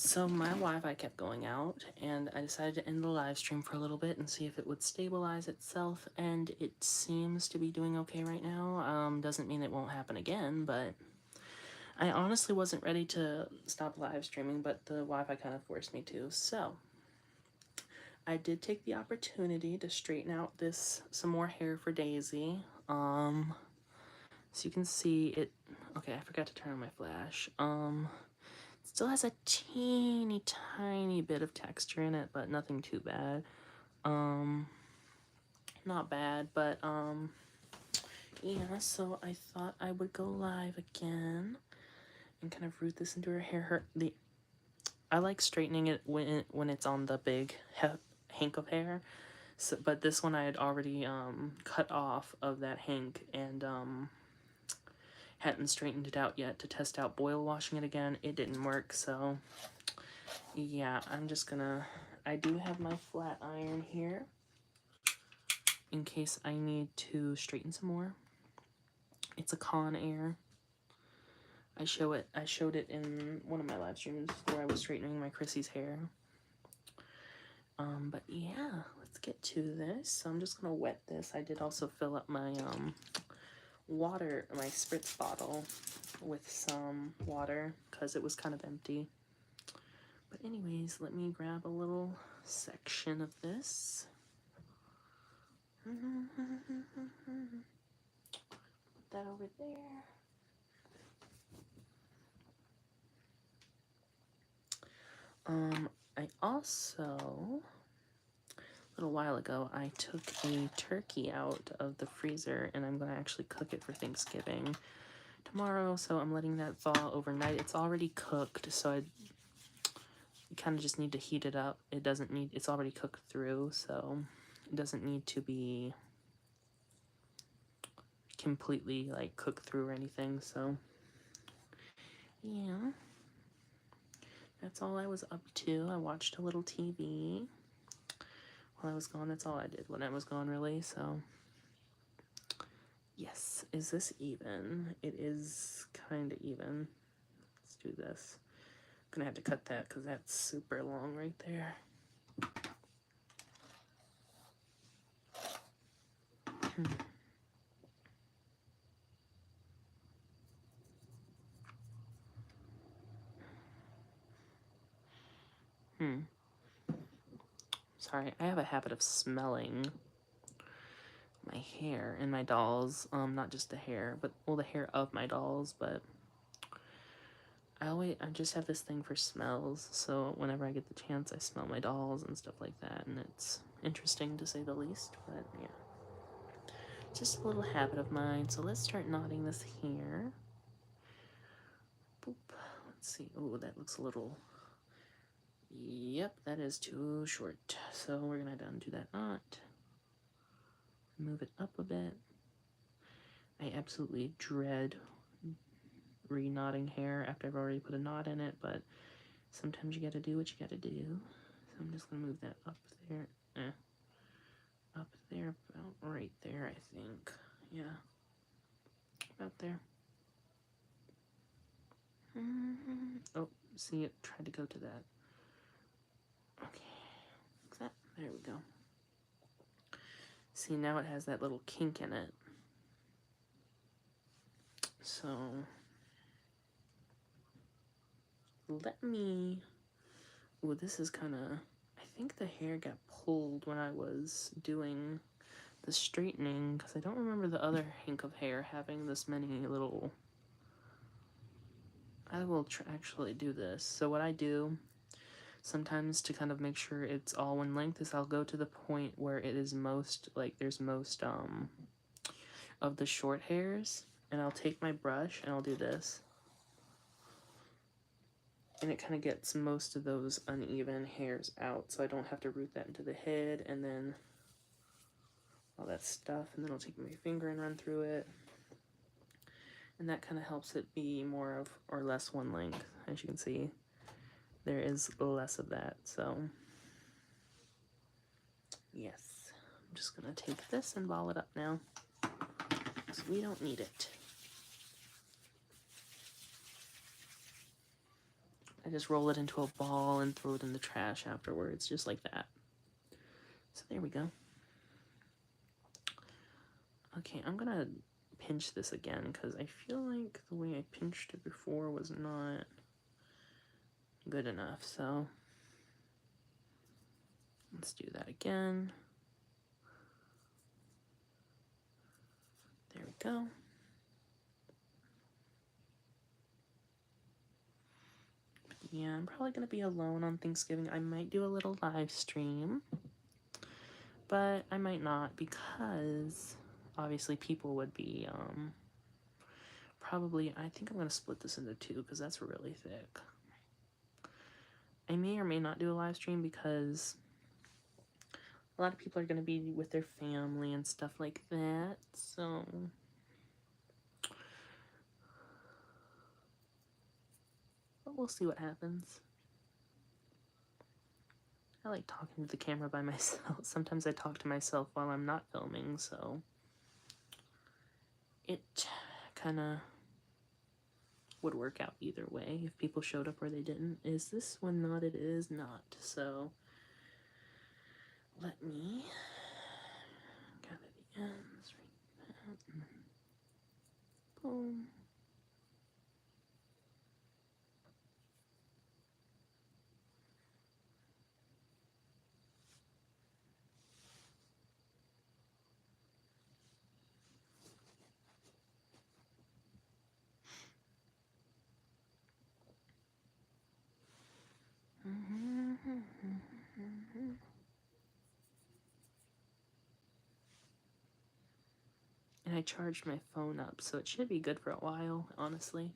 So my Wi-Fi kept going out, and I decided to end the live stream for a little bit and see if it would stabilize itself, and it seems to be doing okay right now. Doesn't mean it won't happen again, but I honestly wasn't ready to stop live streaming, but the Wi-Fi kind of forced me to. So I did take the opportunity to straighten out some more hair for Daisy. So you can see it. Okay, I forgot to turn on my flash. Still has a teeny tiny bit of texture in it, but nothing too bad. Not bad, but yeah, so I thought I would go live again and kind of root this into her hair. I like straightening it when it's on the big hank of hair. So, but this one I had already cut off of that hank and hadn't straightened it out yet to test out boil washing it again. It didn't work, so yeah, I'm just gonna, I do have my flat iron here in case I need to straighten some more. It's a Conair. I showed it in one of my live streams where I was straightening my Chrissy's hair. But yeah, let's get to this. So I'm just gonna wet this. I did also fill up my water, my spritz bottle with some water because it was kind of empty. But anyways, let me grab a little section of this. Put that over there. I also, a little while ago, I took a turkey out of the freezer and I'm going to actually cook it for Thanksgiving tomorrow. So I'm letting that thaw overnight. It's already cooked, so I kind of just need to heat it up. It's already cooked through, so it doesn't need to be completely like cooked through or anything. So yeah, that's all I was up to. I watched a little TV while I was gone. That's all I did when I was gone, really. So yes, is this even? It is kind of even. Let's do this. I'm gonna have to cut that because that's super long right there. Sorry, I have a habit of smelling my hair and my dolls. Not just the hair, but well, the hair of my dolls. But I just have this thing for smells. So whenever I get the chance, I smell my dolls and stuff like that, and it's interesting to say the least. But yeah, just a little habit of mine. So let's start knotting this here. Boop. Let's see. Oh, that looks a little. Yep, that is too short. So we're gonna undo that knot. Move it up a bit. I absolutely dread re-knotting hair after I've already put a knot in it, but sometimes you gotta do what you gotta do. So I'm just gonna move that up there. Up there, about right there, I think. Yeah. About there. Oh, see, it tried to go to that. Okay. Like that. There we go. See, now it has that little kink in it. So let me. Oh, this is kind of. I think the hair got pulled when I was doing the straightening because I don't remember the other hank of hair having this many little. I will actually do this. So what I do sometimes to kind of make sure it's all one length is I'll go to the point where it is most, like there's most of the short hairs, and I'll take my brush and I'll do this. And it kind of gets most of those uneven hairs out, so I don't have to root that into the head and then all that stuff. And then I'll take my finger and run through it. And that kind of helps it be more of or less one length. As you can see, there is less of that. So yes, I'm just gonna take this and ball it up now because we don't need it. I just roll it into a ball and throw it in the trash afterwards, just like that. So there we go. Okay, I'm gonna pinch this again because I feel like the way I pinched it before was not good enough. So let's do that again. There we go. Yeah, I'm probably gonna be alone on Thanksgiving. I might do a little live stream, but I might not because obviously people would be probably, I think I'm gonna split this into two because that's really thick. I may or may not do a live stream because a lot of people are gonna be with their family and stuff like that, so but we'll see what happens. I like talking to the camera by myself. Sometimes I talk to myself while I'm not filming, so it kind of would work out either way if people showed up or they didn't. Is this one not? It is not. So let me gather the ends right there. Boom. And I charged my phone up, so it should be good for a while, honestly.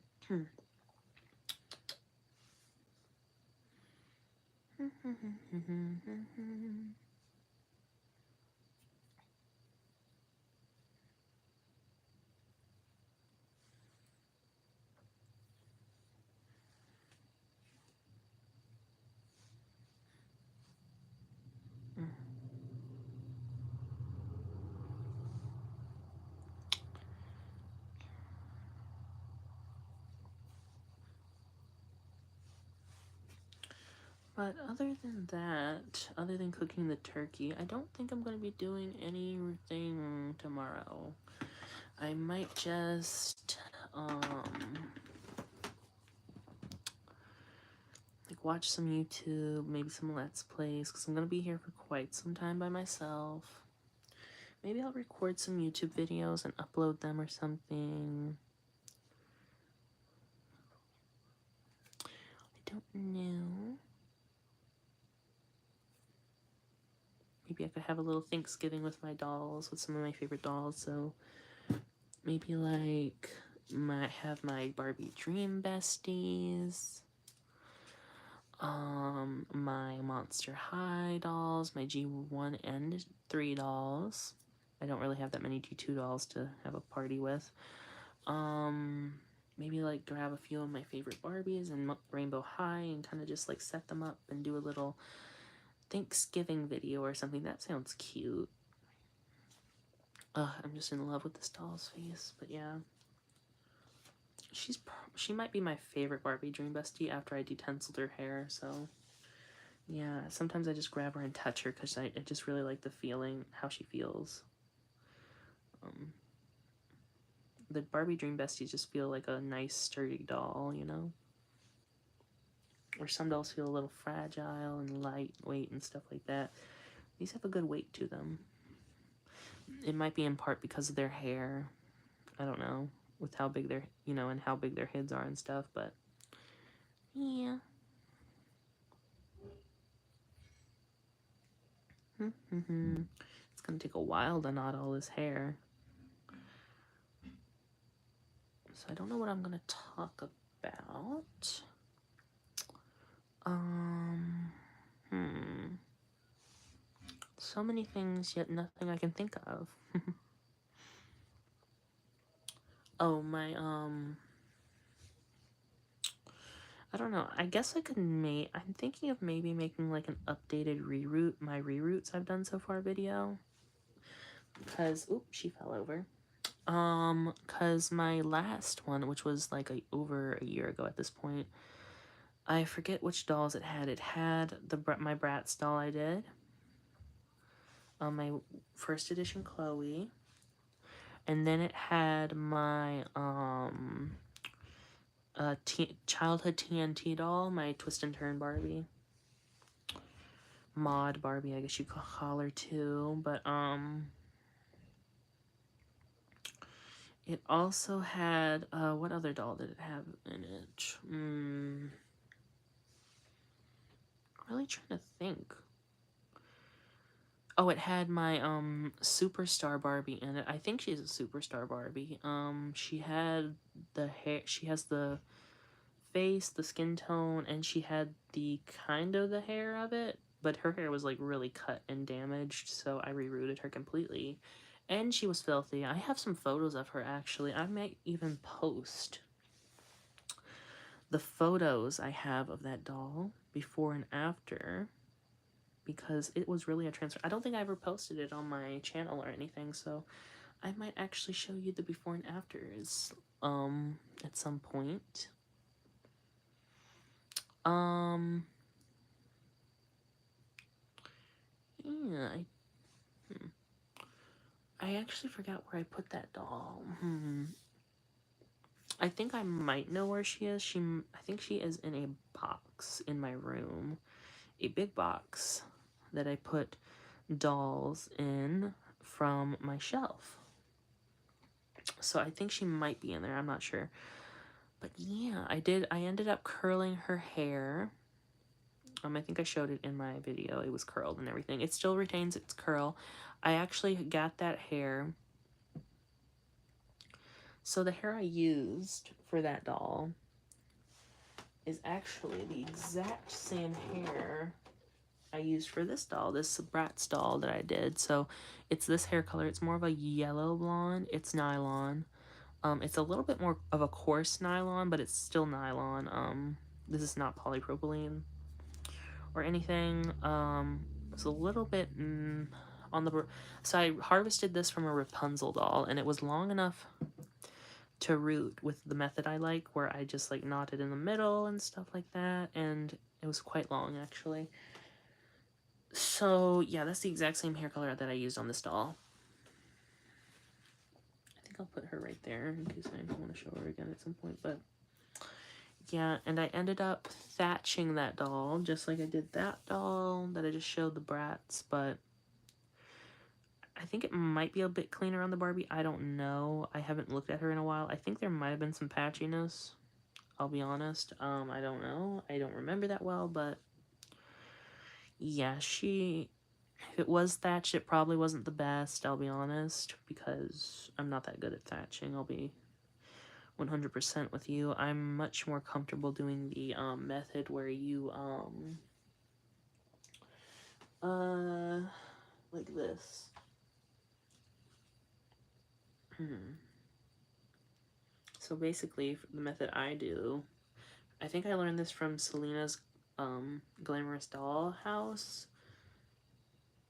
But other than that, other than cooking the turkey, I don't think I'm going to be doing anything tomorrow. I might just, like watch some YouTube, maybe some Let's Plays, because I'm going to be here for quite some time by myself. Maybe I'll record some YouTube videos and upload them or something. I don't know. Maybe I could have a little Thanksgiving with my dolls, with some of my favorite dolls, so maybe like have my Barbie Dream Besties, my Monster High dolls, my G1 and 3 dolls. I don't really have that many G2 dolls to have a party with. Maybe like grab a few of my favorite Barbies and Rainbow High and kind of just like set them up and do a little Thanksgiving video or something. That sounds cute. I'm just in love with this doll's face, but yeah. She might be my favorite Barbie Dream Bestie after I detenseled her hair, so yeah, sometimes I just grab her and touch her because I just really like the feeling, how she feels. The Barbie Dream Besties just feel like a nice sturdy doll, you know? Or some dolls feel a little fragile and lightweight and stuff like that. These have a good weight to them. It might be in part because of their hair. I don't know, with how big their, and how big their heads are and stuff, but yeah. It's gonna take a while to knot all his hair. So I don't know what I'm gonna talk about. So many things, yet nothing I can think of. Oh, I don't know. I guess I could I'm thinking of maybe making like an updated my reroutes I've done so far video. Because, oops, she fell over. Because my last one, which was like over a year ago at this point, I forget which dolls it had. It had my Bratz doll I did. My first edition Chloe. And then it had my childhood TNT doll, my Twist and Turn Barbie. Mod Barbie, I guess you could call her too. But it also had what other doll did it have in it? Really trying to think. Oh, it had my superstar Barbie in it. I think she's a superstar Barbie. She had the hair. She has the face, the skin tone, and she had the kind of the hair of it, but her hair was like really cut and damaged, so I rerouted her completely. And she was filthy. I have some photos of her actually. I might even post the photos I have of that doll before and after, because it was really a transfer. I don't think I ever posted it on my channel or anything, so I might actually show you the before and afters at some point. Yeah, I actually forgot where I put that doll. I think I might know where she is. I think she is in a box in my room. A big box that I put dolls in from my shelf. So I think she might be in there. I'm not sure. But yeah, I ended up curling her hair. I think I showed it in my video. It was curled and everything. It still retains its curl. I actually got that hair. So the hair I used for that doll is actually the exact same hair I used for this doll, this Bratz doll that I did. So it's this hair color. It's more of a yellow blonde. It's nylon. It's a little bit more of a coarse nylon, but it's still nylon. This is not polypropylene or anything. It's a little bit on the... So I harvested this from a Rapunzel doll, and it was long enough to root with the method I like, where I just like knotted in the middle and stuff like that, and it was quite long actually. So yeah, that's the exact same hair color that I used on this doll. I think I'll put her right there in case I want to show her again at some point, but yeah, and I ended up thatching that doll just like I did that doll that I just showed the Bratz, but I think it might be a bit cleaner on the Barbie. I don't know. I haven't looked at her in a while. I think there might have been some patchiness. I'll be honest. I don't know. I don't remember that well, but yeah, if it was thatched, it probably wasn't the best, I'll be honest, because I'm not that good at thatching. I'll be 100% with you. I'm much more comfortable doing the method where you like this. So basically, the method I do, I think I learned this from Selena's Glamorous Doll House.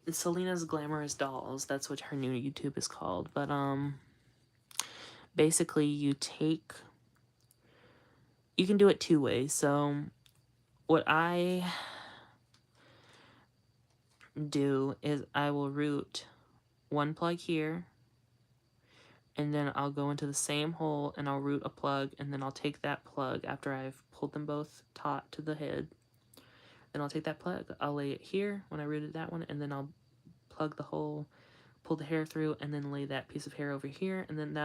It's Selena's Glamorous Dolls. That's what her new YouTube is called. But basically you can do it two ways. So what I do is I will root one plug here, and then I'll go into the same hole and I'll root a plug, and then I'll take that plug after I've pulled them both taut to the head. Then I'll take that plug, I'll lay it here when I rooted that one, and then I'll plug the hole, pull the hair through, and then lay that piece of hair over here, and then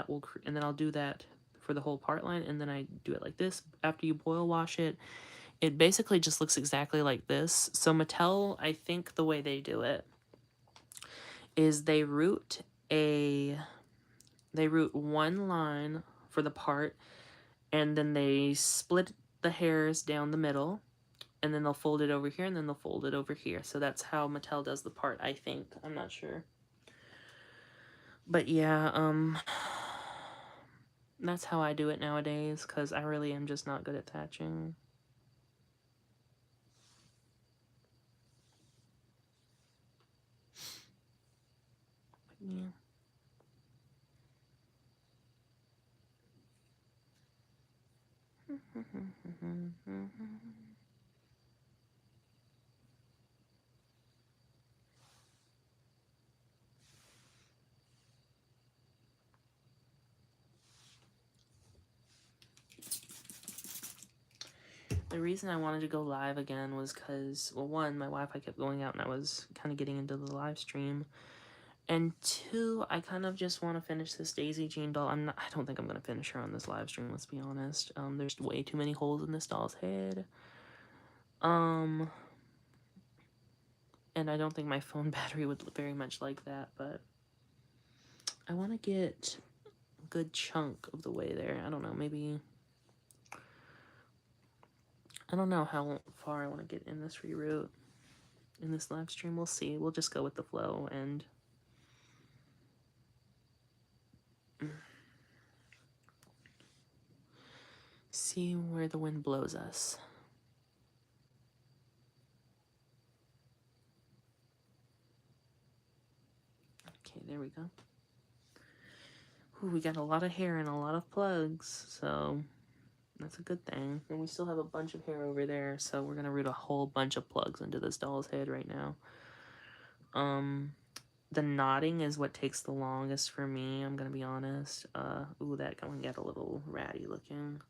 and then I'll do that for the whole part line, and then I do it like this. After you boil wash it, it basically just looks exactly like this. So Mattel, I think the way they do it is they root one line for the part, and then they split the hairs down the middle, and then they'll fold it over here, and then they'll fold it over here. So that's how Mattel does the part, I think. I'm not sure. But yeah, that's how I do it nowadays, because I really am just not good at thatching. But yeah. The reason I wanted to go live again was because, well, one, my Wi-Fi kept going out and I was kind of getting into the live stream. And two, I kind of just want to finish this Daisy Jean doll. I don't think I'm going to finish her on this live stream, let's be honest. There's way too many holes in this doll's head. And I don't think my phone battery would very much like that, but I want to get a good chunk of the way there. I don't know, maybe... I don't know how far I want to get in this reroute. In this live stream, we'll see. We'll just go with the flow and... see where the wind blows us. Okay, there we go. Ooh, we got a lot of hair and a lot of plugs, so that's a good thing. And we still have a bunch of hair over there, so we're gonna root a whole bunch of plugs into this doll's head right now. The knotting is what takes the longest for me, I'm gonna be honest. Ooh, that one got a little ratty looking.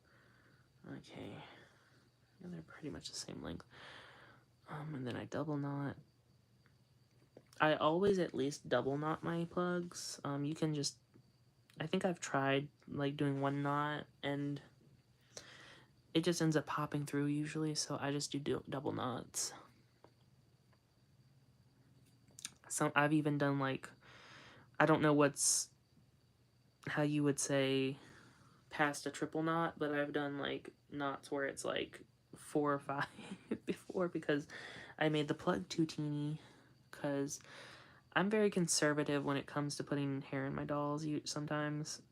Okay. And they're pretty much the same length. And then I double knot. I always at least double knot my plugs. You can just... I think I've tried, like, doing one knot, and it just ends up popping through usually, so I just do double knots. So I've even done, like, I don't know how you would say past a triple knot, but I've done, like, knots where it's, like, 4 or 5 before, because I made the plug too teeny, because I'm very conservative when it comes to putting hair in my dolls, sometimes.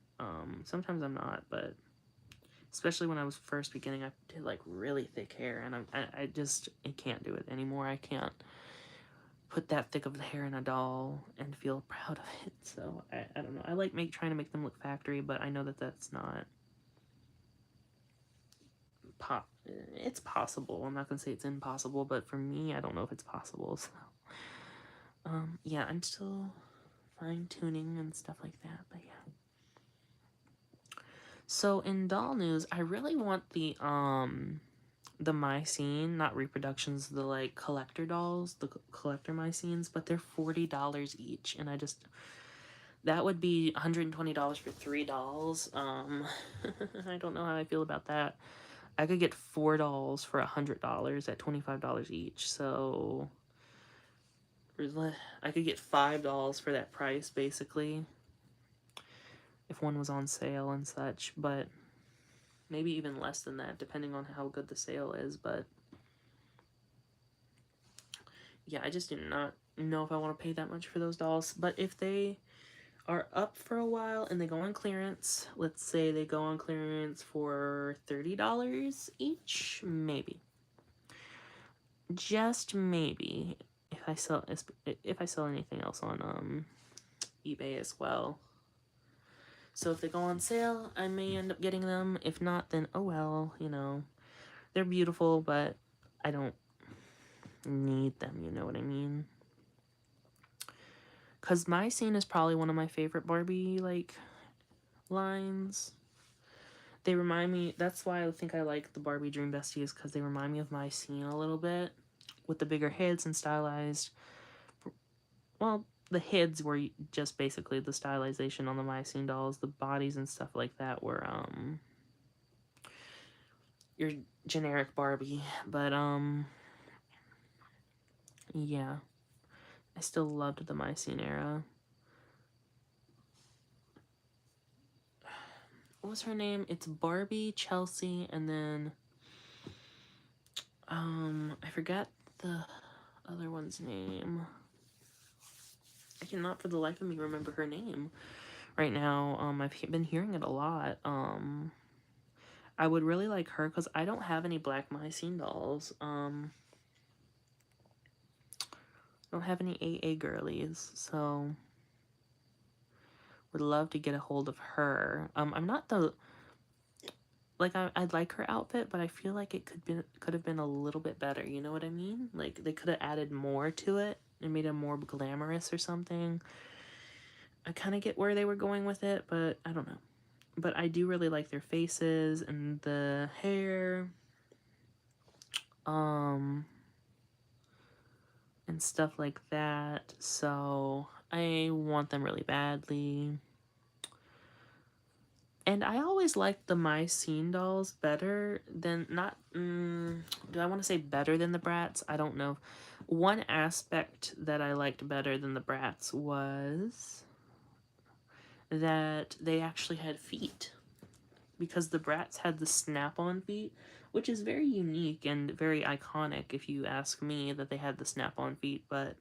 Sometimes I'm not, but especially when I was first beginning, I did, like, really thick hair, and I can't do it anymore. I can't put that thick of the hair in a doll and feel proud of it, so I don't know. I like trying to make them look factory, but I know that that's not it's possible. I'm not gonna say it's impossible, but for me, I don't know if it's possible, so yeah, I'm still fine-tuning and stuff like that, but yeah. So in doll news, I really want the Mycene, not reproductions, the, like, collector dolls, the collector Mycenes, but they're $40 each, and that would be $120 for 3 dolls. I don't know how I feel about that. I could get 4 dolls for $100 at $25 each, so I could get 5 dolls for that price, basically, if one was on sale and such, but maybe even less than that, depending on how good the sale is, but yeah, I just do not know if I want to pay that much for those dolls, but if they are up for a while and they go on clearance, let's say they go on clearance for $30 each, maybe. Just maybe, if I sell anything else on eBay as well. So if they go on sale, I may end up getting them. If not, then oh well, you know. They're beautiful, but I don't need them, you know what I mean? Because Mycene is probably one of my favorite Barbie, like, lines. They remind me, that's why I think I like the Barbie Dream Besties, because they remind me of Mycene a little bit, with the bigger heads and stylized. Well, the heads were just basically the stylization on the Mycene dolls. The bodies and stuff like that were, your generic Barbie. But, yeah. I still loved the Mycene era. What was her name? It's Barbie, Chelsea, and then I forgot the other one's name. I cannot for the life of me remember her name right now. I've been hearing it a lot. I would really like her because I don't have any black Mycene dolls. I don't have any AA girlies, so would love to get a hold of her. I'm not the... Like, I like her outfit, but I feel like it could have been a little bit better, you know what I mean? Like, they could have added more to it and made it more glamorous or something. I kind of get where they were going with it, but I don't know. But I do really like their faces and the hair. and stuff like that. So I want them really badly. And I always liked the My Scene dolls better than, not, do I want to say better than the Bratz? I don't know. One aspect that I liked better than the Bratz was that they actually had feet. Because the Bratz had the snap-on feet, which is very unique and very iconic if you ask me, that they had the snap-on feet. But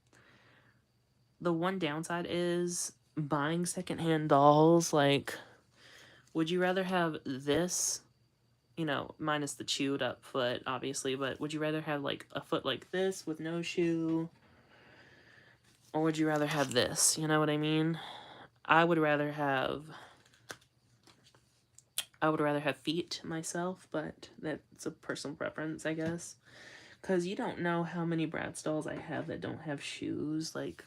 the one downside is buying secondhand dolls, like, would you rather have this, you know, minus the chewed up foot, obviously, but would you rather have, like, a foot like this with no shoe? Or would you rather have this? You know what I mean? I would rather have feet myself, but that's a personal preference, I guess. Because you don't know how many Bratz dolls I have that don't have shoes. Like,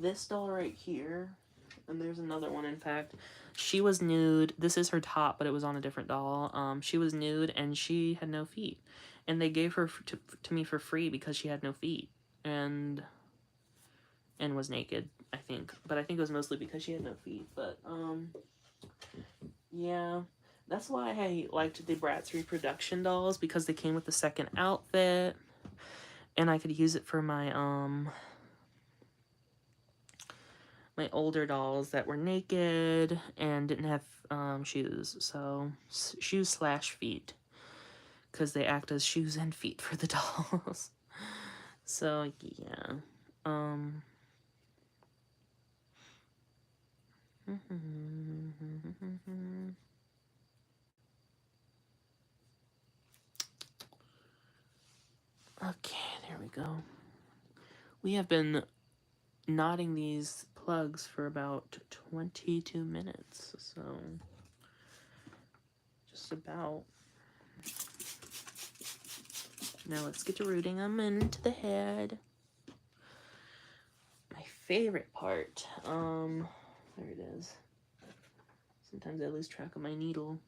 this doll right here, and there's another one, in fact. She was nude. This is her top, but it was on a different doll. She was nude, and she had no feet. And they gave her to me for free because she had no feet. And was naked, I think. But I think it was mostly because she had no feet. But, yeah. That's why I liked the Bratz reproduction dolls, because they came with the second outfit. And I could use it for my, my older dolls that were naked and didn't have shoes. So shoes slash feet, because they act as shoes and feet for the dolls. So yeah. Okay, there we go. We have been knotting these plugs for about 22 minutes, so just about. Now let's get to rooting them into the head. My favorite part, there it is. Sometimes I lose track of my needle.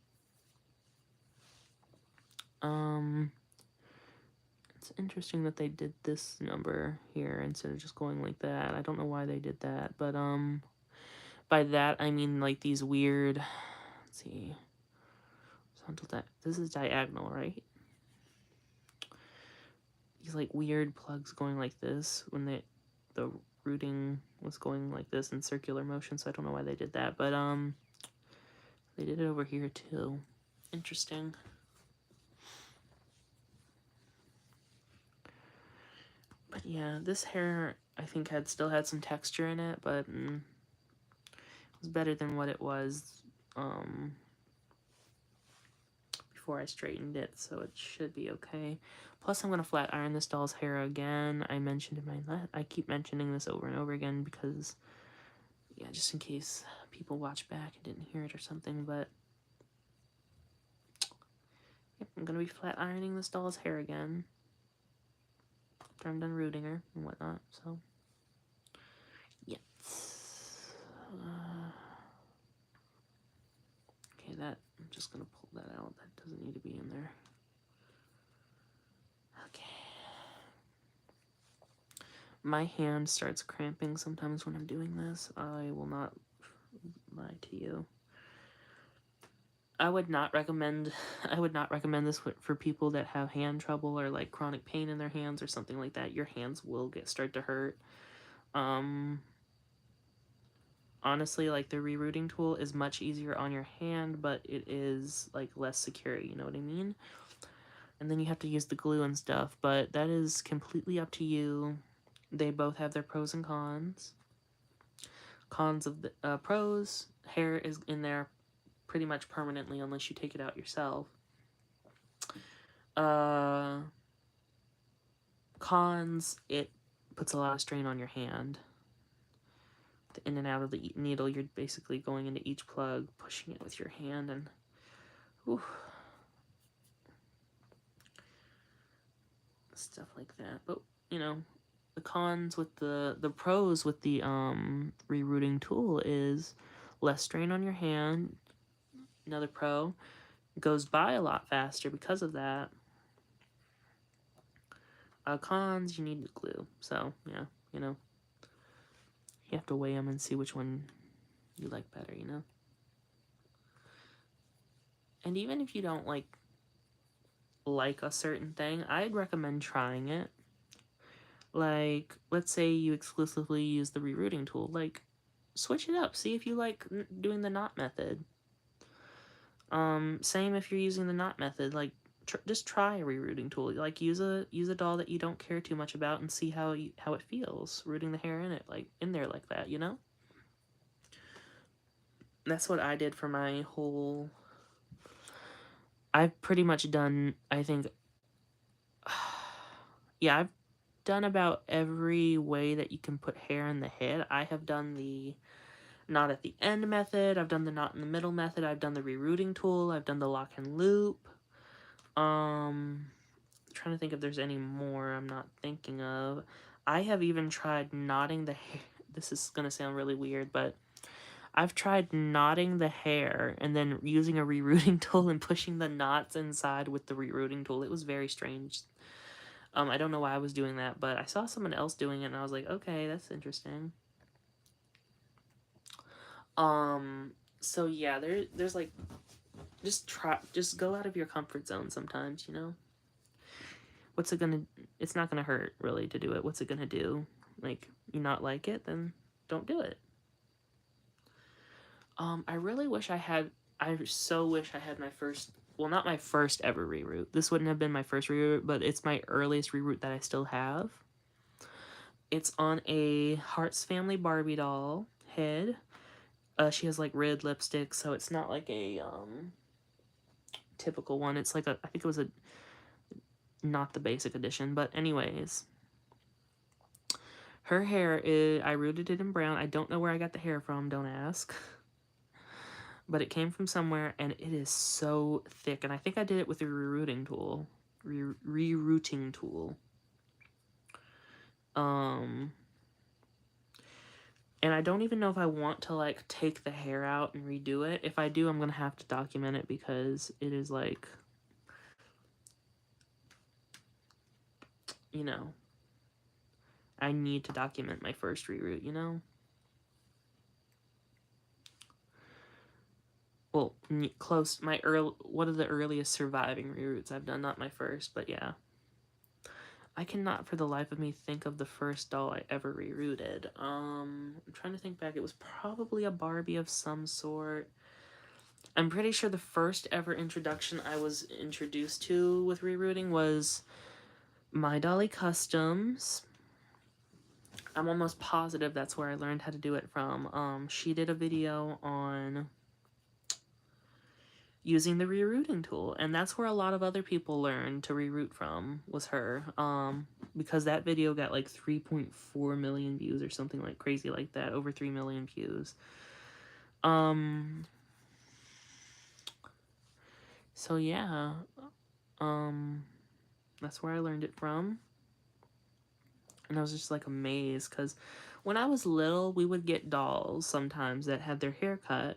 It's interesting that they did this number here instead of just going like that. I don't know why they did that, but, by that I mean, like, these weird, let's see, this is diagonal, right? These, like, weird plugs going like this when the rooting was going like this in circular motion, so I don't know why they did that, but, they did it over here, too. Interesting. But yeah, this hair, I think, still had some texture in it, but it was better than what it was before I straightened it, so it should be okay. Plus, I'm going to flat iron this doll's hair again. I keep mentioning this over and over again because, yeah, just in case people watch back and didn't hear it or something, but yep, I'm going to be flat ironing this doll's hair again after I'm done rooting her and whatnot, so yes. Okay, I'm just going to pull that out. That doesn't need to be in there. Okay. My hand starts cramping sometimes when I'm doing this. I will not lie to you. I would not recommend this for people that have hand trouble or, like, chronic pain in their hands or something like that. Your hands will start to hurt. Honestly, like, the rerouting tool is much easier on your hand, but it is, like, less secure, you know what I mean? And then you have to use the glue and stuff, but that is completely up to you. They both have their pros and cons. Cons of the pros, hair is in there pretty much permanently unless you take it out yourself. Cons, it puts a lot of strain on your hand. The in and out of the needle, you're basically going into each plug, pushing it with your hand, and whew, stuff like that. But, you know, the cons with the pros with the rerouting tool is less strain on your hand. Another pro, goes by a lot faster because of that. Cons, you need glue. So, yeah, you know, you have to weigh them and see which one you like better, you know? And even if you don't like a certain thing, I'd recommend trying it. Like, let's say you exclusively use the rerouting tool. Like, switch it up. See if you like doing the knot method. Same if you're using the knot method. Like, just try a rerouting tool. Like, use a doll that you don't care too much about and see how it feels rooting the hair in it, like in there like that. You know. That's what I did for my whole. I've pretty much done. I think. Yeah, I've done about every way that you can put hair in the head. I have done the knot at the end method. I've done the knot in the middle method. I've done the rerouting tool. I've done the lock and loop. Trying to think if there's any more I'm not thinking of. I have even tried knotting the hair. This is gonna sound really weird, but I've tried knotting the hair and then using a rerouting tool and pushing the knots inside with the rerouting tool. It was very strange. I don't know why I was doing that, but I saw someone else doing it and I was like, okay, that's interesting. So yeah, there's like, just go out of your comfort zone sometimes, you know? It's not gonna hurt really to do it. What's it gonna do? Like, you not like it, then don't do it. I really wish I so wish I had my first, well, not my first ever reroute. This wouldn't have been my first reroute, but it's my earliest reroute that I still have. It's on a Hearts Family Barbie doll head. She has like red lipstick, so it's not like a typical one. It's like I think it was a not the basic edition, but anyways, her hair is, I rooted it in brown. I don't know where I got the hair from, don't ask. But it came from somewhere, and it is so thick. And I think I did it with a rerouting tool. Rerouting tool. And I don't even know if I want to, like, take the hair out and redo it. If I do, I'm gonna have to document it because it is, like, you know, I need to document my first reroute, you know? Well, close, one of the earliest surviving reroutes I've done, not my first, but yeah. I cannot for the life of me think of the first doll I ever rerouted. I'm trying to think back. It was probably a Barbie of some sort. I'm pretty sure the first ever introduction I was introduced to with rerouting was My Dolly Customs. I'm almost positive that's where I learned how to do it from. She did a video on using the rerouting tool, and that's where a lot of other people learned to reroute from, was her. Because that video got like 3.4 million views or something like crazy like that, over 3 million views. So yeah, that's where I learned it from. And I was just like amazed because when I was little, we would get dolls sometimes that had their hair cut.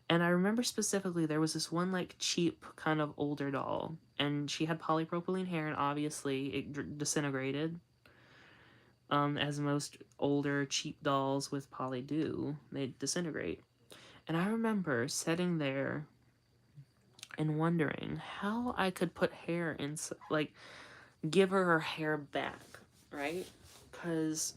And I remember specifically there was this one like cheap kind of older doll, and she had polypropylene hair, and obviously it disintegrated. As most older cheap dolls with poly do, they disintegrate. And I remember sitting there and wondering how I could put hair in, like, give her hair back, right? Because,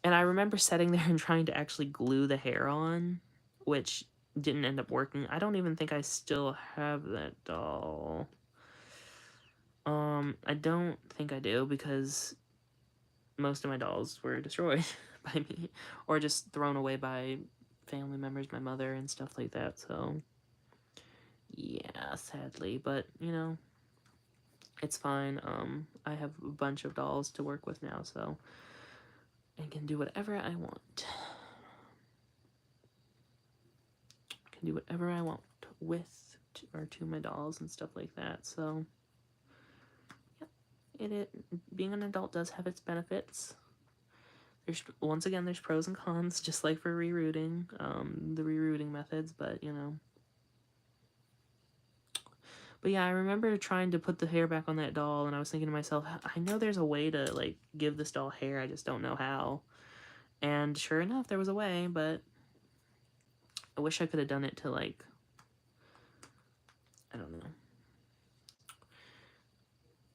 and I remember sitting there and trying to actually glue the hair on, which didn't end up working. I don't even think I still have that doll. I don't think I do because most of my dolls were destroyed by me or just thrown away by family members, my mother and stuff like that. So yeah, sadly, but you know, it's fine. I have a bunch of dolls to work with now, so I can do whatever I want. I can do whatever I want with or to my dolls and stuff like that. So yeah, being an adult does have its benefits. Once again, there's pros and cons, just like for the rerouting methods, but you know. But yeah, I remember trying to put the hair back on that doll, and I was thinking to myself, I know there's a way to, like, give this doll hair, I just don't know how. And sure enough, there was a way, but I wish I could have done it to, like, I don't know.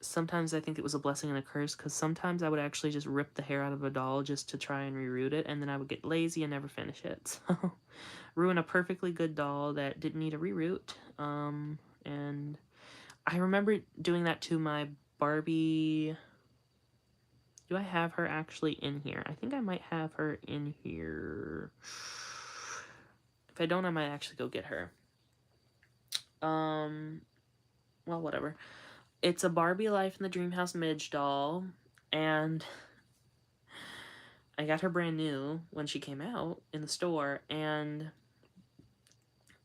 Sometimes I think it was a blessing and a curse, because sometimes I would actually just rip the hair out of a doll just to try and reroot it, and then I would get lazy and never finish it. So, ruin a perfectly good doll that didn't need a reroot. And I remember doing that to my Barbie. Do I have her actually in here? I think I might have her in here. If I don't, I might actually go get her. Well, whatever. It's a Barbie Life in the Dreamhouse Midge doll, and I got her brand new when she came out in the store, and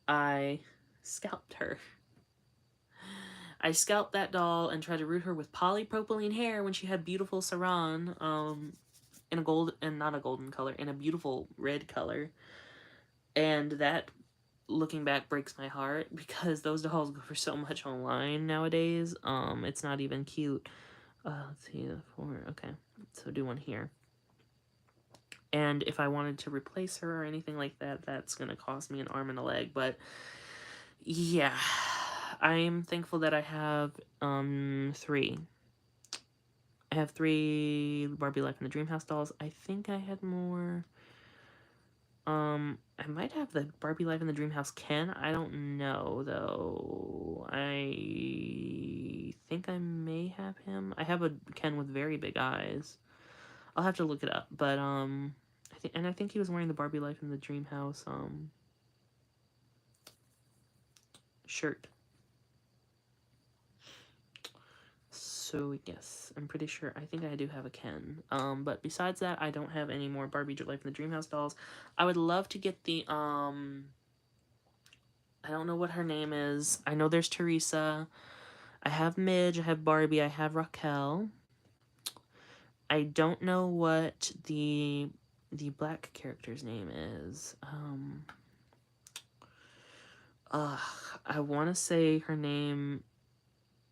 I scalped her. I scalped that doll and tried to root her with polypropylene hair when she had beautiful saran, in a gold, and not a golden color, in a beautiful red color. And that, looking back, breaks my heart, because those dolls go for so much online nowadays. It's not even cute. Let's see, the 4, okay. So do one here. And if I wanted to replace her or anything like that, that's gonna cost me an arm and a leg. But yeah, I'm thankful that I have 3. I have 3 Barbie Life in the Dreamhouse dolls. I think I had more. I might have the Barbie Life in the Dreamhouse Ken. I don't know though. I think I may have him. I have a Ken with very big eyes. I'll have to look it up. But I think he was wearing the Barbie Life in the Dreamhouse shirt. So yes, I'm pretty sure. I think I do have a Ken. But besides that, I don't have any more Barbie Life in the Dreamhouse dolls. I would love to get the I don't know what her name is. I know there's Teresa. I have Midge. I have Barbie. I have Raquel. I don't know what the black character's name is. I want to say her name,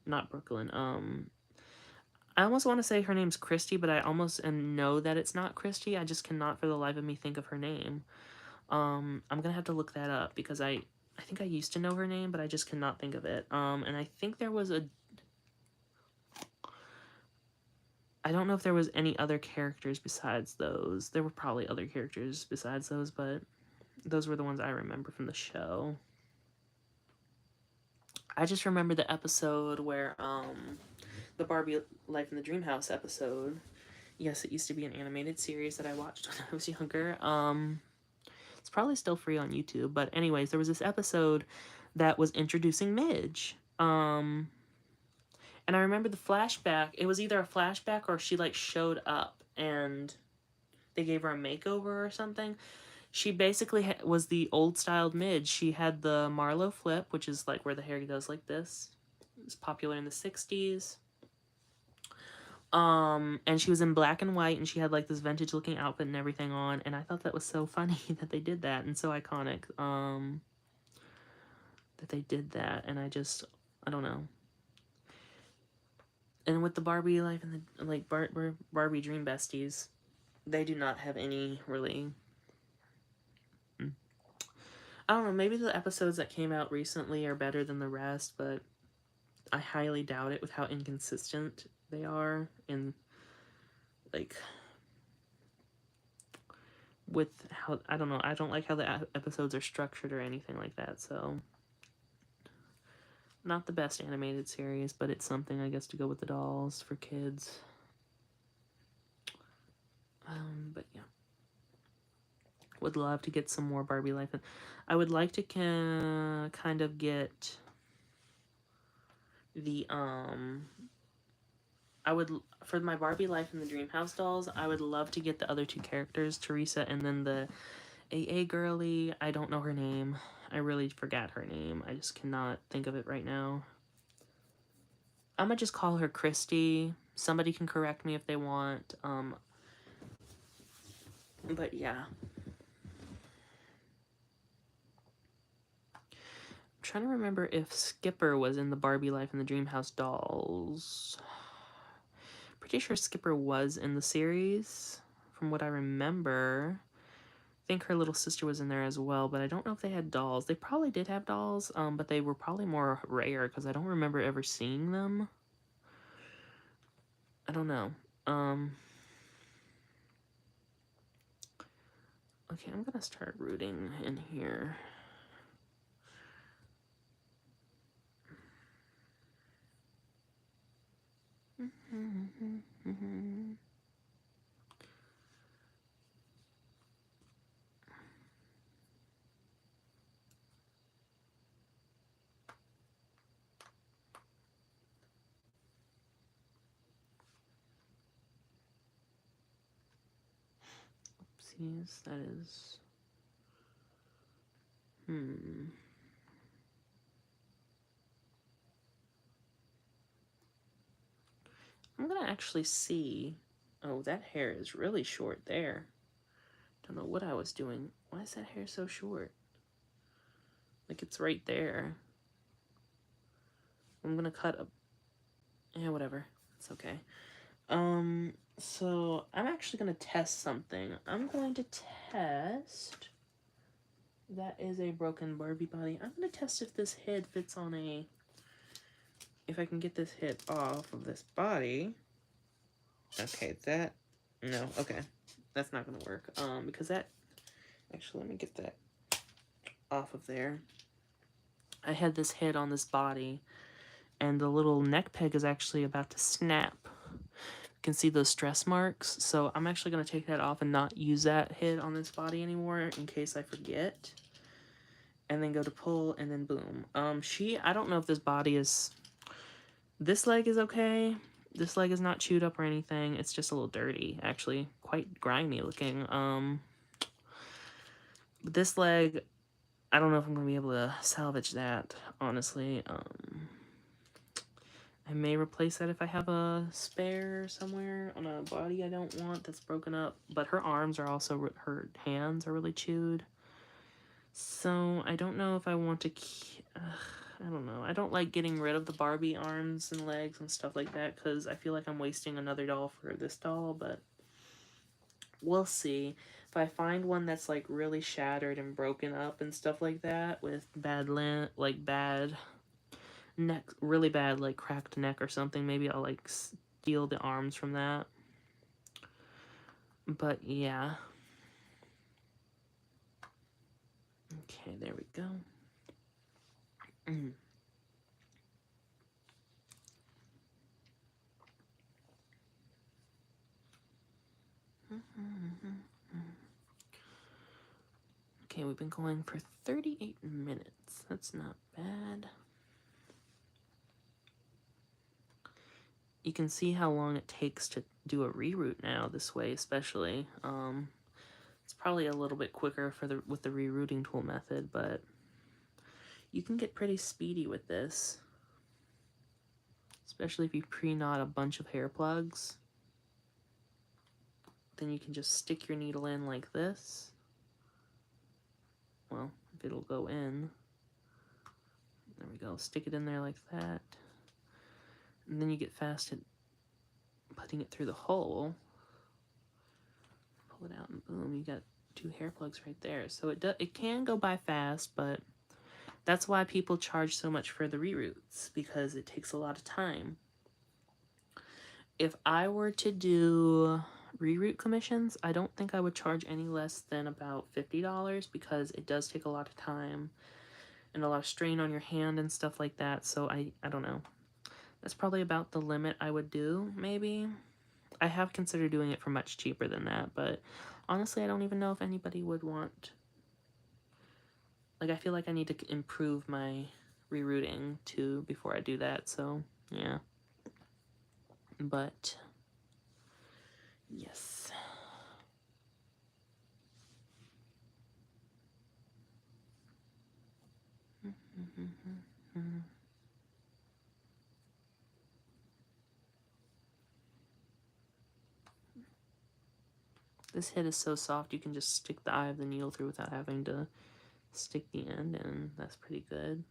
not Brooklyn. I almost want to say her name's Christy, but I almost know that it's not Christy. I just cannot for the life of me think of her name. I'm gonna have to look that up, because I think I used to know her name, but I just cannot think of it. And I think there was I don't know if there was any other characters besides those. There were probably other characters besides those, but those were the ones I remember from the show. I just remember the episode where, the Barbie Life in the Dreamhouse episode. Yes, it used to be an animated series that I watched when I was younger. It's probably still free on YouTube, but anyways, there was this episode that was introducing Midge. And I remember the flashback. It was either a flashback or she, like, showed up and they gave her a makeover or something. She basically was the old-styled Midge. She had the Marlowe flip, which is, like, where the hair goes like this. It was popular in the 60s. And she was in black and white, and she had, like, this vintage-looking outfit and everything on, and I thought that was so funny that they did that, and so iconic, that they did that, and I don't know. And with the Barbie Life and the, like, Barbie Dream Besties, they do not have any, really... I don't know, maybe the episodes that came out recently are better than the rest, but I highly doubt it with how inconsistent they are, and, like... with how, I don't know, I don't like how the episodes are structured or anything like that, so... Not the best animated series, but it's something, I guess, to go with the dolls for kids. But yeah. Would love to get some more Barbie Life. I would like to kind of get the, for my Barbie Life in the Dreamhouse dolls, I would love to get the other 2 characters, Teresa and then the AA girly. I don't know her name. I really forgot her name. I just cannot think of it right now. I'm gonna just call her Christy. Somebody can correct me if they want. But yeah. I'm trying to remember if Skipper was in the Barbie Life in the Dreamhouse dolls. Pretty sure Skipper was in the series, from what I remember. I think her little sister was in there as well, but I don't know if they had dolls. They probably did have dolls, but they were probably more rare because I don't remember ever seeing them. I don't know. Okay, I'm gonna start rooting in here. Oopsies, that is... I'm gonna actually see... Oh, that hair is really short there. Don't know what I was doing. Why is that hair so short? Like, it's right there. I'm gonna cut a... Yeah, whatever. It's okay. So I'm actually gonna test something. I'm going to test... That is a broken Barbie body. I'm gonna test if this head fits on a... If I can get this head off of this body. Okay, that... No, okay. That's not gonna work. Because that... Actually, let me get that off of there. I had this head on this body, and the little neck peg is actually about to snap. You can see those stress marks, so I'm actually going to take that off and not use that head on this body anymore in case I forget. And then go to pull, and then boom. I don't know if this body is... This leg is okay. This leg is not chewed up or anything. It's just a little dirty, actually. Quite grimy looking. But this leg... I don't know if I'm going to be able to salvage that, honestly. I may replace that if I have a spare somewhere on a body I don't want that's broken up. But her arms are also... Her hands are really chewed. So, I don't know if I want to... I don't know. I don't like getting rid of the Barbie arms and legs and stuff like that because I feel like I'm wasting another doll for this doll, but... We'll see. If I find one that's, like, really shattered and broken up and stuff like that with bad bad neck, really bad, like, cracked neck or something, maybe I'll, like, steal the arms from that. But, yeah. Okay, there we go. Okay, we've been going for 38 minutes. That's not bad. You can see how long it takes to do a reroute now this way, especially. It's probably a little bit quicker with the rerouting tool method, but you can get pretty speedy with this. Especially if you pre-knot a bunch of hair plugs. Then you can just stick your needle in like this. Well, if it'll go in. There we go. Stick it in there like that. And then you get fast at putting it through the hole. Pull it out and boom, you got 2 hair plugs right there. So it can go by fast, but that's why people charge so much for the reroutes, because it takes a lot of time. If I were to do reroute commissions, I don't think I would charge any less than about $50 because it does take a lot of time and a lot of strain on your hand and stuff like that. So I don't know. That's probably about the limit I would do, maybe. I have considered doing it for much cheaper than that, but honestly, I don't even know if anybody would want... Like, I feel like I need to improve my rerouting, too, before I do that, so, yeah. But, yes. This head is so soft, you can just stick the eye of the needle through without having to stick the end in. That's pretty good.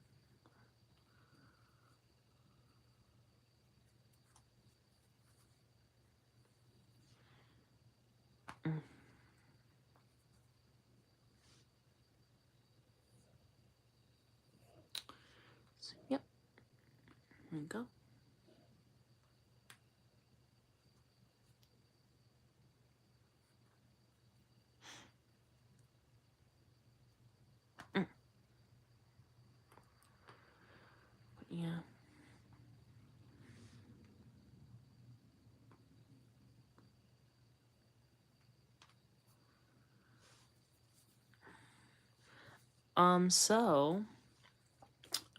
There you go. Yeah. So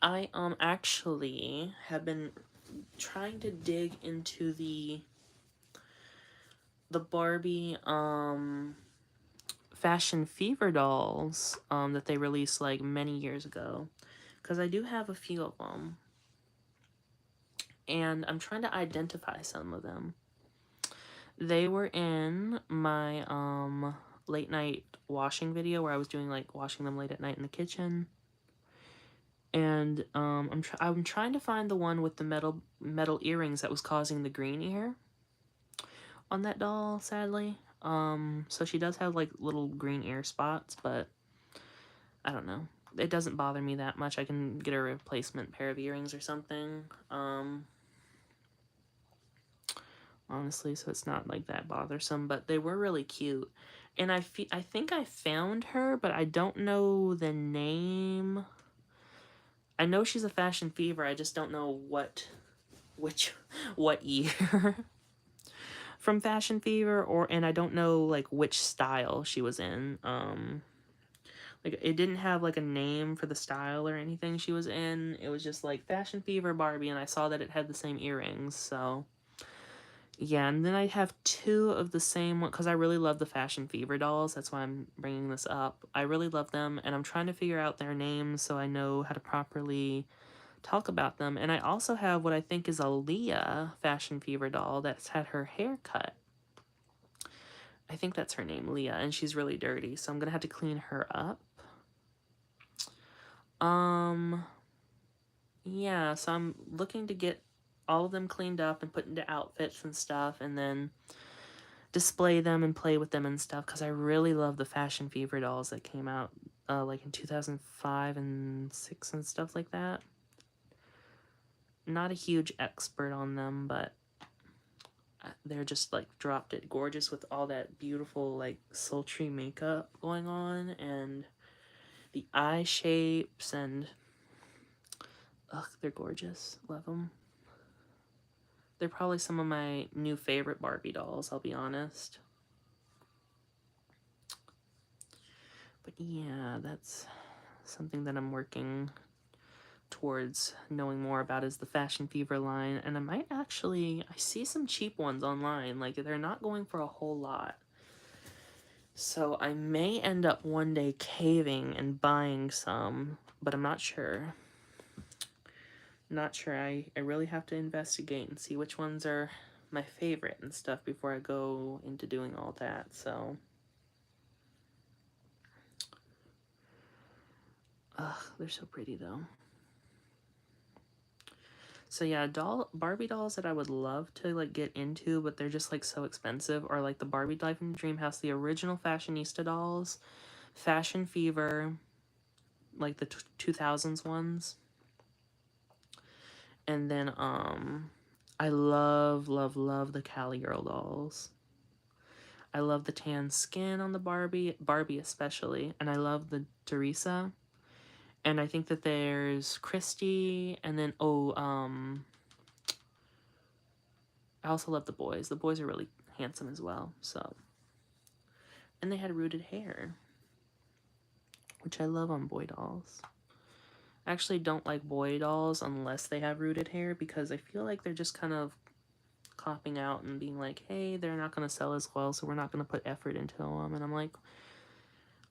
I actually have been trying to dig into the Barbie Fashion Fever dolls that they released like many years ago, because I do have a few of them, and I'm trying to identify some of them. They were in my late night washing video where I was doing like washing them late at night in the kitchen. And I'm trying to find the one with the metal earrings that was causing the green ear on that doll, sadly. So she does have like little green ear spots, but I don't know. It doesn't bother me that much. I can get a replacement pair of earrings or something. Honestly, so it's not like that bothersome, but they were really cute. And I think I found her, but I don't know the name. I know she's a Fashion Fever. I just don't know what year from Fashion Fever, and I don't know like which style she was in. Like it didn't have like a name for the style or anything she was in. It was just like Fashion Fever Barbie, and I saw that it had the same earrings, so yeah. And then I have two of the same one because I really love the Fashion Fever dolls. That's why I'm bringing this up. I really love them, and I'm trying to figure out their names so I know how to properly talk about them. And I also have what I think is a Leah Fashion Fever doll that's had her hair cut. I think that's her name, Leah, and she's really dirty, so I'm gonna have to clean her up. Yeah, so I'm looking to get all of them cleaned up and put into outfits and stuff, and then display them and play with them and stuff, because I really love the Fashion Fever dolls that came out like in 2005 and 6 and stuff like that. Not a huge expert on them, but they're just like drop dead gorgeous with all that beautiful like sultry makeup going on, and the eye shapes, and ugh, they're gorgeous. Love them. They're probably some of my new favorite Barbie dolls, I'll be honest. But yeah, that's something that I'm working towards knowing more about, is the Fashion Fever line. And I might actually, I see some cheap ones online, like they're not going for a whole lot. So I may end up one day caving and buying some, but I'm not sure. Not sure. I really have to investigate and see which ones are my favorite and stuff before I go into doing all that, so. Ugh, they're so pretty though. So yeah, Barbie dolls that I would love to like get into, but they're just like so expensive, are like the Barbie Life in Dream House, the original fashionista dolls, Fashion Fever, like the 2000s ones. And then I love the Cali Girl dolls. I love the tan skin on the Barbie especially, and I love the Teresa. And I think that there's Christy, and then I also love the boys. The boys are really handsome as well, so. And they had rooted hair, which I love on boy dolls. I actually don't like boy dolls unless they have rooted hair, because I feel like they're just kind of copping out and being like, hey, they're not going to sell as well, so we're not going to put effort into them. And I'm like,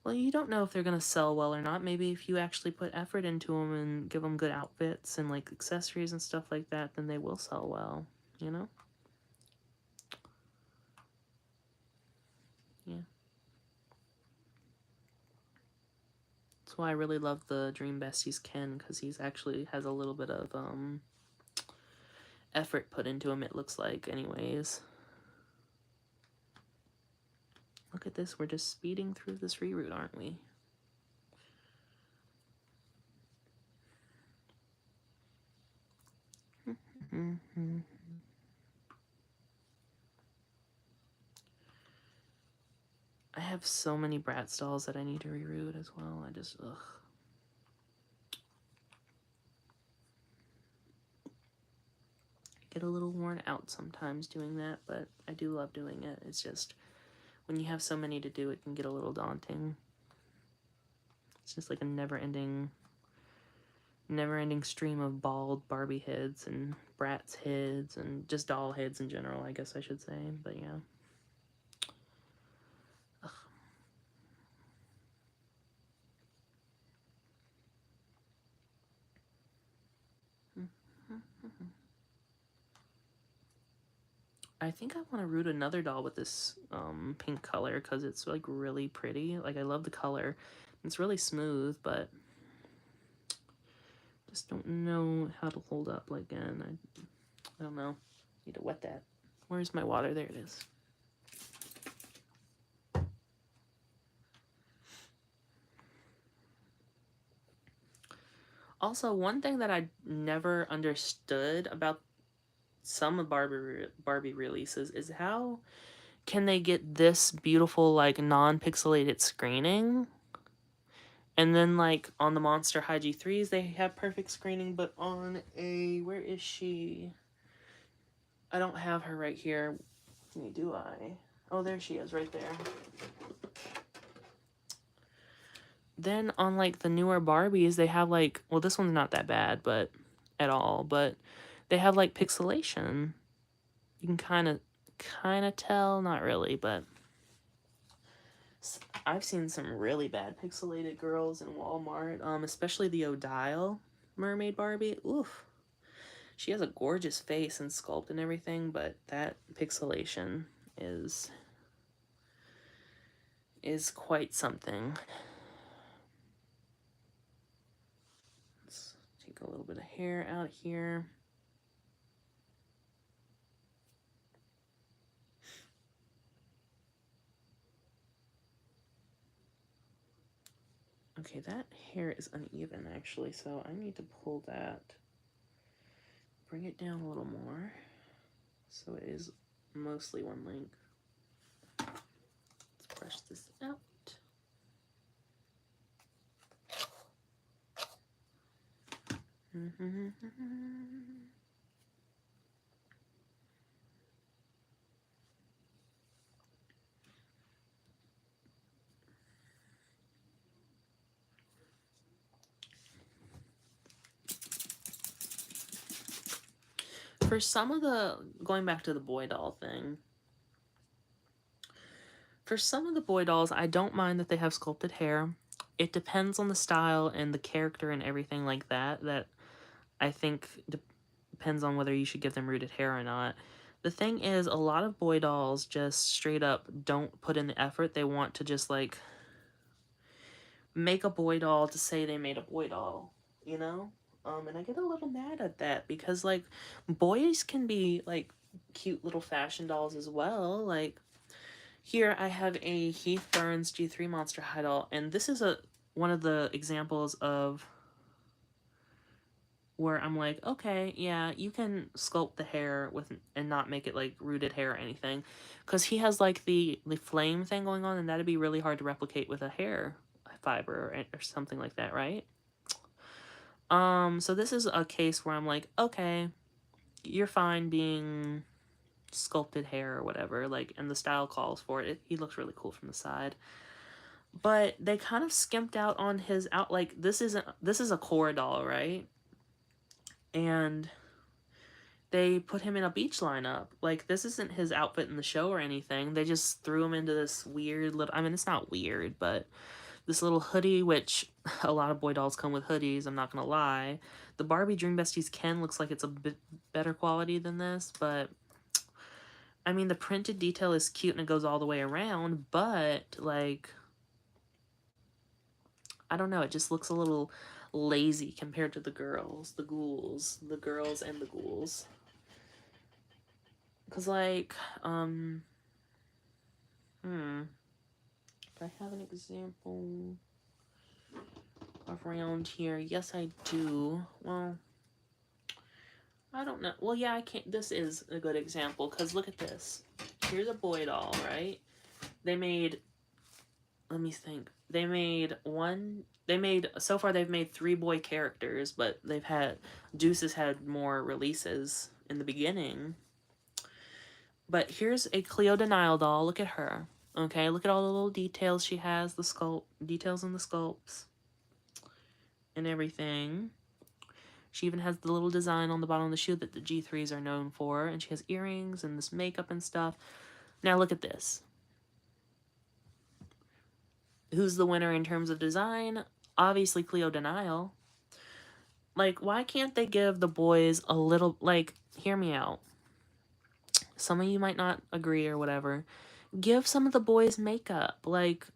well, you don't know if they're going to sell well or not. Maybe if you actually put effort into them and give them good outfits and like accessories and stuff like that, then they will sell well, you know? Yeah. That's why I really love the Dream Besties Ken, because he's actually has a little bit of effort put into him, it looks like, anyways. Look at this, we're just speeding through this reroute, aren't we? Mm-hmm. I have so many Bratz dolls that I need to reroute as well. I just, ugh. Get a little worn out sometimes doing that, but I do love doing it. It's just, when you have so many to do, it can get a little daunting. It's just like a never-ending stream of bald Barbie heads and Bratz heads and just doll heads in general, I guess I should say. But yeah. Ugh. I think I want to root another doll with this pink color because it's like really pretty. Like I love the color. It's really smooth, but just don't know how to hold up again. I don't know. Need to wet that. Where's my water? There it is. Also, one thing that I never understood about some of Barbie releases is how can they get this beautiful like non-pixelated screening, and then like on the Monster High G3s they have perfect screening, but on a, where is she? I don't have her right here. Do I? Oh, there she is, right there. Then on like the newer Barbies, they have like, well, this one's not that bad, but at all, but they have like pixelation. You can kind of tell, not really, but I've seen some really bad pixelated girls in Walmart, especially the Odile mermaid Barbie. Oof. She has a gorgeous face and sculpt and everything, but that pixelation is quite something. Let's take a little bit of hair out here. Okay, that hair is uneven actually, so I need to pull that, bring it down a little more, so it is mostly one length. Let's brush this out. For some of the, going back to the boy doll thing, for some of the boy dolls, I don't mind that they have sculpted hair. It depends on the style and the character and everything like that, that I think depends on whether you should give them rooted hair or not. The thing is, a lot of boy dolls just straight up don't put in the effort. They want to just, like, make a boy doll to say they made a boy doll, you know? And I get a little mad at that because, like, boys can be, like, cute little fashion dolls as well. Like, here I have a Heath Burns G3 Monster High doll, and this is one of the examples of where I'm like, okay, yeah, you can sculpt the hair with and not make it like rooted hair or anything, because he has like the flame thing going on, and that'd be really hard to replicate with a hair fiber or something like that, right? So this is a case where I'm like, okay, you're fine being sculpted hair or whatever, like, and the style calls for it. He looks really cool from the side. But they kind of skimped out on his like, this is a core doll, right? And they put him in a beach lineup. Like, this isn't his outfit in the show or anything. They just threw him into this weird little, I mean, it's not weird, but this little hoodie, which a lot of boy dolls come with hoodies, I'm not gonna lie. The Barbie Dream Besties Ken looks like it's a bit better quality than this, but I mean, the printed detail is cute and it goes all the way around, but, like, I don't know, it just looks a little lazy compared to the girls, the ghouls, the girls and the ghouls. Because, like, do I have an example around here? Yes, I do. Well, I don't know. Well, yeah, I can't. This is a good example because look at this. Here's a boy doll, right? They made. Let me think. They made one. They made so far. They've made 3 boy characters, but they've had Deuce has had more releases in the beginning. But here's a Cleo Denial doll. Look at her. Okay, look at all the little details she has. The sculpt details in the sculpts and everything. She even has the little design on the bottom of the shoe that the G3s are known for, and she has earrings and this makeup and stuff. Now look at this. Who's the winner in terms of design? Obviously Cleo Denial. Like, why can't they give the boys a little, like, hear me out. Some of you might not agree or whatever. Give some of the boys makeup. Like,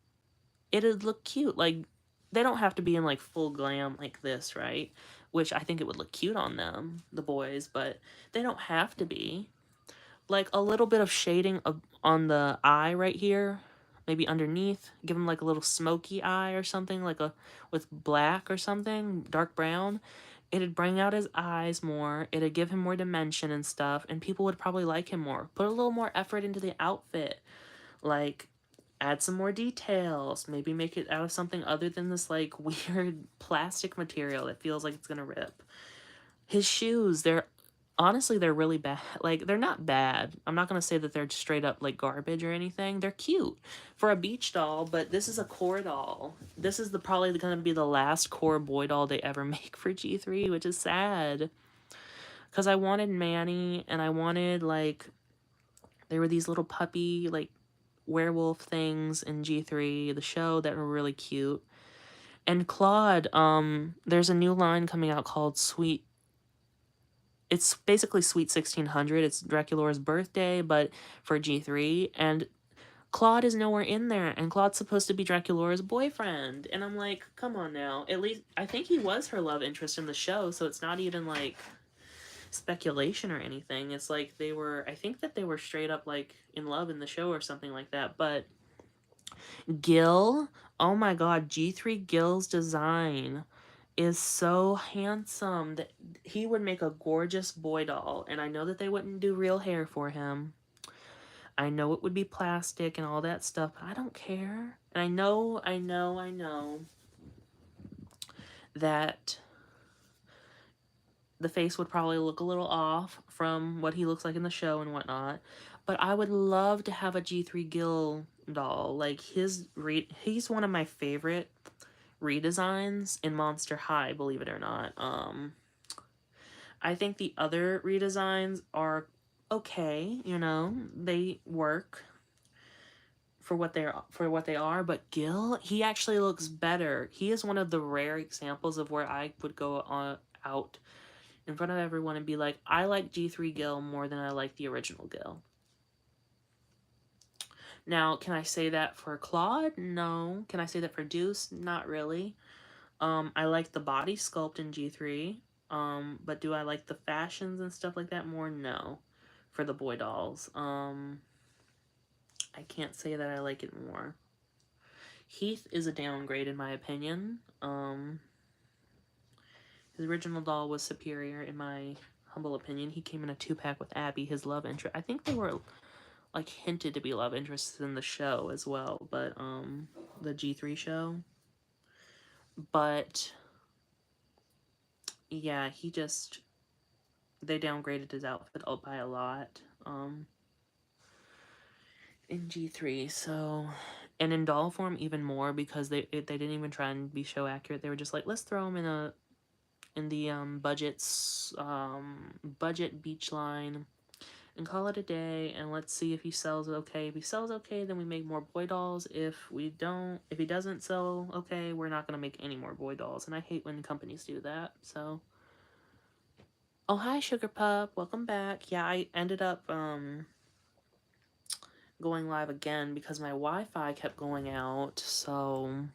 it'd look cute. Like, they don't have to be in, like, full glam like this, right? Which I think it would look cute on them, the boys, but they don't have to be. Like a little bit of shading on the eye right here, maybe underneath. Give him like a little smoky eye or something, like a with black or something, dark brown. It'd bring out his eyes more. It'd give him more dimension and stuff, and people would probably like him more. Put a little more effort into the outfit, like add some more details. Maybe make it out of something other than this like weird plastic material that feels like it's gonna rip. His shoes, they're really bad. Like, they're not bad. I'm not gonna say that they're straight up like garbage or anything. They're cute for a beach doll, but this is a core doll. This is probably gonna be the last core boy doll they ever make for G3, which is sad. Because I wanted Manny, and I wanted, like, there were these little puppy, like, werewolf things in G3, the show, that were really cute. And Claude, there's a new line coming out called Sweet. It's basically Sweet 1600. It's Dracula's birthday, but for G3. And Claude is nowhere in there. And Claude's supposed to be Dracula's boyfriend. And I'm like, come on now. At least, I think he was her love interest in the show, so it's not even like speculation or anything. It's like I think that they were straight up like in love in the show or something like that. But Gil, oh my god, G3 Gil's design is so handsome that he would make a gorgeous boy doll, and I know that they wouldn't do real hair for him. I know it would be plastic and all that stuff, but I don't care. And I know that the face would probably look a little off from what he looks like in the show and whatnot, but I would love to have a G3 Gil doll. Like, he's one of my favorite redesigns in Monster High, believe it or not. I think the other redesigns are okay, they work for what they are, but Gil, he actually looks better. He is one of the rare examples of where I would go out in front of everyone and be like, I like G3 Gil more than I like the original Gil. Now, can I say that for Claude? No. Can I say that for Deuce? Not really. I like the body sculpt in G3. But do I like the fashions and stuff like that more? No. For the boy dolls. I can't say that I like it more. Heath is a downgrade in my opinion. His original doll was superior in my humble opinion. He came in a 2-pack with Abby, his love interest. I think they were like hinted to be love interests in the show as well, but the G3 show. But yeah, they downgraded his outfit by a lot in G3. So, and in doll form even more, because they didn't even try and be show accurate. They were just like, let's throw him in the budget beach line and call it a day, and let's see if he sells okay. If he sells okay, then we make more boy dolls. If he doesn't sell okay, we're not gonna make any more boy dolls. And I hate when companies do that. So, oh hi Sugar Pup, welcome back. Yeah, I ended up going live again because my Wi-Fi kept going out. So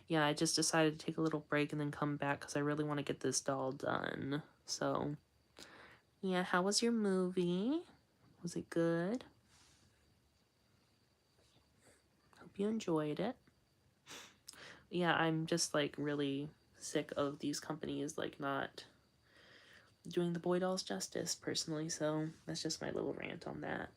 yeah, I just decided to take a little break and then come back because I really want to get this doll done. So yeah, how was your movie? Was it good? Hope you enjoyed it. Yeah, I'm just like really sick of these companies like not doing the boy dolls justice, personally, so that's just my little rant on that.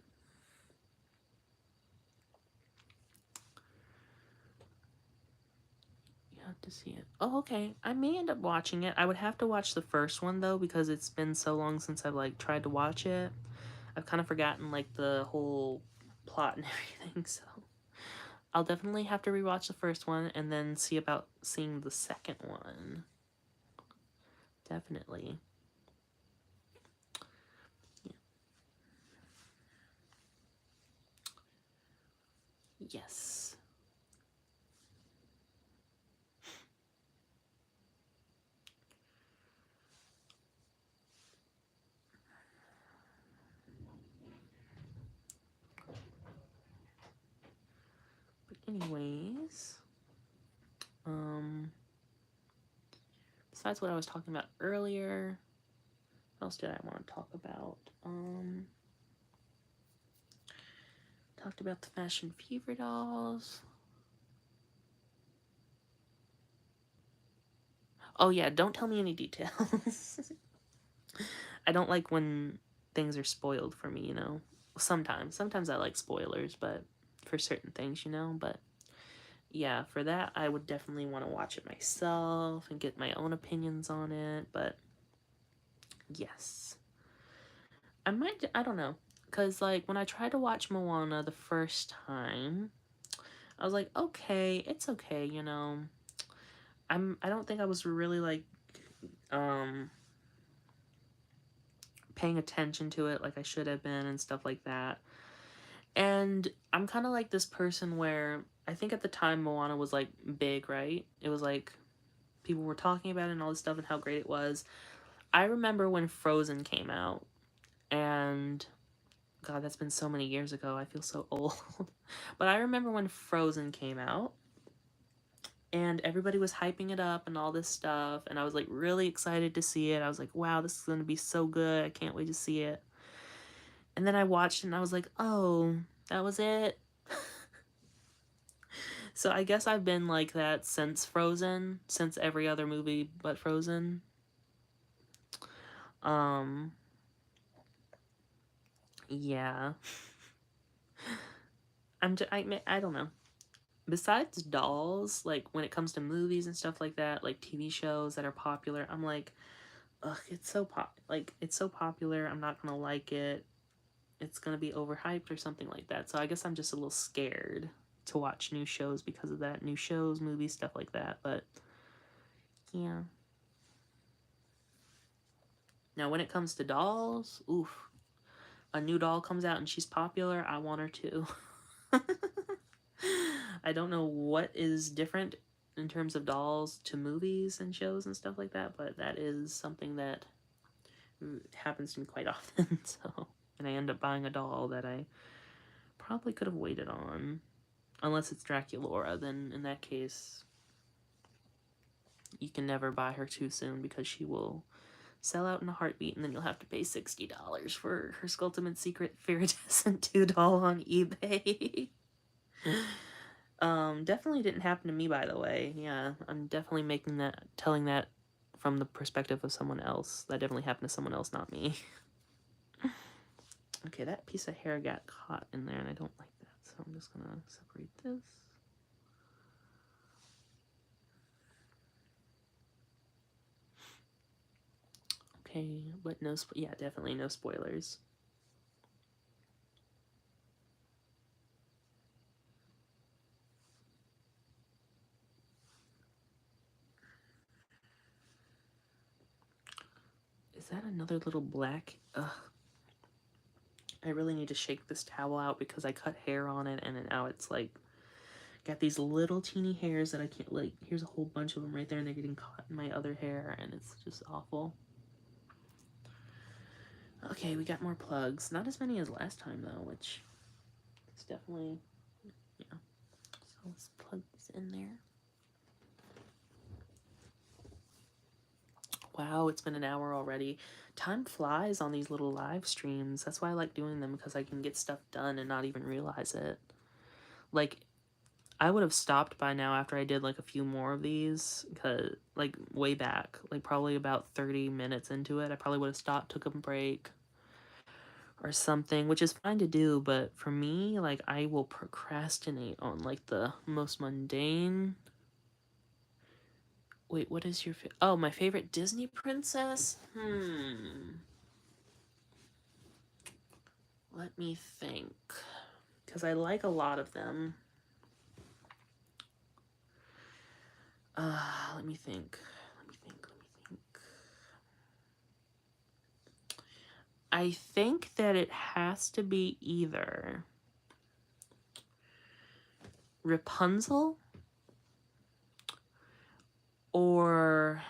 You have to see it. Oh, okay. I may end up watching it. I would have to watch the first one, though, because it's been so long since I've, like, tried to watch it. I've kind of forgotten, like, the whole plot and everything, so I'll definitely have to rewatch the first one and then see about seeing the second one. Definitely. Yeah. Yes. But anyways, besides what I was talking about earlier, what else did I want to talk about? Talked about the Fashion Fever dolls. Oh yeah, don't tell me any details. I don't like when things are spoiled for me, you know. Sometimes I like spoilers, but for certain things, you know. But yeah, for that, I would definitely want to watch it myself and get my own opinions on it. But yes, I don't know. Because, like, when I tried to watch Moana the first time, I was like, okay, it's okay, you know. I don't think I was really, like, um, paying attention to it like I should have been and stuff like that. And I'm kind of like this person where I think at the time Moana was, like, big, right? It was, like, people were talking about it and all this stuff and how great it was. I remember when Frozen came out, and God, that's been so many years ago. I feel so old. But I remember when Frozen came out, and everybody was hyping it up and all this stuff, and I was like really excited to see it. I was like, wow, this is going to be so good. I can't wait to see it. And then I watched it and I was like, oh, that was it. So I guess I've been like that since Frozen, since every other movie but Frozen. Um yeah. I don't know. Besides dolls, like when it comes to movies and stuff like that, like TV shows that are popular, I'm like, ugh, it's so popular. I'm not gonna like it. It's gonna be overhyped or something like that. So I guess I'm just a little scared to watch new shows because of that. New shows, movies, stuff like that. But yeah. Now when it comes to dolls, oof, a new doll comes out and she's popular, I want her too. I don't know what is different in terms of dolls to movies and shows and stuff like that, but that is something that happens to me quite often. So, and I end up buying a doll that I probably could have waited on, unless it's Draculaura. Then in that case, you can never buy her too soon because she will sell out in a heartbeat, and then you'll have to pay $60 for her Skulltimate Secret Iridescent 2 doll on eBay. Definitely didn't happen to me, by the way. Yeah, I'm definitely telling that from the perspective of someone else. That definitely happened to someone else, not me. Okay, that piece of hair got caught in there, and I don't like that, so I'm just gonna separate this. Okay, but yeah, definitely no spoilers. Is that another little black? Ugh. I really need to shake this towel out because I cut hair on it, and now it's like got these little teeny hairs that I can't, like, here's a whole bunch of them right there, and they're getting caught in my other hair, and it's just awful. Okay, we got more plugs. Not as many as last time, though, which is definitely, yeah. So let's plug this in there. Wow, it's been an hour already. Time flies on these little live streams. That's why I like doing them, because I can get stuff done and not even realize it. Like, I would have stopped by now after I did like a few more of these, cause like way back, like probably about 30 minutes into it, I probably would have stopped, took a break or something, which is fine to do, but for me, like I will procrastinate on like the most mundane. Wait, what is your oh, my favorite Disney princess? Let me think. Cuz I like a lot of them. Let me think. Let me think. Let me think. I think that it has to be either Rapunzel or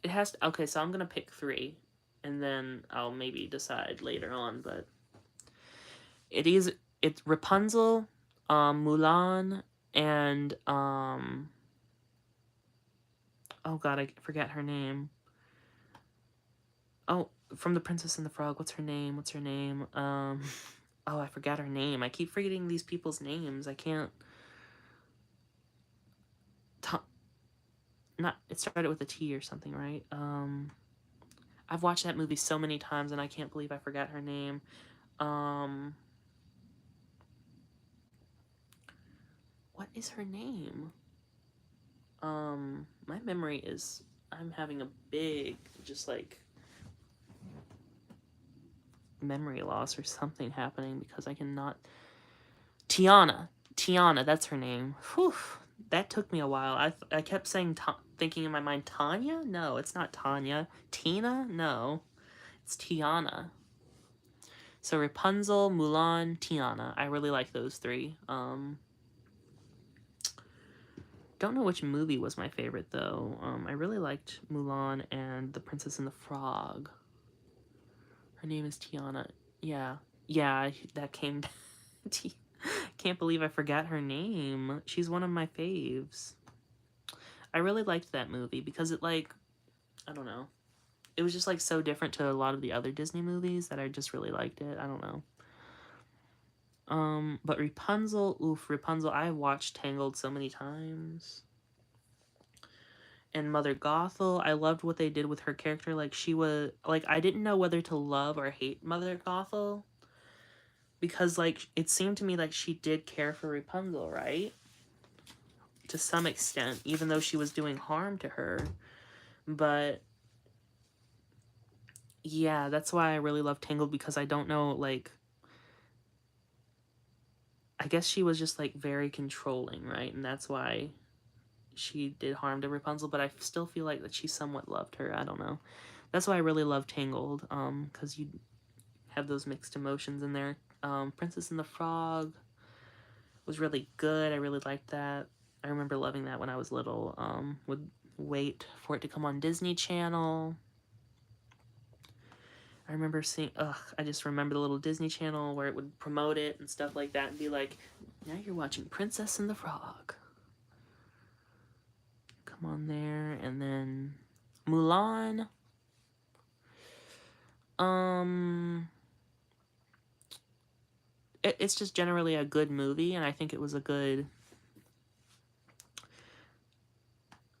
it has to, okay, so I'm gonna pick three and then I'll maybe decide later on, but it is it's Rapunzel, Mulan, and oh god, I forget her name. Oh, from The Princess and the Frog, what's her name? What's her name? Oh, I forgot her name. I keep forgetting these people's names. I can't. Not. It started with a T or something, right? I've watched that movie so many times, and I can't believe I forgot her name. What is her name? My memory is. I'm having a big, just like memory loss or something happening because I cannot. Tiana. Tiana, that's her name. Whew. That took me a while. I kept saying, thinking in my mind, Tanya? No, it's not Tanya. Tina? No, it's Tiana. So Rapunzel, Mulan, Tiana. I really like those three. Don't know which movie was my favorite though. I really liked Mulan and The Princess and the Frog. Her name is Tiana. Yeah, yeah, that came. Can't believe I forgot her name. She's one of my faves. I really liked that movie because it like, I don't know. It was just like so different to a lot of the other Disney movies that I just really liked it. I don't know. But Rapunzel, oof, Rapunzel, I watched Tangled so many times. And Mother Gothel, I loved what they did with her character. Like she was like I didn't know whether to love or hate Mother Gothel because like it seemed to me like she did care for Rapunzel, right? To some extent, even though she was doing harm to her. But yeah, that's why I really love Tangled because I don't know, like, I guess she was just like very controlling, right? And that's why she did harm to Rapunzel, but I still feel like that she somewhat loved her. I don't know. That's why I really love Tangled, because you have those mixed emotions in there. Princess and the Frog was really good. I really liked that. I remember loving that when I was little. Would wait for it to come on Disney Channel. I remember seeing, I just remember the little Disney Channel where it would promote it and stuff like that and be like, now you're watching Princess and the Frog. Come on there. And then Mulan. It's just generally a good movie, and I think it was a good.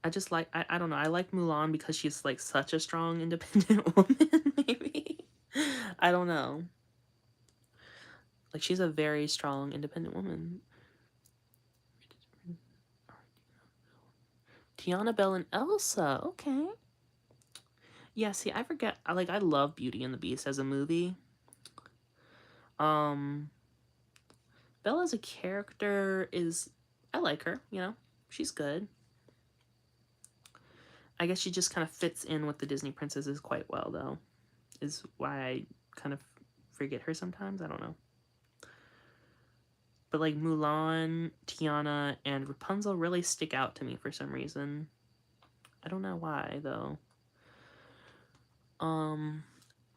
I just like, I don't know, I like Mulan because she's like such a strong, independent woman, maybe. I don't know. Like, she's a very strong, independent woman. Tiana, Belle, and Elsa. Okay. Yeah, see, I forget. I love Beauty and the Beast as a movie. Belle as a character is, I like her. You know, she's good. I guess she just kind of fits in with the Disney princesses quite well, though. Is why I kind of forget her sometimes. I don't know. But like Mulan, Tiana, and Rapunzel really stick out to me for some reason. I don't know why though.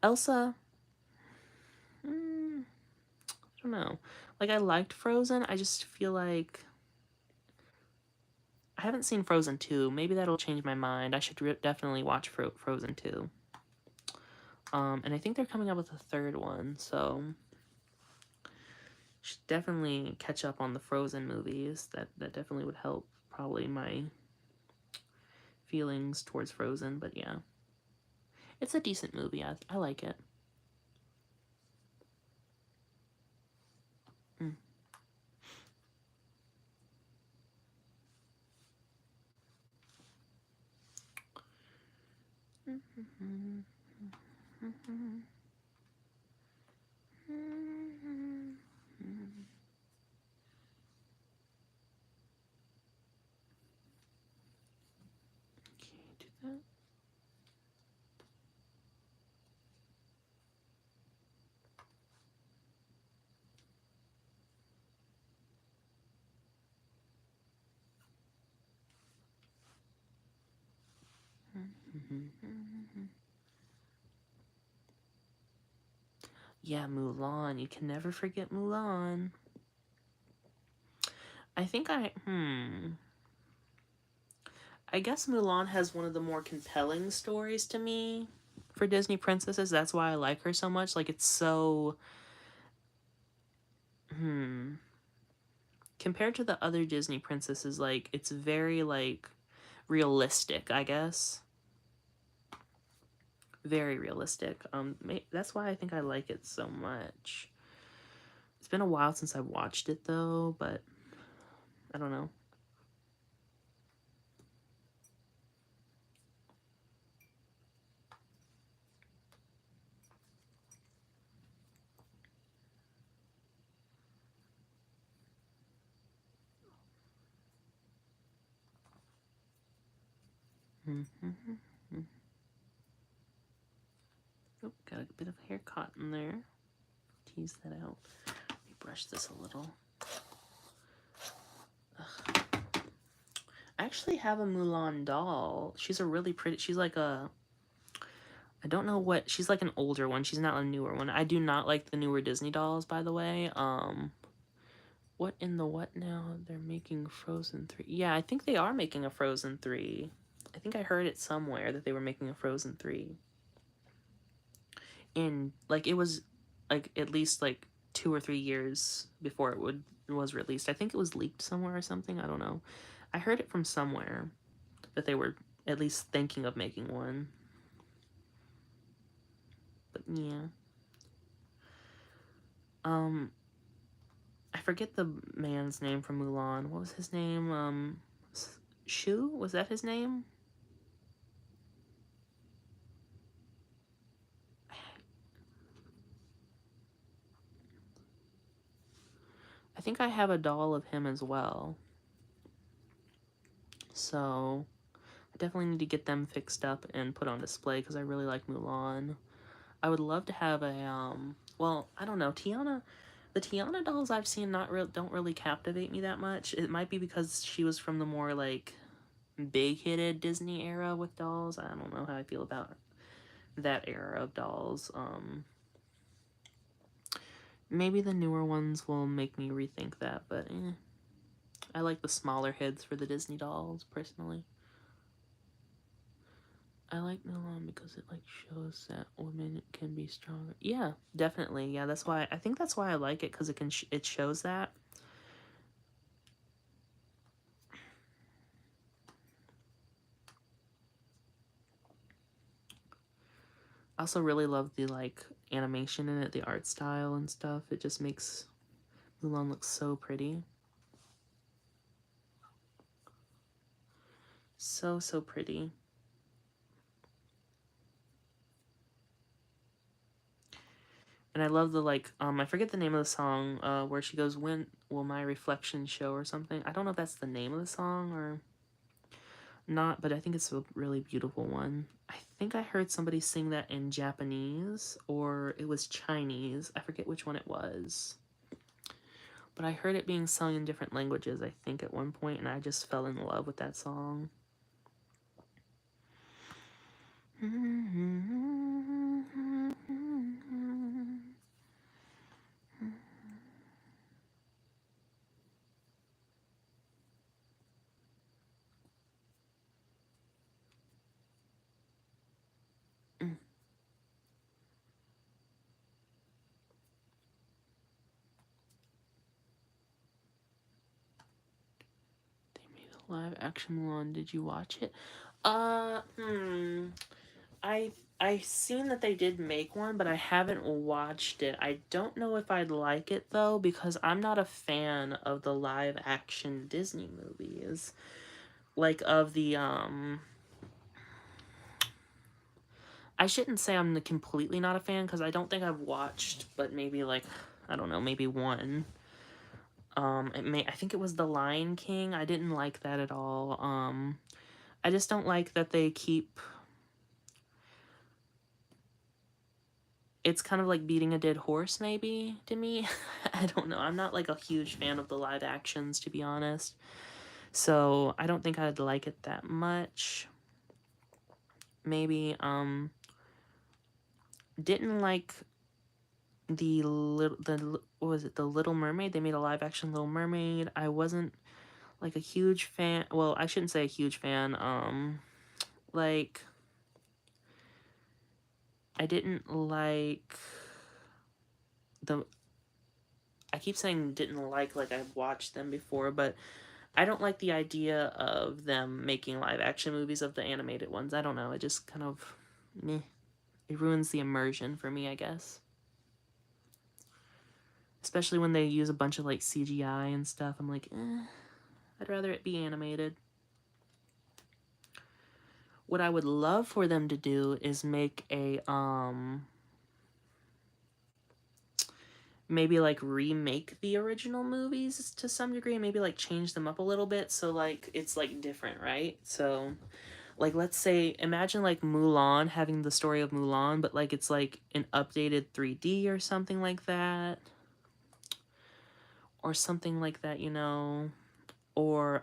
Elsa, I don't know. Like I liked Frozen. I just feel like I haven't seen Frozen 2. Maybe that'll change my mind. I should definitely watch Frozen 2. And I think they're coming up with a third one, so should definitely catch up on the Frozen movies. That definitely would help probably my feelings towards Frozen, but yeah. It's a decent movie. I like it. Mm. Okay, do that. Yeah, Mulan. You can never forget Mulan. I think I guess Mulan has one of the more compelling stories to me for Disney princesses. That's why I like her so much. Like, it's so compared to the other Disney princesses, like, it's very like realistic, I guess. Very realistic. That's why I think I like it so much. It's been a while since I watched it though, but I don't know. Oh, got a bit of hair caught in there. Tease that out. Let me brush this a little. Ugh. I actually have a Mulan doll. She's a really pretty. She's like a. I don't know what. She's like an older one. She's not a newer one. I do not like the newer Disney dolls, by the way. What in the what now? They're making Frozen 3. Yeah, I think they are making a Frozen 3. I think I heard it somewhere that they were making a Frozen 3. And like it was like at least like 2 or 3 years before it was released. I think it was leaked somewhere or something. I don't know. I heard it from somewhere that they were at least thinking of making one. But yeah. Um I forget the man's name from Mulan. What was his name? Shu? Was that his name? I think I have a doll of him as well. So I definitely need to get them fixed up and put on display because I really like Mulan. I would love to have a well, I don't know, Tiana. The Tiana dolls I've seen don't really captivate me that much. It might be because she was from the more like big-hitted Disney era with dolls. I don't know how I feel about that era of dolls. Maybe the newer ones will make me rethink that, but I like the smaller heads for the Disney dolls personally. I like Mulan because it like shows that women can be stronger. Yeah, definitely. Yeah, that's why I think that's why I like it because it shows that. I also really love the like animation in it, the art style and stuff. It just makes Mulan look so pretty. So pretty. And I love the like I forget the name of the song where she goes, "When will my reflection show?" or something. I don't know if that's the name of the song or not, but I think it's a really beautiful one. I think I heard somebody sing that in Japanese or it was Chinese. I forget which one it was. But I heard it being sung in different languages, I think, at one point, and I just fell in love with that song. Live action Mulan, did you watch it? Uh, hmm. I seen that they did make one, but I haven't watched it. I don't know if I'd like it though, because I'm not a fan of the live action Disney movies. Like of the I shouldn't say I'm completely not a fan, because I don't think I've watched, but maybe like, I don't know, maybe one. I think it was The Lion King. I didn't like that at all. I just don't like that they keep. It's kind of like beating a dead horse, maybe, to me. I don't know. I'm not like a huge fan of the live actions, to be honest. So I don't think I'd like it that much. Maybe, didn't like what was it, the Little Mermaid? They made a live action Little Mermaid. I wasn't like a huge fan. Well, I shouldn't say a huge fan. Like, I didn't like the. I keep saying didn't like I've watched them before, but I don't like the idea of them making live action movies of the animated ones. I don't know. It just kind of, meh. It ruins the immersion for me, I guess. Especially when they use a bunch of like CGI and stuff. I'm like, I'd rather it be animated. What I would love for them to do is make a maybe like remake the original movies to some degree, maybe like change them up a little bit so like it's like different, right? So like, let's say, imagine like Mulan having the story of Mulan, but like it's like an updated 3D or something like that. Or something like that, you know. Or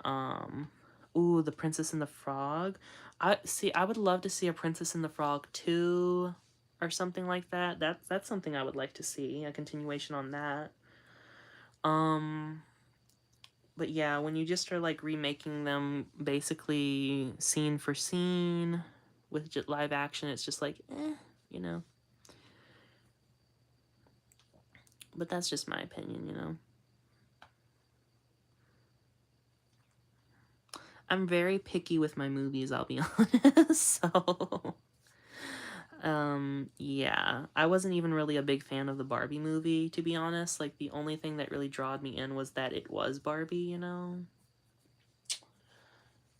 ooh, The Princess and the Frog. I would love to see a Princess and the Frog 2 or something like that. That's something I would like to see, a continuation on that. Um but yeah, when you just are like remaking them basically scene for scene with just live action, it's just like, you know. But that's just my opinion, you know. I'm very picky with my movies, I'll be honest. So, yeah. I wasn't even really a big fan of the Barbie movie, to be honest. Like, the only thing that really drawed me in was that it was Barbie, you know?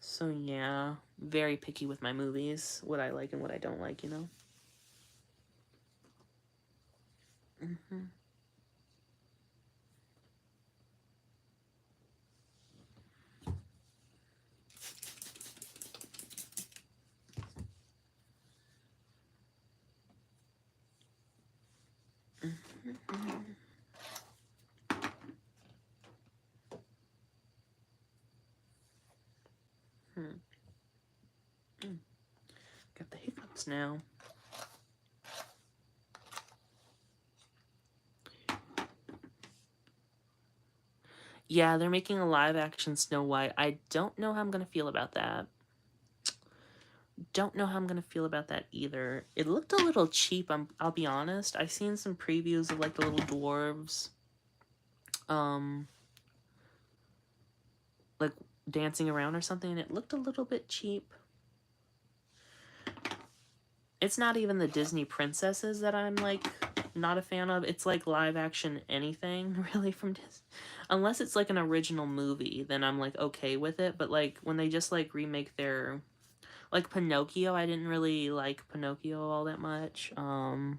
So, yeah. Very picky with my movies, what I like and what I don't like, you know? Mm-hmm. Hmm. Got the hiccups now. Yeah, they're making a live action Snow White. I don't know how I'm gonna feel about that. Don't know how I'm gonna feel about that either. It looked a little cheap, I'll be honest. I seen some previews of like the little dwarves um like dancing around or something, and it looked a little bit cheap. It's not even the Disney princesses that I'm like not a fan of. It's like live action anything really from Disney. Unless it's like an original movie, then I'm like okay with it. But like when they just like remake their like Pinocchio, I didn't really like Pinocchio all that much. The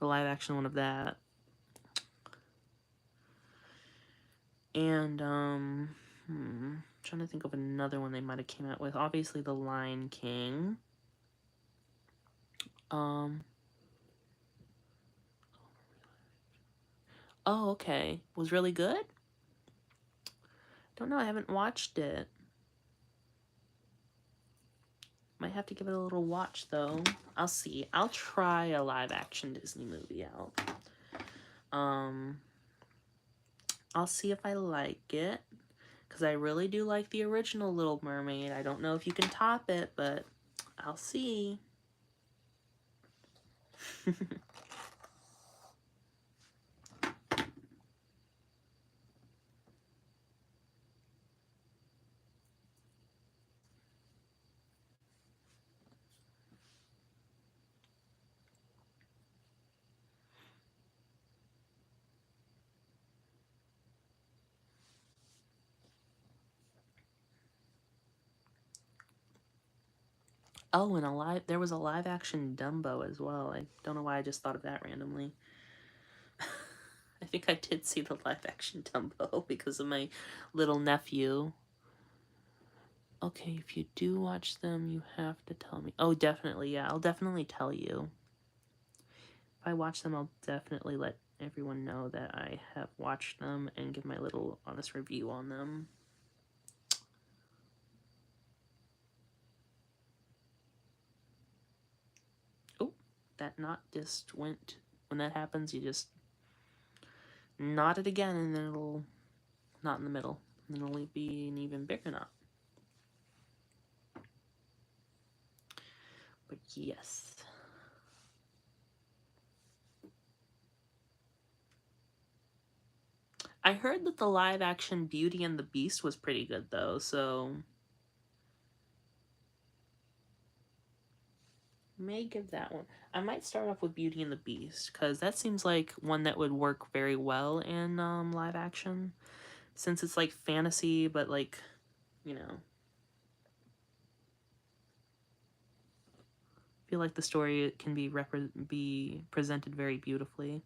live action one of that. And trying to think of another one they might have came out with. Obviously The Lion King. Um Oh, okay. Was really good? Don't know, I haven't watched it. Might have to give it a little watch though. I'll see. I'll try a live action Disney movie out. Um I'll see if I like it. Because I really do like the original Little Mermaid. I don't know if you can top it, but I'll see. Oh, and there was a live action Dumbo as well. I don't know why I just thought of that randomly. I think I did see the live action Dumbo because of my little nephew. Okay, if you do watch them, you have to tell me. Oh, definitely, yeah. I'll definitely tell you. If I watch them, I'll definitely let everyone know that I have watched them and give my little honest review on them. Oh, that knot just went. When that happens, you just knot it again, and then it'll knot in the middle. And then it'll be an even bigger knot. But yes. I heard that the live action Beauty and the Beast was pretty good, though, so may give that one. I might start off with Beauty and the Beast, because that seems like one that would work very well in live action, since it's like fantasy, but like, you know, I feel like the story can be presented very beautifully.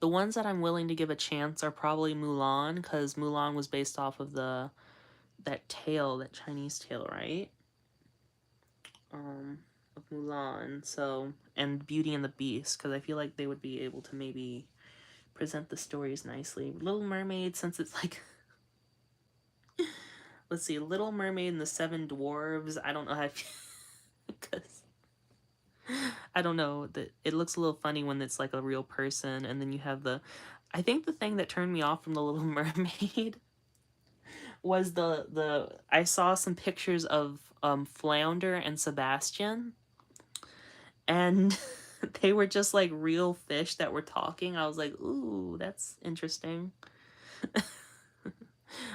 The ones that I'm willing to give a chance are probably Mulan, because Mulan was based off of that tale, that Chinese tale, right? Of Mulan, so, and Beauty and the Beast, because I feel like they would be able to maybe present the stories nicely. Little Mermaid, since it's like, let's see, Little Mermaid and the Seven Dwarves, I don't know how, because I don't know, that it looks a little funny when it's like a real person, and then you have I think the thing that turned me off from the Little Mermaid was I saw some pictures of Flounder and Sebastian, and they were just like real fish that were talking. I was like, ooh, that's interesting.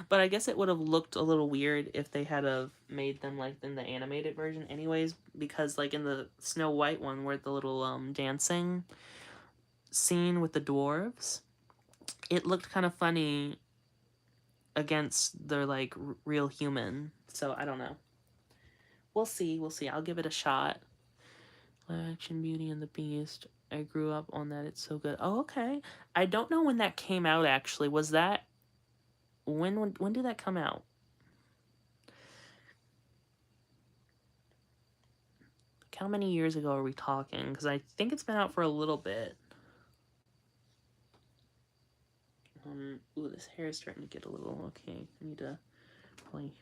But I guess it would have looked a little weird if they had have made them like in the animated version anyways, because like in the Snow White one where the little dancing scene with the dwarves, it looked kind of funny against their like real human. So I don't know. We'll see. We'll see. I'll give it a shot. Live action Beauty and the Beast. I grew up on that. It's so good. Oh, okay. I don't know when that came out actually. Was that when did that come out? Like, how many years ago are we talking? Because I think it's been out for a little bit. Ooh, this hair is starting to get a little okay. I need to probably.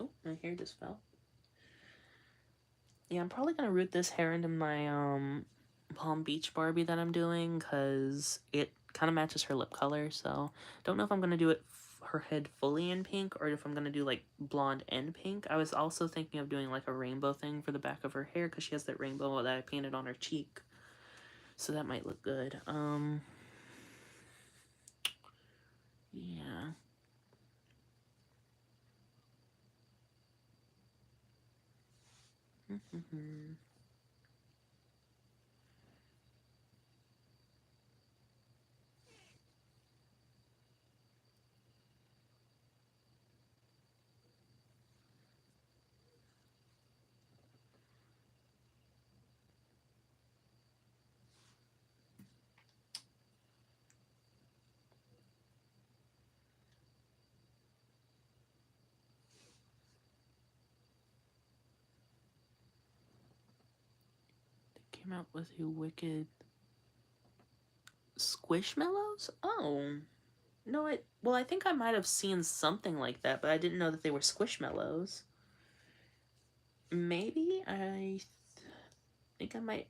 Oh, my hair just fell. Yeah, I'm probably gonna root this hair into my Palm Beach Barbie that I'm doing because it kind of matches her lip color. So don't know if I'm gonna do it her head fully in pink or if I'm gonna do like blonde and pink. I was also thinking of doing like a rainbow thing for the back of her hair because she has that rainbow that I painted on her cheek. So that might look good. Yeah. Came out with a wicked Squishmallows? Oh. No, I think I might have seen something like that, but I didn't know that they were Squishmallows. Maybe think I might,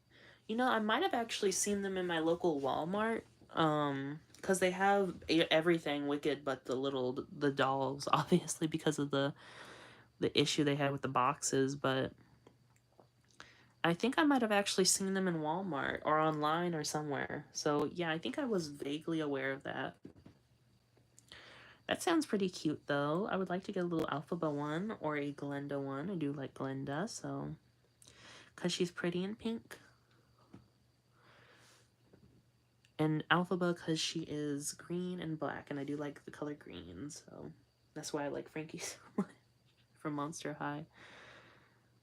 I might have actually seen them in my local Walmart. Because they have everything Wicked, but the dolls, obviously because of the issue they had with the boxes. But I think I might have actually seen them in Walmart or online or somewhere. So yeah, I think I was vaguely aware of that. That sounds pretty cute though. I would like to get a little Alphaba one or a Glenda one. I do like Glenda, so because she's pretty in pink. And Alphaba because she is green and black, and I do like the color green, so that's why I like Frankie so much from Monster High.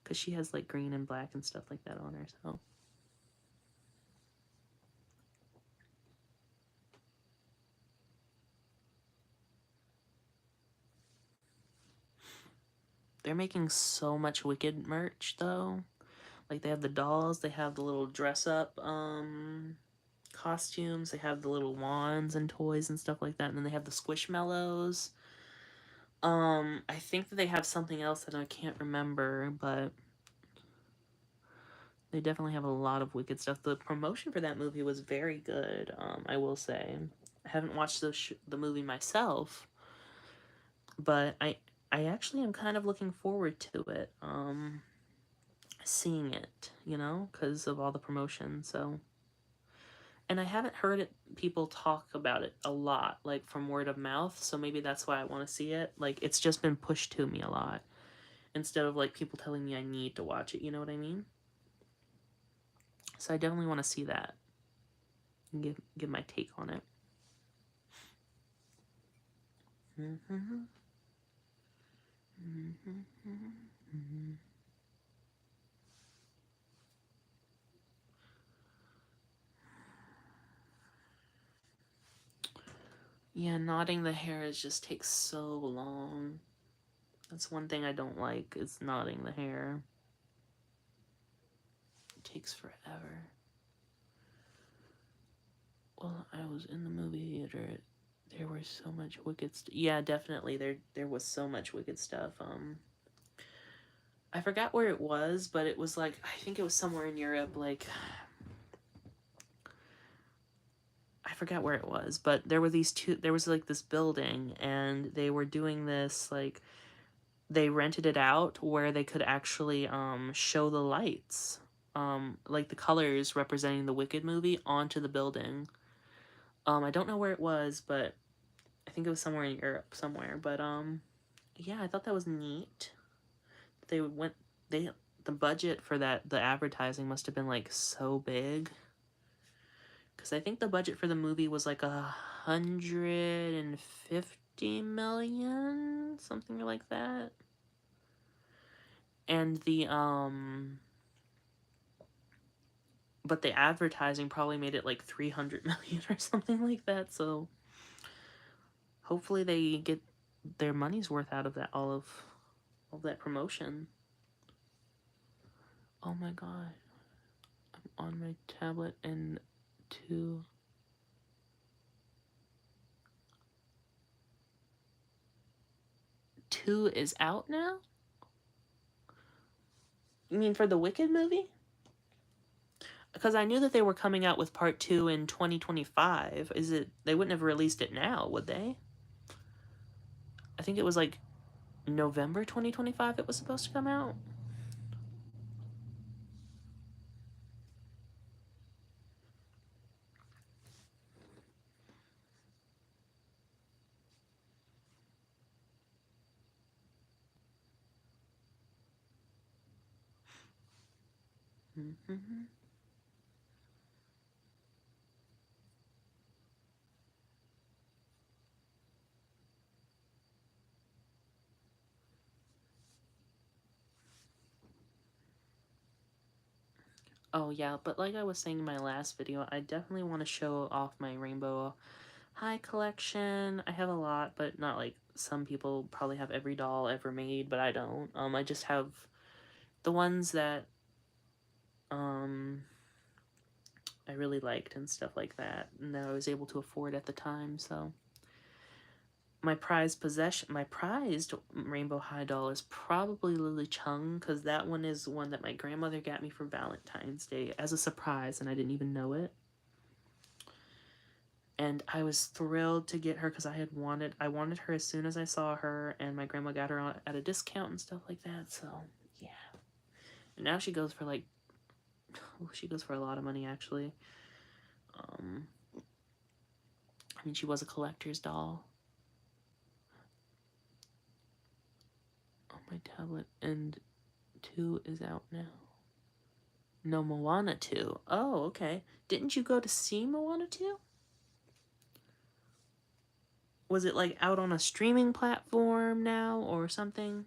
Because she has like green and black and stuff like that on her, so. They're making so much Wicked merch though. Like they have the dolls, they have the little dress up costumes, they have the little wands and toys and stuff like that, and then they have the squishmallows. I think that they have something else that I can't remember, but they definitely have a lot of Wicked stuff. The promotion for that movie was very good, I will say. I haven't watched the movie myself, but I actually am kind of looking forward to it. Seeing it, you know, because of all the promotion. So, and I haven't heard people talk about it a lot, like from word of mouth. So maybe that's why I want to see it. Like it's just been pushed to me a lot instead of like people telling me I need to watch it. You know what I mean? So I definitely want to see that and give my take on it. Mm-hmm. Mm-hmm. Mm-hmm. Yeah, knotting the hair just takes so long. That's one thing I don't like is knotting the hair. It takes forever. Well, I was in the movie theater. There was so much wicked yeah, definitely. There was so much wicked stuff. I forgot where it was, but it was like I think it was somewhere in Europe. Like I forgot where it was, but there were these two. There was like this building, and they were doing this like they rented it out where they could actually show the lights, like the colors representing the Wicked movie onto the building. I don't know where it was, but I think it was somewhere in Europe somewhere. But yeah, I thought that was neat. They went they the budget for that the advertising must have been like so big because I think the budget for the movie was like 150 million, something like that. And the but the advertising probably made it like 300 million or something like that. So hopefully they get their money's worth out of that all of that promotion. Oh my god. I'm on my tablet and two. Two is out now? You mean for the Wicked movie? Because I knew that they were coming out with part two in 2025. Is it? They wouldn't have released it now, would they? I think it was like November 2025 it was supposed to come out. Mm-hmm. Oh yeah, but like I was saying in my last video, I definitely want to show off my Rainbow High collection. I have a lot, but not like some people probably have every doll ever made, but I don't. I just have the ones that um I really liked and stuff like that, and that I was able to afford at the time. So my prized Rainbow High doll is probably Lily Chung, because that one is one that my grandmother got me for Valentine's Day as a surprise, and I didn't even know it. And I was thrilled to get her because I wanted her as soon as I saw her, and my grandma got her at a discount and stuff like that. So yeah, and now she goes for like Oh, she goes for a lot of money, actually. I mean, she was a collector's doll. On my tablet, and 2 is out now. No, Moana 2. Oh, okay. Didn't you go to see Moana 2? Was it like out on a streaming platform now or something?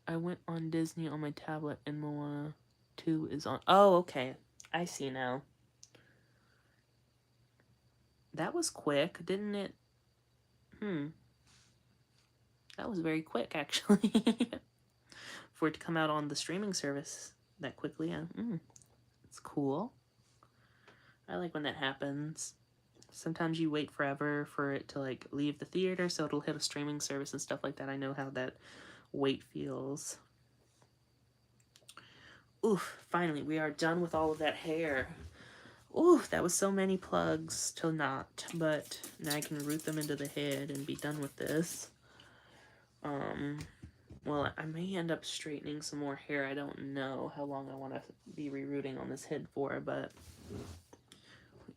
I went on Disney on my tablet and Moana 2 is on. Oh, okay. I see now. That was quick, didn't it? That was very quick, actually. For it to come out on the streaming service that quickly. Yeah. It's cool. I like when that happens. Sometimes you wait forever for it to like leave the theater so it'll hit a streaming service and stuff like that. I know how that wait feels. Oof, finally, we are done with all of that hair. Oof, that was so many plugs to knot, but now I can root them into the head and be done with this. Well, I may end up straightening some more hair. I don't know how long I want to be rerooting on this head for, but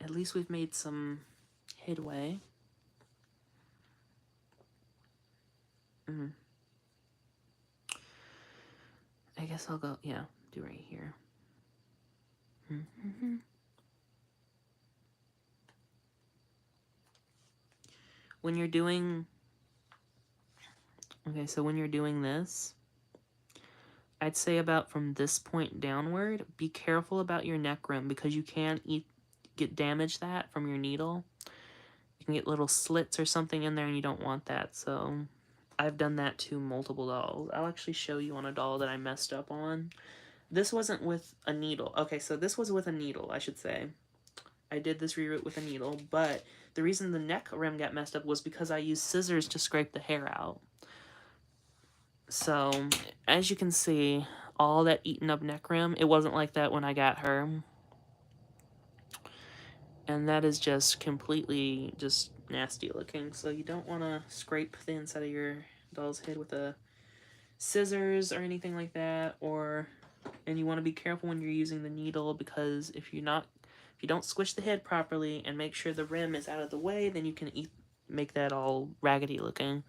at least we've made some headway. I guess I'll go, yeah, do right here. When you're doing, okay, so when you're doing this, I'd say about from this point downward, be careful about your neck rim because you can get damage that from your needle. You can get little slits or something in there and you don't want that. So I've done that to multiple dolls. I'll actually show you on a doll that I messed up on. This wasn't with a needle. Okay, so this was with a needle, I should say. I did this reroot with a needle, but the reason the neck rim got messed up was because I used scissors to scrape the hair out. So, as you can see, all that eaten up neck rim, it wasn't like that when I got her. And that is just completely just nasty looking. So you don't want to scrape the inside of your doll's head with a scissors or anything like that. And you want to be careful when you're using the needle because if you don't squish the head properly and make sure the rim is out of the way, then you can make that all raggedy looking.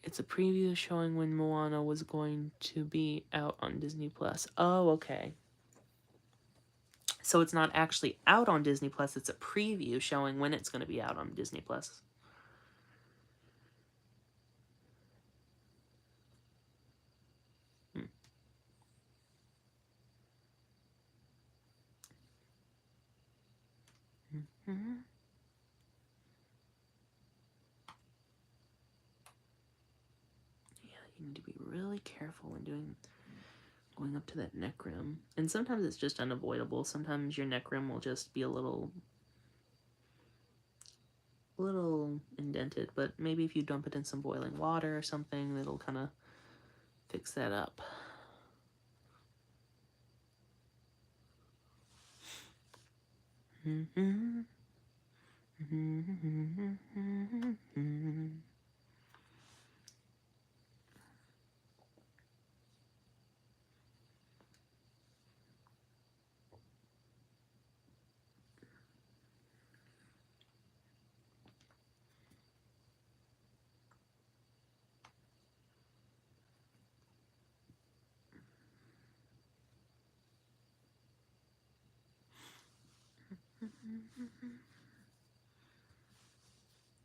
It's a preview showing when Moana was going to be out on Disney Plus. Oh, okay. So it's not actually out on Disney Plus, it's a preview showing when it's going to be out on Disney Plus. Yeah, you need to be really careful when going up to that neck rim. And sometimes it's just unavoidable. Sometimes your neck rim will just be a little indented, but maybe if you dump it in some boiling water or something, it'll kind of fix that up.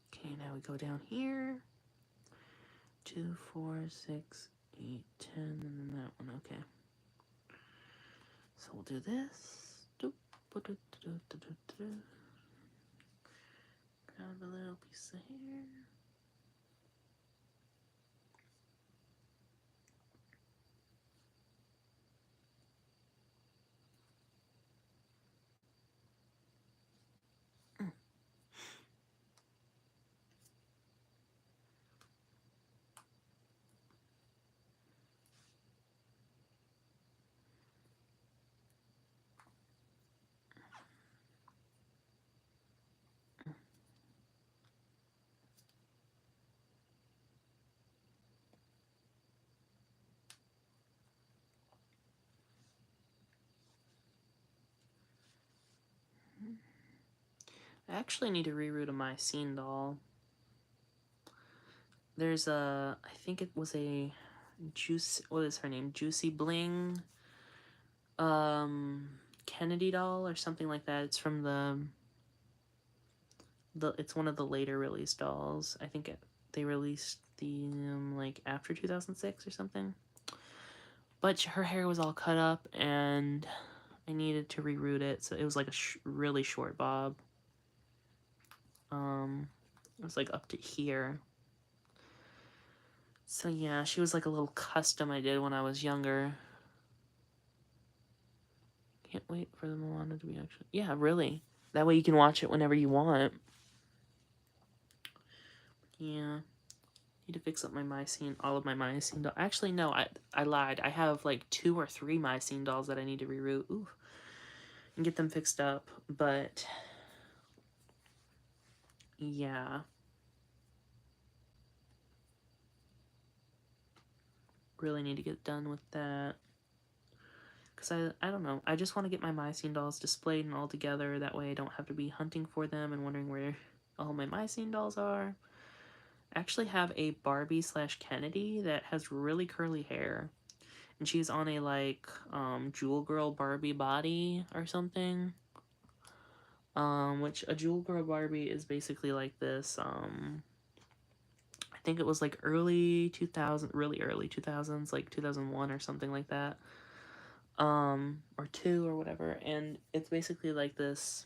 Okay, now we go down here. 2, 4, 6, 8, 10, and then that one. Okay. So we'll do this. Grab a little piece of hair. I actually need to reroute a My Scene doll. There's a, I think it was a Juicy, what is her name? Juicy Bling, Kennedy doll or something like that. It's from it's one of the later released dolls. I think they released the, like, after 2006 or something. But her hair was all cut up, and I needed to reroute it, so it was like a really short bob. It was like up to here. So yeah, she was like a little custom I did when I was younger. Can't wait for the Moana to be actually... Yeah, really. That way you can watch it whenever you want. Yeah. Need to fix up my Mycene, all of my Mycene dolls. Actually, no, I lied. I have like 2 or 3 Mycene dolls that I need to reroute. Ooh. And get them fixed up. But yeah. Really need to get done with that. Because I don't know. I just want to get my Mycene dolls displayed and all together. That way I don't have to be hunting for them and wondering where all my Mycene dolls are. I actually have a Barbie / Kennedy that has really curly hair. And she's on a, like, Jewel Girl Barbie body or something. Which a Jewel Girl Barbie is basically like this, I think it was like early 2000, really early 2000s, like 2001 or something like that. Or 2 or whatever. And it's basically like this.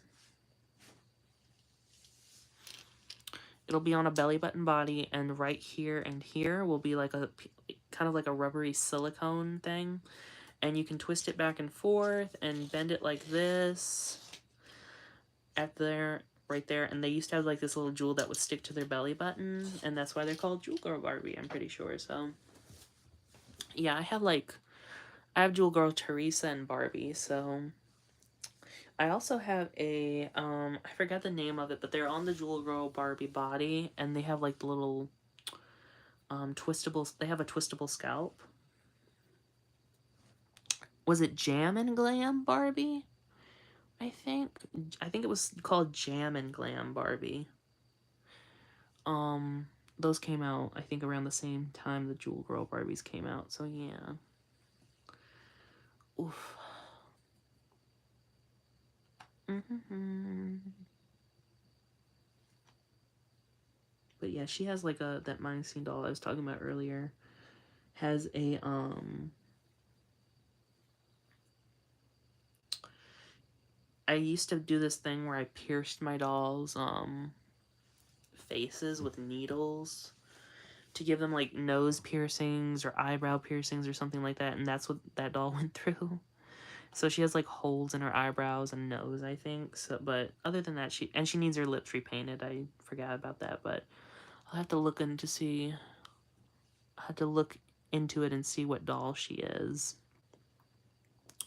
It'll be on a belly button body, and right here and here will be like a kind of like a rubbery silicone thing. And you can twist it back and forth and bend it like this at there, right there. And they used to have like this little jewel that would stick to their belly button, and that's why they're called Jewel Girl Barbie, I'm pretty sure. So yeah, I have Jewel Girl Teresa and Barbie. So I also have a I forgot the name of it, but they're on the Jewel Girl Barbie body, and they have like the little twistables. They have a twistable scalp. Was it Jam and Glam Barbie? I think it was called Jam and Glam Barbie. Those came out, I think, around the same time the Jewel Girl Barbies came out. So yeah. Oof. But yeah, she has like that Mindstein doll I was talking about earlier. Has a I used to do this thing where I pierced my dolls faces with needles to give them like nose piercings or eyebrow piercings or something like that, and that's what that doll went through. So she has like holes in her eyebrows and nose, I think. So, but other than that, she needs her lips repainted. I forgot about that, but I'll have to look into see. I have to look into it and see what doll she is,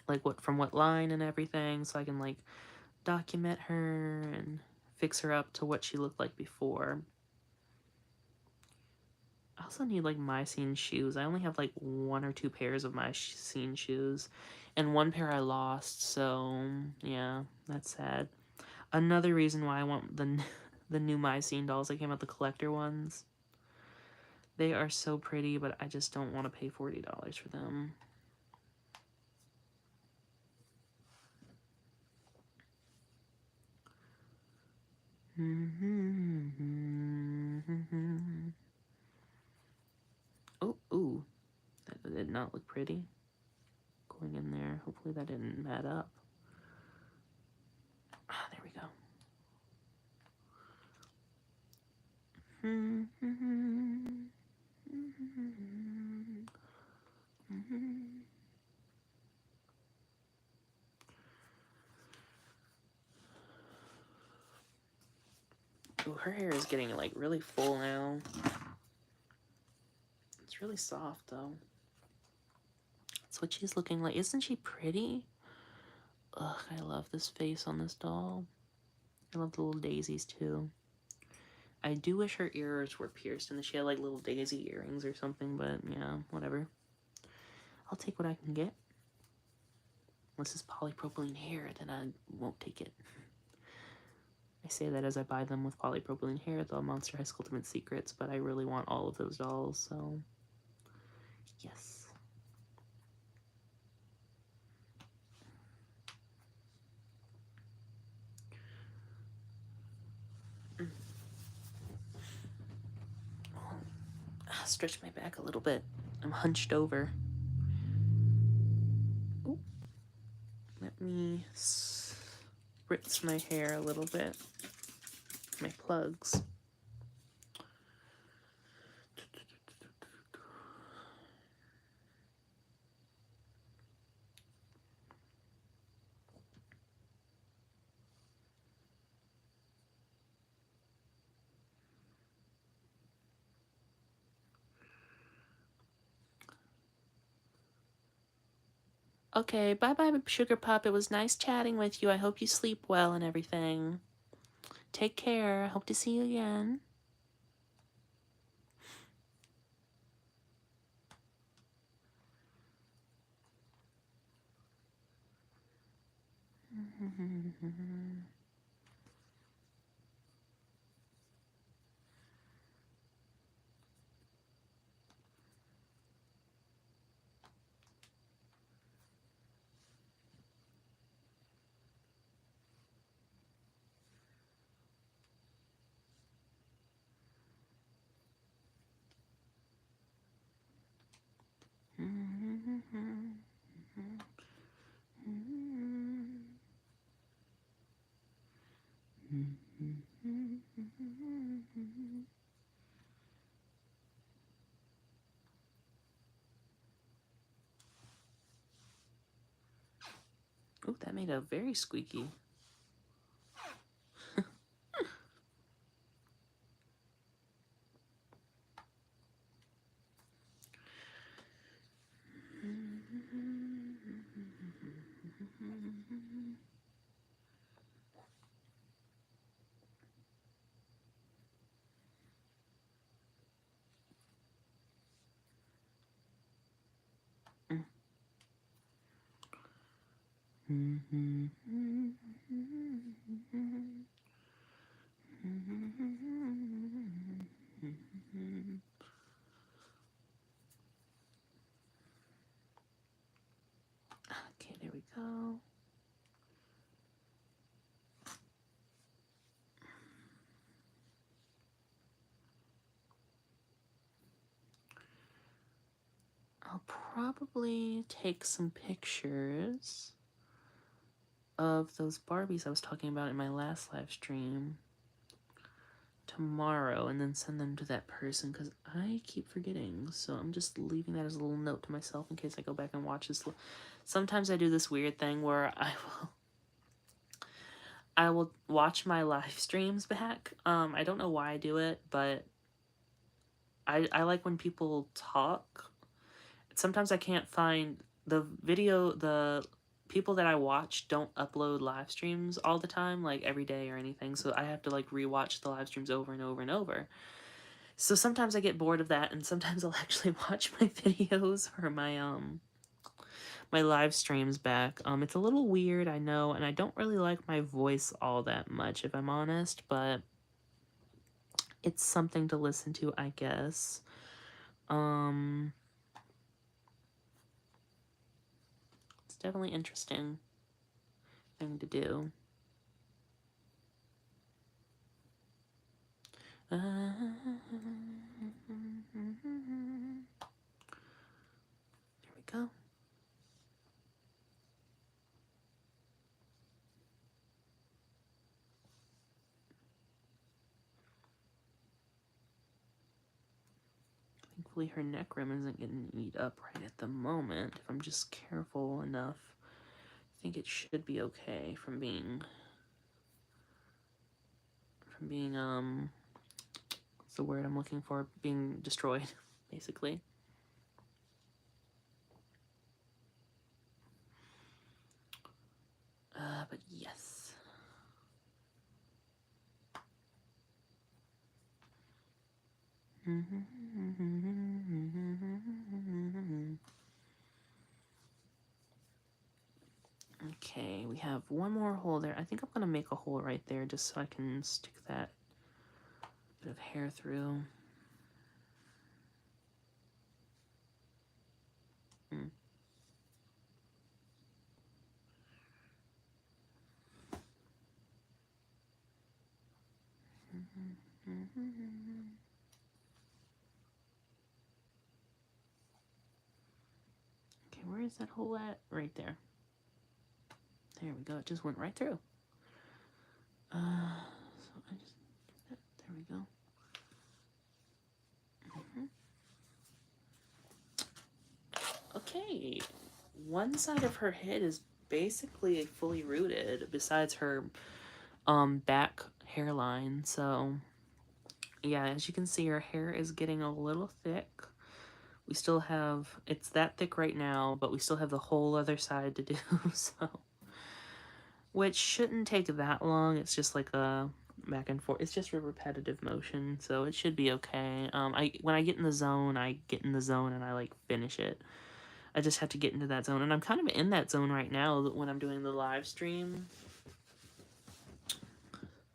like what from what line and everything, so I can like document her and fix her up to what she looked like before. I also need like Mycene shoes. I only have like 1 or 2 pairs of Mycene shoes, and 1 pair I lost. So yeah, that's sad. Another reason why I want the new Mycene dolls that came out, the collector ones. They are so pretty, but I just don't want to pay $40 for them. Oh, ooh. That did not look pretty. Going in there. Hopefully that didn't mat up. Ah, there we go. Ooh, her hair is getting like really full now. It's really soft though. That's what she's looking like. Isn't she pretty? Ugh, I love this face on this doll. I love the little daisies too. I do wish her ears were pierced and that she had like little daisy earrings or something, but yeah, whatever. I'll take what I can get. Unless it's polypropylene hair, then I won't take it. I say that as I buy them with polypropylene hair at the Monster High School Ultimate Secrets, but I really want all of those dolls, so yes. Stretch my back a little bit. I'm hunched over. Ooh. Let me spritz my hair a little bit. My plugs. Okay, bye-bye, Sugar Pup. It was nice chatting with you. I hope you sleep well and everything. Take care. I hope to see you again. Ooh, that made a very squeaky. Okay, there we go. I'll probably take some pictures of those Barbies I was talking about in my last live stream tomorrow and then send them to that person because I keep forgetting. So I'm just leaving that as a little note to myself in case I go back and watch this. Sometimes I do this weird thing where I will watch my live streams back. I don't know why I do it, but I like when people talk. Sometimes I can't find the people that I watch don't upload live streams all the time, like every day or anything, so I have to like rewatch the live streams over and over and over. So sometimes I get bored of that, and sometimes I'll actually watch my videos or my live streams back. It's a little weird, I know, and I don't really like my voice all that much, if I'm honest, but it's something to listen to, I guess. It's definitely interesting thing to do. There we go. Thankfully her neck rim isn't getting eat up right at the moment. If I'm just careful enough, I think it should be okay from being what's the word I'm looking for? Being destroyed, basically. But yes. Okay, we have have one more hole there. I think I'm gonna make a hole right there just so I can stick that bit of hair through. Mm. Okay, where is that hole at? Right there. There we go. It just went right through. So I just there we go. Okay, one side of her head is basically fully rooted besides her back hairline. So yeah, as you can see, her hair is getting a little thick. We still have, it's that thick right now, but we still have the whole other side to do. So, which shouldn't take that long. It's just like a back and forth. It's just a repetitive motion, so it should be okay. When I get in the zone, I get in the zone and I like finish it. I just have to get into that zone, and I'm kind of in that zone right now when I'm doing the live stream.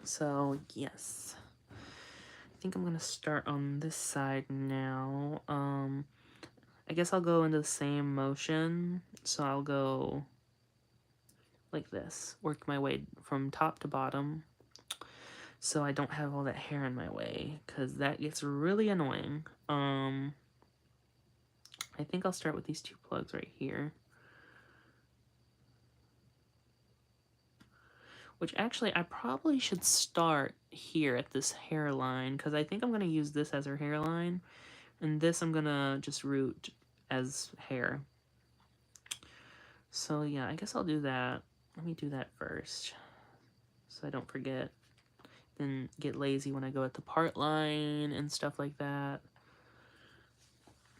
So yes, I think I'm gonna start on this side now. I guess I'll go into the same motion. So I'll go like this, work my way from top to bottom so I don't have all that hair in my way, because that gets really annoying. I think I'll start with these two plugs right here. Which actually, I probably should start here at this hairline, because I think I'm going to use this as her hairline, and this I'm going to just root as hair. So yeah, I guess I'll do that. Let me do that first, so I don't forget. Then get lazy when I go at the part line and stuff like that.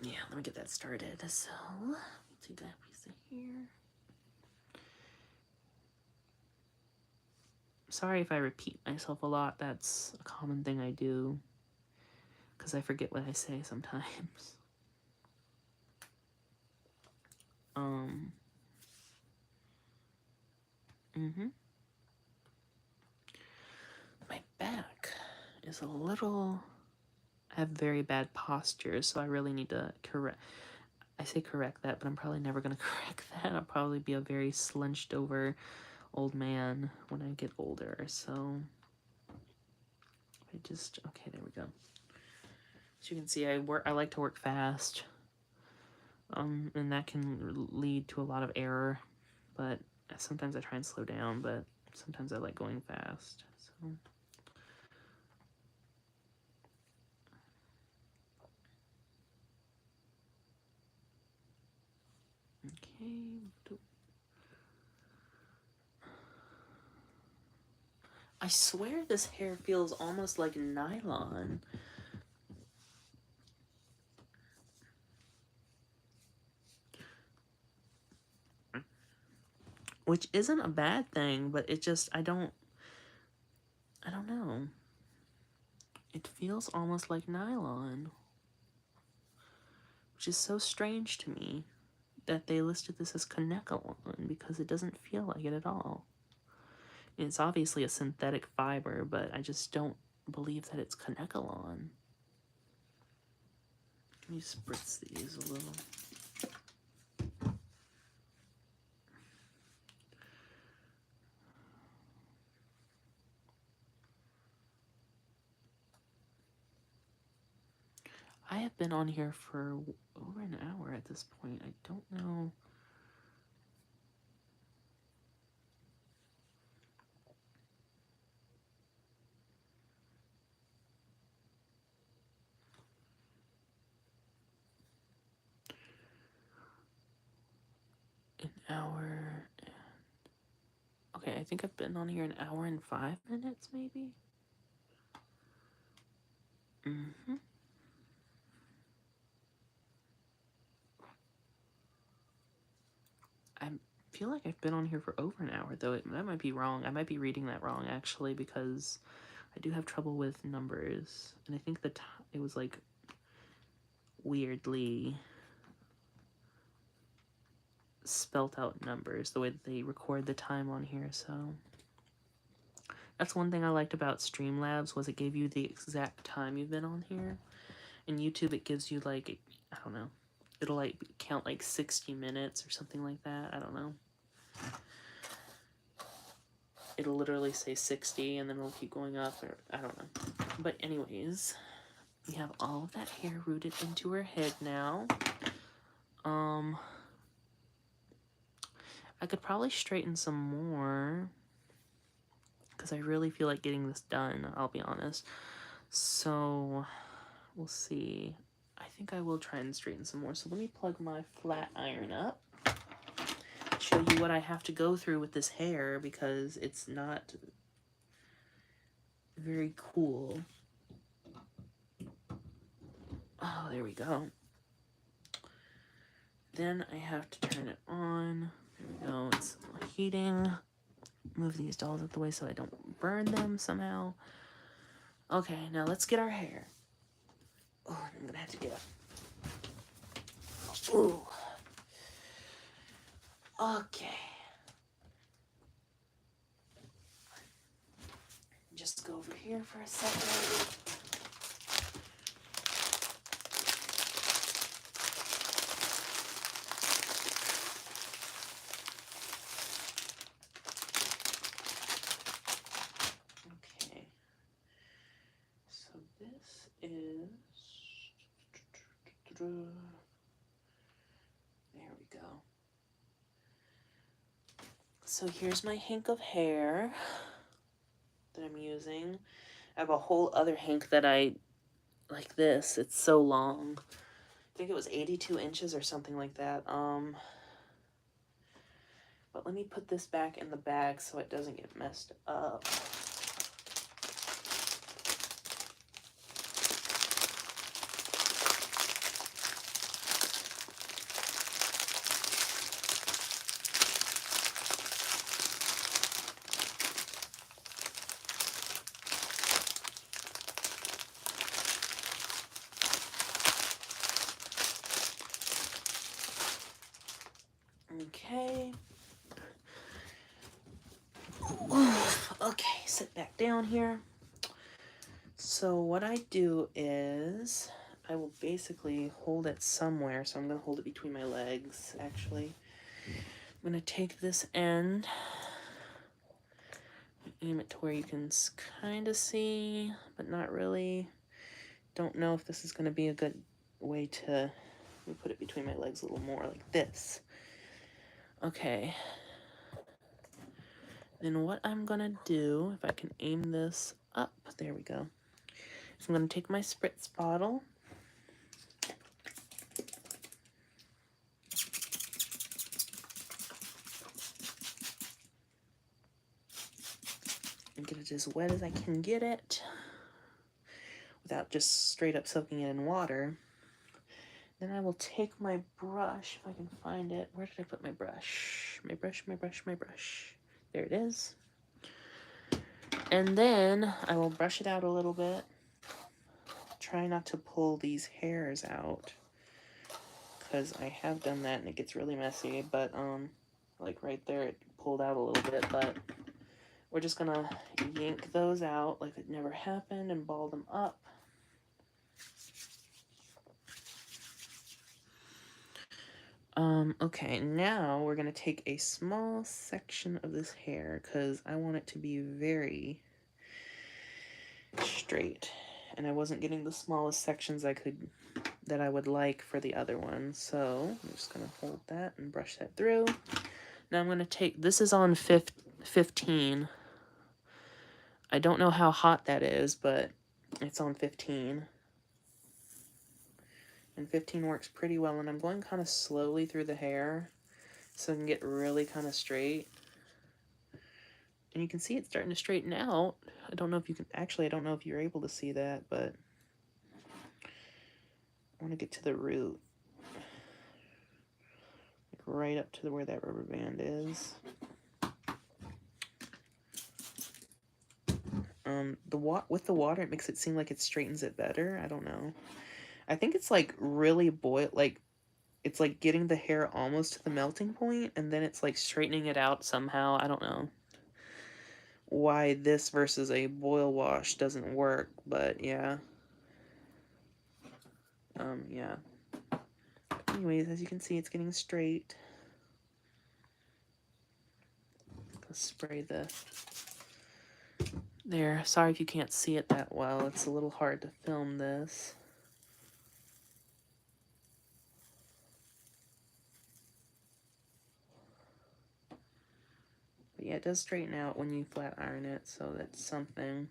Yeah, let me get that started. So, let me do that piece of here. Sorry if I repeat myself a lot. That's a common thing I do, because I forget what I say sometimes. My back is a little... I have very bad posture, so I really need to correct... I say correct that, but I'm probably never going to correct that. I'll probably be a very slunched over old man when I get older, so... Okay, there we go. As you can see, I like to work fast. And that can lead to a lot of error, but sometimes I try and slow down, but sometimes I like going fast, so... Okay. I swear this hair feels almost like nylon. Which isn't a bad thing, but it just, I don't know. It feels almost like nylon. Which is so strange to me that they listed this as Kanekalon, because it doesn't feel like it at all. It's obviously a synthetic fiber, but I just don't believe that it's Kanekalon. Let me spritz these a little. I have been on here for over an hour at this point. I don't know. An hour. Okay, I think I've been on here an hour and 5 minutes, maybe? I feel like I've been on here for over an hour, though. That might be wrong. I might be reading that wrong, actually, because I do have trouble with numbers. And I think it was, like, weirdly spelt out numbers, the way that they record the time on here, so that's one thing I liked about Streamlabs, was it gave you the exact time you've been on here. In YouTube, it gives you, like, I don't know, it'll, like, count, like, 60 minutes or something like that, I don't know. It'll literally say 60, and then it'll keep going up, or I don't know. But anyways, we have all of that hair rooted into her head now. I could probably straighten some more, because I really feel like getting this done, I'll be honest. So, we'll see. I think I will try and straighten some more. So let me plug my flat iron up. Show you what I have to go through with this hair, because it's not very cool. Oh, there we go. Then I have to turn it on. There we go, it's heating. Move these dolls out of the way so I don't burn them somehow. Okay, now let's get our hair. Oh, I'm gonna have to get up. Ooh. Okay. Just go over here for a second. Okay. So this is... There we go. So here's my hank of hair that I'm using. I have a whole other hank that I, like this, it's so long. I think it was 82 inches or something like that. But let me put this back in the bag so it doesn't get messed up. Okay. Okay, sit back down here. So what I do is I will basically hold it somewhere. So I'm going to hold it between my legs, actually. I'm going to take this end, aim it to where you can kind of see, but not really. Don't know if this is going to be a good way to... Let me put it between my legs a little more, like this. Okay. Then what I'm going to do, if I can aim this up, there we go. So I'm going to take my spritz bottle. And get it as wet as I can get it, without just straight up soaking it in water. Then I will take my brush, if I can find it. Where did I put my brush? My brush. There it is. And then I will brush it out a little bit. Try not to pull these hairs out, because I have done that and it gets really messy. But like right there, it pulled out a little bit. But we're just gonna yank those out like it never happened and ball them up. Okay, now we're gonna take a small section of this hair, because I want it to be very straight, and I wasn't getting the smallest sections that I would like for the other one. So I'm just gonna hold that and brush that through. Now I'm gonna take, this is on 15. I don't know how hot that is, but it's on 15. And 15 works pretty well, and I'm going kind of slowly through the hair so I can get really kind of straight. And you can see it's starting to straighten out. I don't know if you can, actually I don't know if you're able to see that, but I want to get to the root. Like right up to where that rubber band is. With the water, it makes it seem like it straightens it better. I don't know. I think it's like really like it's like getting the hair almost to the melting point, and then it's like straightening it out somehow. I don't know why this versus a boil wash doesn't work, but yeah. Yeah. Anyways, as you can see, it's getting straight. Let's spray the... There. Sorry if you can't see it that well. It's a little hard to film this. But yeah, it does straighten out when you flat iron it, so that's something.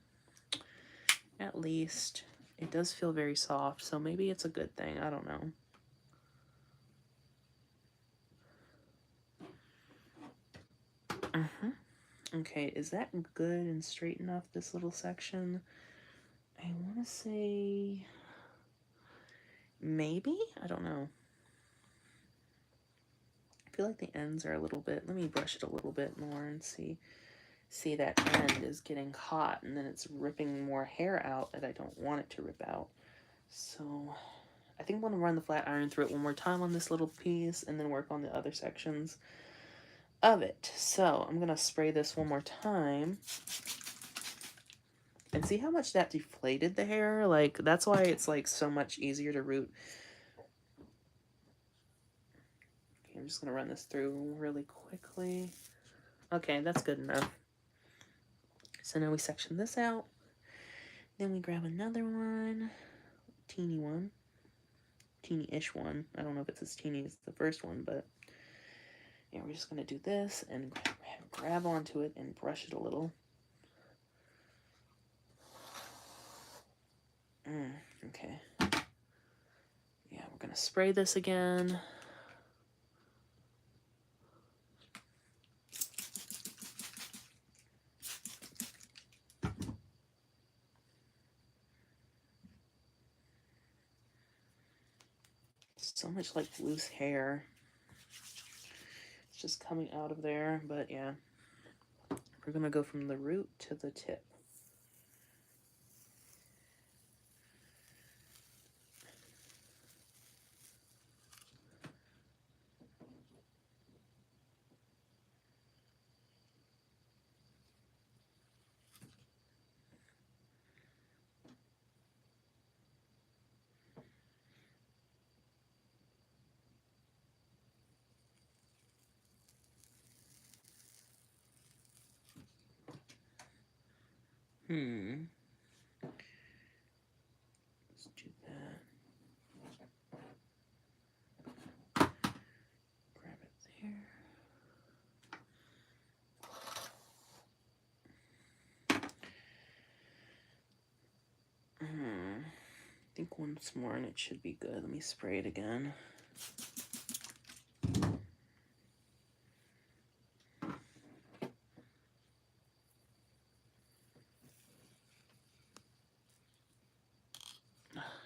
At least it does feel very soft, so maybe it's a good thing. I don't know. Okay, is that good and straight enough, this little section? I want to say maybe? I don't know. I feel like the ends are a little bit... Let me brush it a little bit more and see. See, that end is getting hot, and then it's ripping more hair out that I don't want it to rip out. So I think I'm going to run the flat iron through it one more time on this little piece and then work on the other sections of it. So I'm going to spray this one more time and see how much that deflated the hair. Like, that's why it's like so much easier to root. Okay, I'm just going to run this through really quickly. Okay, that's good enough. So now we section this out. Then we grab another one. Teeny-ish one. I don't know if it's as teeny as the first one, but yeah, we're just going to do this and grab onto it and brush it a little. Okay. Yeah, we're going to spray this again. So much like loose hair. It's just coming out of there, but yeah. We're going to go from the root to the tip. Let's do that. Grab it there. I think once more and it should be good. Let me spray it again.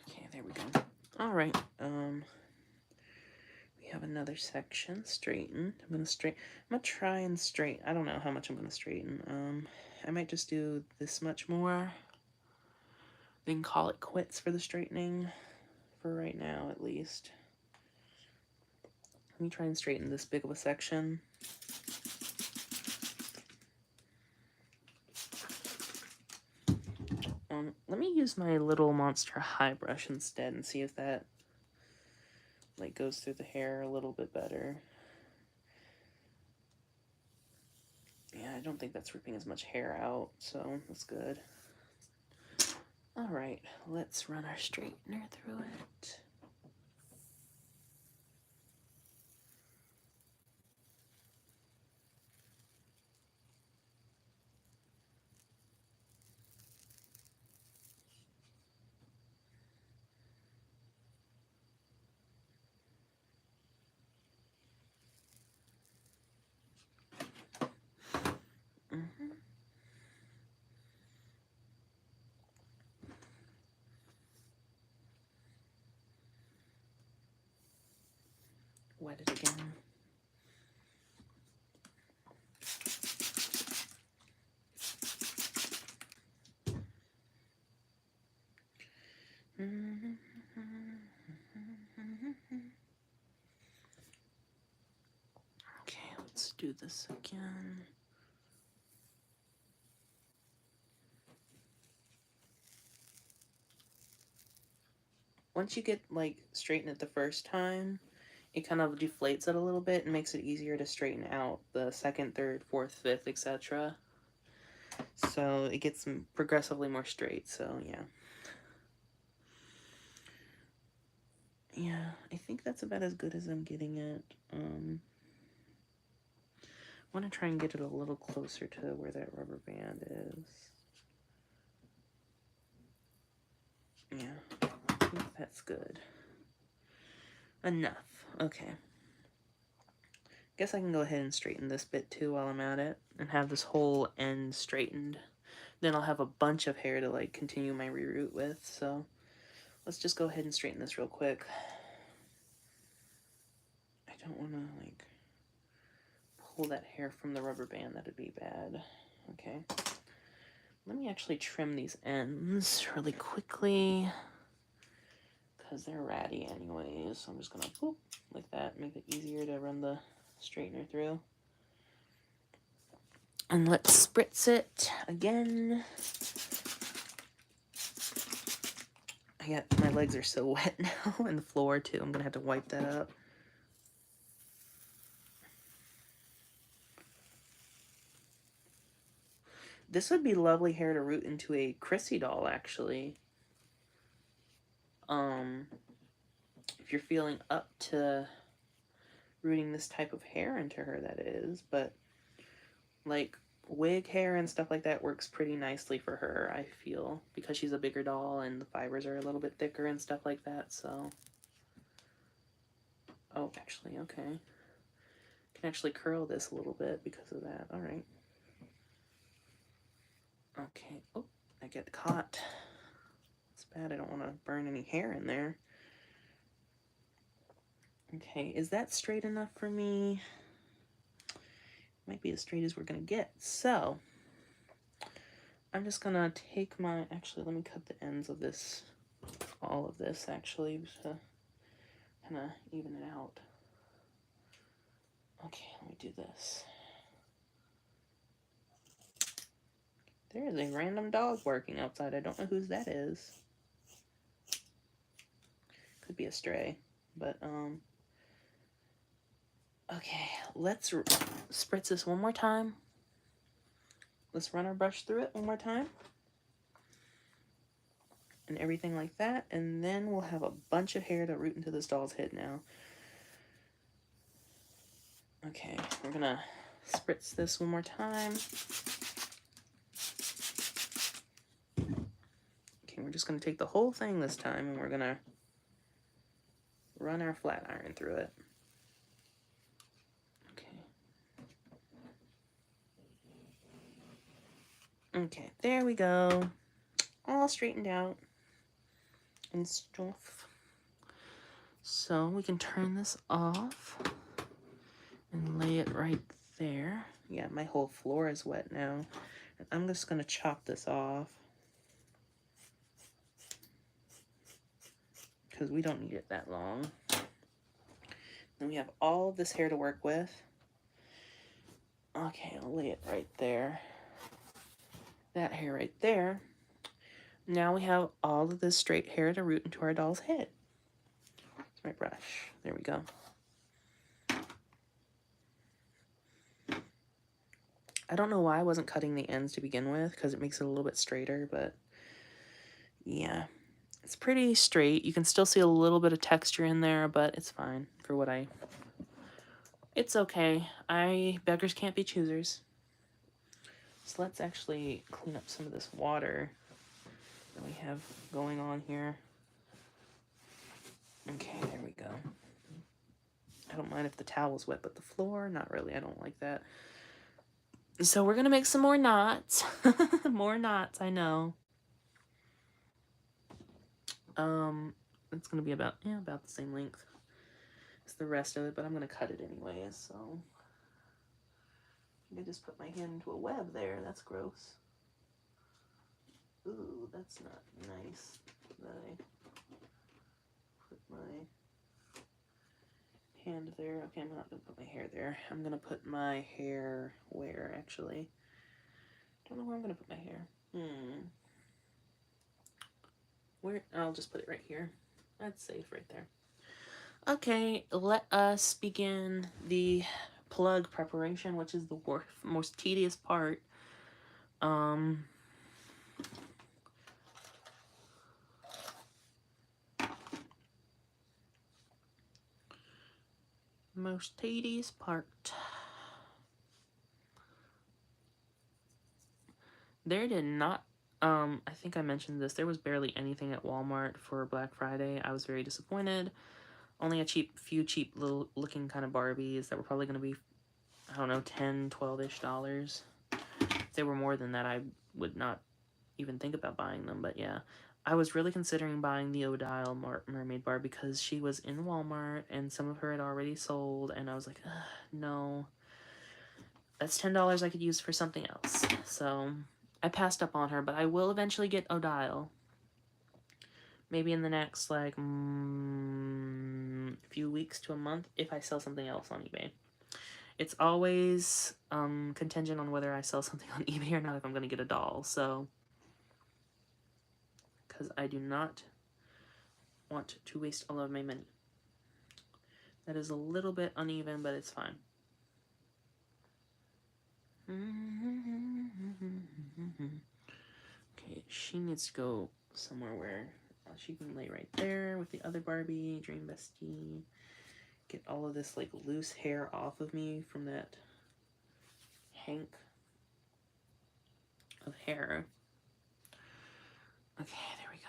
Okay, there we go. All right. We have another section, straighten. I'm gonna try and straighten. I don't know how much I'm gonna straighten. I might just do this much more. Then call it quits for the straightening, for right now at least. Let me try and straighten this big of a section. Let me use my little monster high brush instead and see if that like goes through the hair a little bit better. Yeah, I don't think that's ripping as much hair out, so that's good. All right, let's run our straightener through it. Wet it again. do this again. Once you get like straighten it the first time, it kind of deflates it a little bit and makes it easier to straighten out the second, third, fourth, fifth, etc. So it gets progressively more straight. So yeah. Yeah, I think that's about as good as I'm getting it. I want to try and get it a little closer to where that rubber band is. Yeah, I think that's good. Enough. Okay. Guess I can go ahead and straighten this bit too while I'm at it and have this whole end straightened. Then I'll have a bunch of hair to like continue my reroot with. So let's just go ahead and straighten this real quick. I don't want to like pull that hair from the rubber band. That'd be bad. Okay. Let me actually trim these ends really quickly because they're ratty anyways. So I'm just gonna whoop like that, make it easier to run the straightener through. And let's spritz it again. My legs are so wet now, and the floor too. I'm gonna have to wipe that up. This would be lovely hair to root into a Chrissy doll, actually. If you're feeling up to rooting this type of hair into her, that is. But like wig hair and stuff like that works pretty nicely for her, I feel, because she's a bigger doll and the fibers are a little bit thicker and stuff like that. So, oh, actually, okay, can actually curl this a little bit because of that. All right. Okay. Oh, I get caught. It's bad. I don't want to burn any hair in there. Okay, is that straight enough for me? Might be as straight as we're gonna get. So I'm just gonna take my, actually let me cut the ends of this, all of this actually, to kind of even it out. Okay, let me do this. There is a random dog barking outside. I don't know whose that is. Could be a stray, but okay, let's spritz this one more time. Let's run our brush through it one more time. And everything like that, and then we'll have a bunch of hair to root into this doll's head now. Okay, we're gonna spritz this one more time. Okay, we're just gonna take the whole thing this time and we're gonna run our flat iron through it. Okay, there we go. All straightened out and stuff. So we can turn this off and lay it right there. Yeah, my whole floor is wet now. And I'm just gonna chop this off because we don't need it that long. Then we have all of this hair to work with. Okay, I'll lay it right there. That hair right there. Now we have all of this straight hair to root into our doll's head. It's my brush. There we go. I don't know why I wasn't cutting the ends to begin with, because it makes it a little bit straighter, but yeah. It's pretty straight. You can still see a little bit of texture in there, but it's fine for what it's okay. Beggars can't be choosers. So let's actually clean up some of this water that we have going on here. Okay, there we go. I don't mind if the towel's wet, but the floor, not really. I don't like that. So we're gonna make some more knots. More knots, I know. It's gonna be about the same length as the rest of it, but I'm gonna cut it anyways, so I just put my hand into a web there. That's gross. Ooh, that's not nice that I put my hand there. Okay, I'm not gonna put my hair there. I'm gonna put my hair where, actually? Don't know where I'm gonna put my hair. Where? I'll just put it right here. That's safe right there. Okay, let us begin the plug preparation, which is the most tedious part. Most tedious part. There did not, I think I mentioned this, there was barely anything at Walmart for Black Friday. I was very disappointed. Only a few cheap little looking kind of Barbies that were probably going to be, I don't know, 10, 12-ish dollars. If they were more than that, I would not even think about buying them, but yeah. I was really considering buying the Odile Mermaid Bar because she was in Walmart and some of her had already sold, and I was like, no. That's $10 I could use for something else. So I passed up on her, but I will eventually get Odile. Maybe in the next, like, few weeks to a month if I sell something else on eBay. It's always contingent on whether I sell something on eBay or not if I'm going to get a doll, so... because I do not want to waste all of my money. That is a little bit uneven, but it's fine. Okay, she needs to go somewhere where she can lay right there with the other Barbie, Dream Bestie. Get all of this, like, loose hair off of me from that hank of hair. Okay, there we go.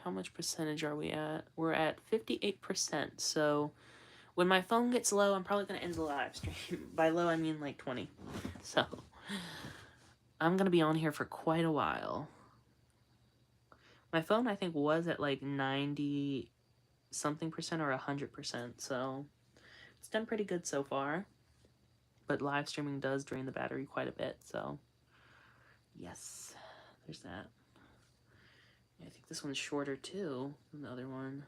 How much percentage are we at? We're at 58%, so when my phone gets low, I'm probably going to end the live stream. By low, I mean like 20. So, I'm going to be on here for quite a while. My phone, I think, was at like 90-something% or 100%, so it's done pretty good so far. But live streaming does drain the battery quite a bit, so yes, there's that. I think this one's shorter too than the other one.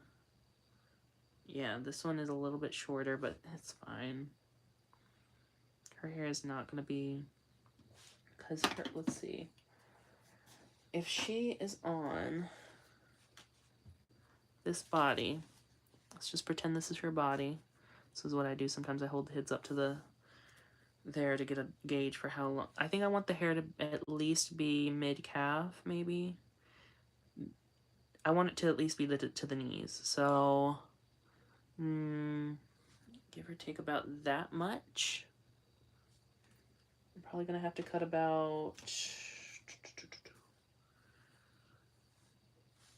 Yeah, this one is a little bit shorter, but it's fine. Her hair is not going to be... because, let's see. If she is on this body, let's just pretend this is her body. This is what I do. Sometimes I hold the heads up to the... there to get a gauge for how long. I think I want the hair to at least be mid-calf, maybe. I want it to at least be to the knees. So, give or take about that much. I'm probably going to have to cut about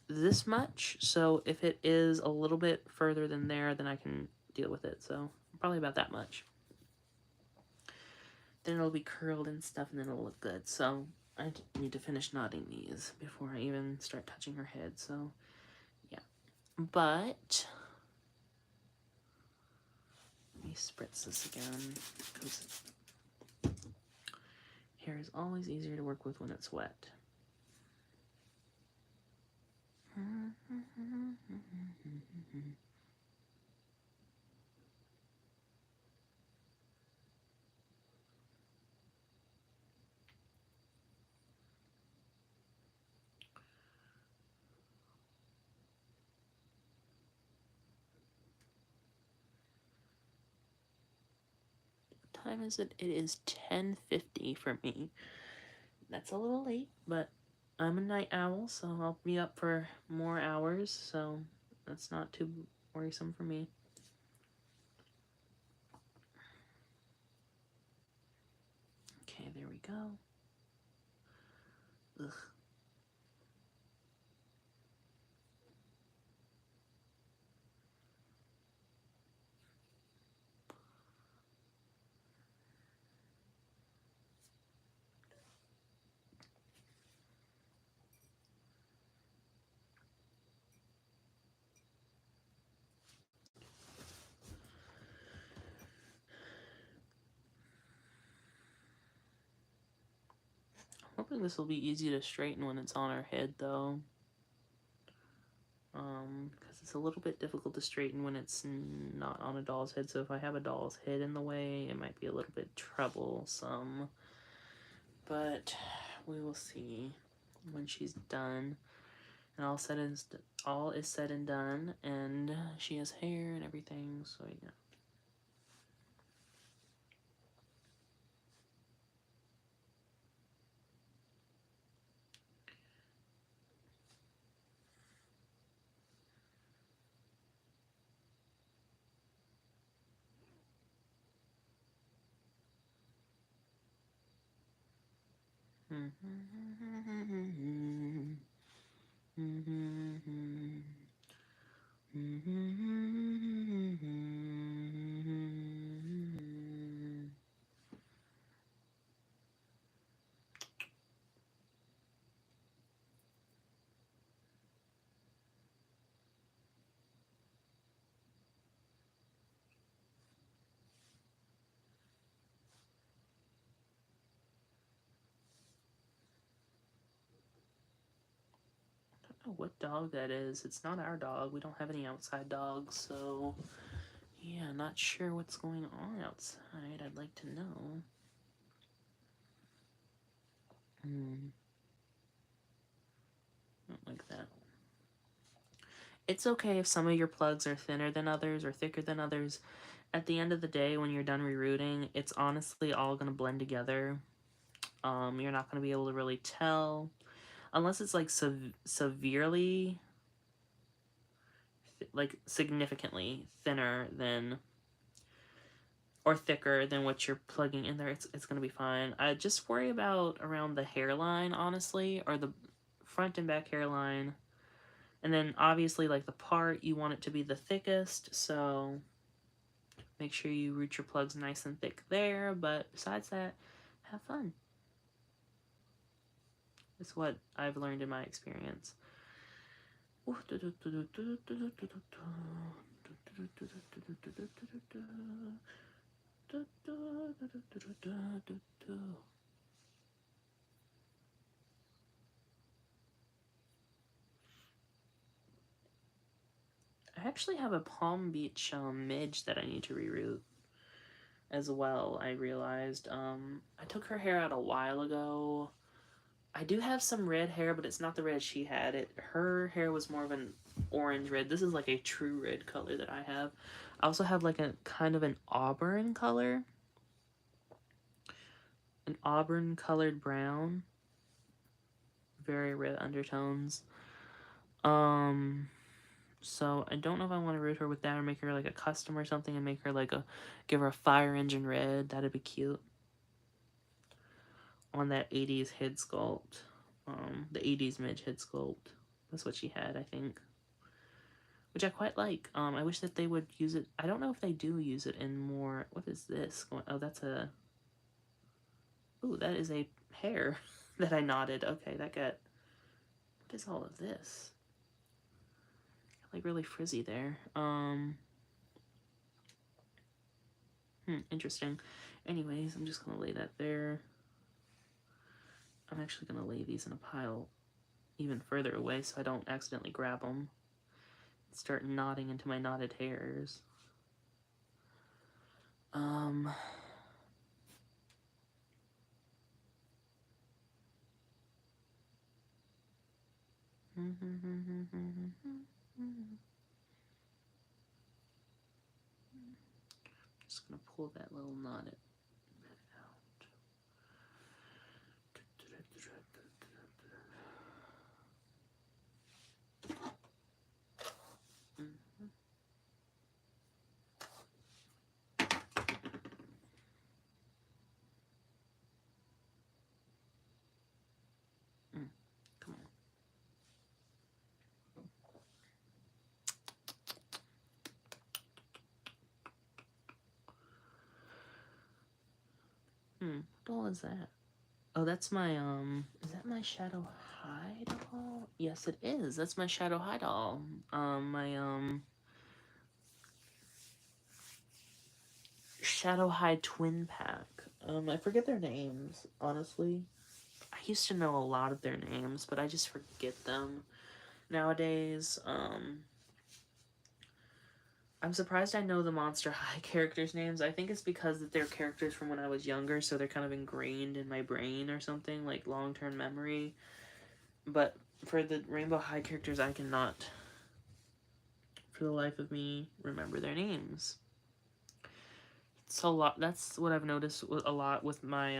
this much. So if it is a little bit further than there, then I can deal with it. So probably about that much. Then it'll be curled and stuff, and then it'll look good. So I need to finish knotting these before I even start touching her head. So yeah, but let me spritz this again, because hair is always easier to work with when it's wet. What time is it? It is 10:50 for me. That's a little late, but I'm a night owl, so I'll be up for more hours, so that's not too worrisome for me. Okay, there we go. Ugh. I'm hoping this will be easy to straighten when it's on our head, though. because it's a little bit difficult to straighten when it's not on a doll's head. So if I have a doll's head in the way, it might be a little bit troublesome. But we will see when she's done. And all is said and done, and she has hair and everything, so yeah. I don't know what dog that is. It's not our dog. We don't have any outside dogs, so yeah, not sure what's going on outside. I'd like to know. Not like that. It's okay if some of your plugs are thinner than others or thicker than others. At the end of the day, when you're done rerouting, it's honestly all going to blend together. You're not going to be able to really tell unless it's like severely, like significantly thinner than or thicker than what you're plugging in there. It's going to be fine. I just worry about around the hairline, honestly, or the front and back hairline. And then obviously, like the part, you want it to be the thickest, so make sure you root your plugs nice and thick there. But besides that, have fun. It's what I've learned in my experience. I actually have a Palm Beach midge that I need to reroute as well. I realized I took her hair out a while ago. I do have some red hair, but it's not the red she had. Her hair was more of an orange red. This is like a true red color that I have. I also have like a kind of an auburn color. An auburn colored brown. Very red undertones. So I don't know if I want to root her with that or make her like a custom or something and make her like give her a fire engine red. That'd be cute. On that 80s head sculpt. The 80s midge head sculpt. That's what she had, I think. Which I quite like. I wish that they would use it. I don't know if they do use it in more. What is this? Oh, that's a. Ooh, that is a hair that I knotted. Okay, that got. What is all of this? Like really frizzy there. Interesting. Anyways, I'm just gonna lay that there. I'm actually gonna lay these in a pile even further away so I don't accidentally grab them. Start knotting into my knotted hairs. Just gonna pull that little knotted bit out. Come on. What all is that? Oh, that's my, is that my Shadow High doll? Yes, it is. That's my Shadow High doll. My, Shadow High twin pack. I forget their names, honestly. I used to know a lot of their names, but I just forget them. nowadays. I'm surprised I know the Monster High characters' names. I think it's because that they're characters from when I was younger, so they're kind of ingrained in my brain or something, like long-term memory. But for the Rainbow High characters, I cannot, for the life of me, remember their names. It's a lot. That's what I've noticed a lot with my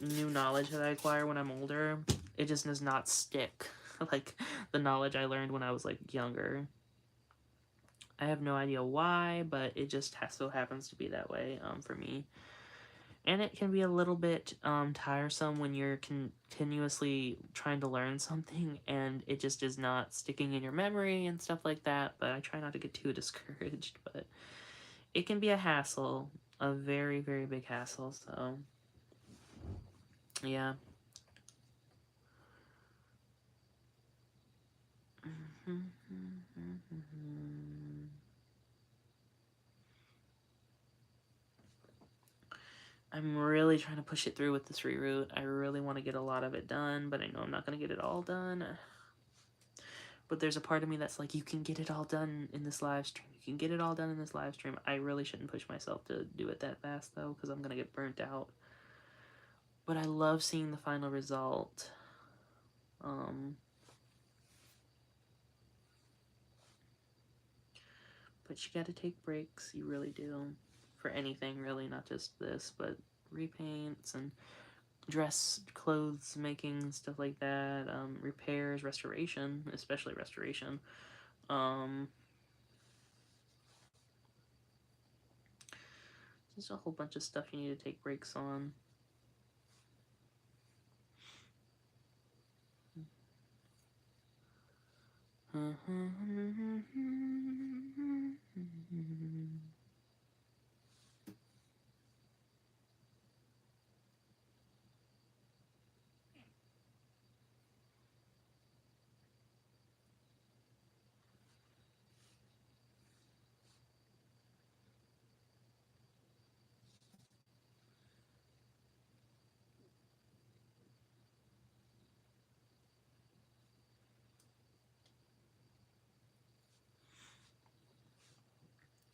new knowledge that I acquire when I'm older. It just does not stick like the knowledge I learned when I was like younger. I have no idea why, but it just so happens to be that way for me. And it can be a little bit tiresome when you're continuously trying to learn something and it just is not sticking in your memory and stuff like that. But I try not to get too discouraged. But it can be a hassle, a very, very big hassle. So, yeah. I'm really trying to push it through with this reroute. I really want to get a lot of it done, but I know I'm not going to get it all done. But there's a part of me that's like, you can get it all done in this live stream. You can get it all done in this live stream. I really shouldn't push myself to do it that fast, though, because I'm going to get burnt out. But I love seeing the final result. But you got to take breaks. You really do. For anything, really, not just this, but repaints and dress clothes making, stuff like that, repairs, restoration, especially restoration. There's a whole bunch of stuff you need to take breaks on.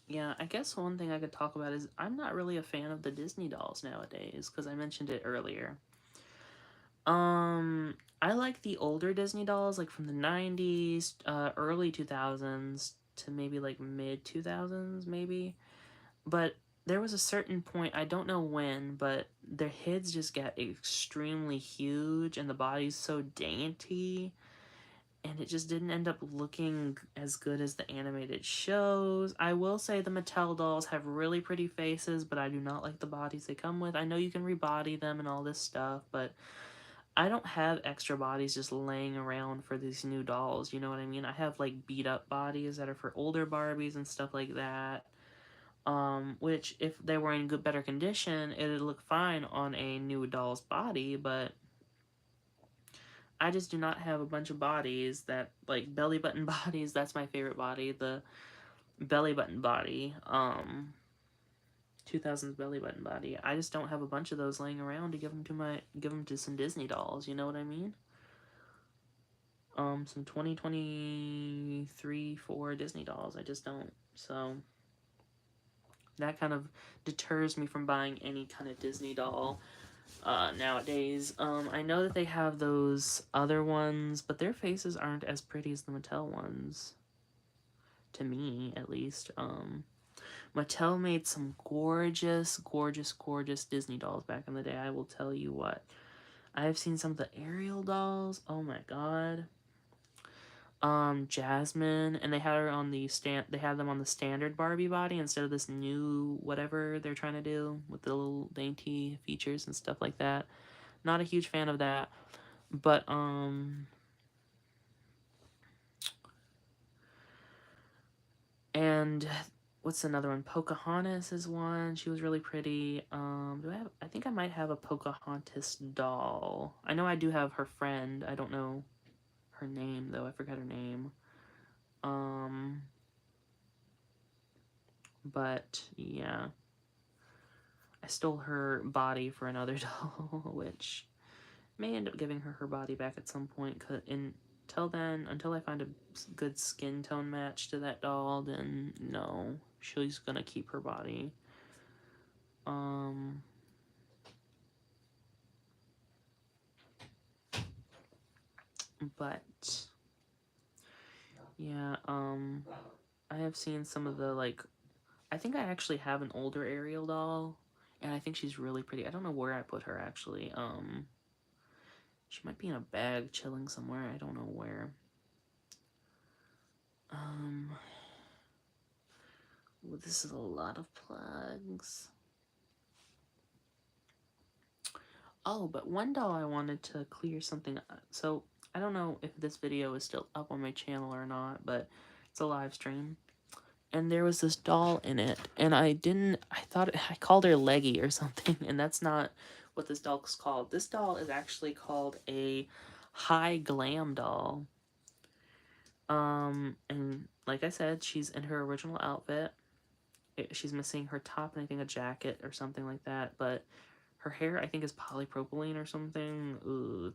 Yeah, I guess one thing I could talk about is I'm not really a fan of the Disney dolls nowadays, because I mentioned it earlier. I like the older Disney dolls, like from the 90s, early 2000s to maybe like mid 2000s, maybe. But there was a certain point, I don't know when, but their heads just got extremely huge and the body's so dainty. And it just didn't end up looking as good as the animated shows. I will say the Mattel dolls have really pretty faces, but I do not like the bodies they come with. I know you can rebody them and all this stuff, but I don't have extra bodies just laying around for these new dolls, you know what I mean? I have like beat up bodies that are for older Barbies and stuff like that. Which if they were in better condition, it'd look fine on a new doll's body, but I just do not have a bunch of bodies that, like, belly button bodies, that's my favorite body, the belly button body, 2000s belly button body. I just don't have a bunch of those laying around to give them to some Disney dolls, you know what I mean? Some 2023, 4 Disney dolls, I just don't, so that kind of deters me from buying any kind of Disney doll nowadays. I know that they have those other ones, but their faces aren't as pretty as the Mattel ones. To me, at least. Mattel made some gorgeous, gorgeous, gorgeous Disney dolls back in the day, I will tell you what. I have seen some of the Ariel dolls. Oh my god. Jasmine, and they had her on the they had them on the standard Barbie body instead of this new whatever they're trying to do with the little dainty features and stuff like that. Not a huge fan of that. But and what's another one? Pocahontas is one. She was really pretty. Do I have? I think I might have a Pocahontas doll. I know I do have her friend. I don't know her name though. I forgot her name. But yeah, I stole her body for another doll, which may end up giving her her body back at some point. till then, until I find a good skin tone match to that doll, then no, she's gonna keep her body. But yeah, I have seen some of the, like, I think I actually have an older Ariel doll, and I think she's really pretty. I don't know where I put her, actually. She might be in a bag chilling somewhere. I don't know where. Well, this is a lot of plugs. Oh, but one doll I wanted to clear something up. So, I don't know if this video is still up on my channel or not, but it's a live stream. And there was this doll in it, and I called her Leggy or something, and that's not what this doll is called. This doll is actually called a high glam doll. And like I said, she's in her original outfit. She's missing her top and I think a jacket or something like that, but her hair I think is polypropylene or something. Ooh, it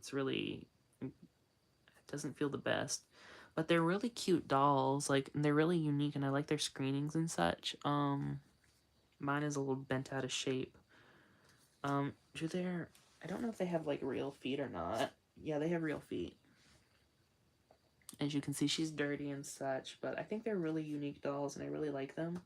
doesn't feel the best. But they're really cute dolls, like, and they're really unique, and I like their screenings and such. Mine is a little bent out of shape. I don't know if they have, like, real feet or not. Yeah, they have real feet. As you can see, she's dirty and such, but I think they're really unique dolls, and I really like them.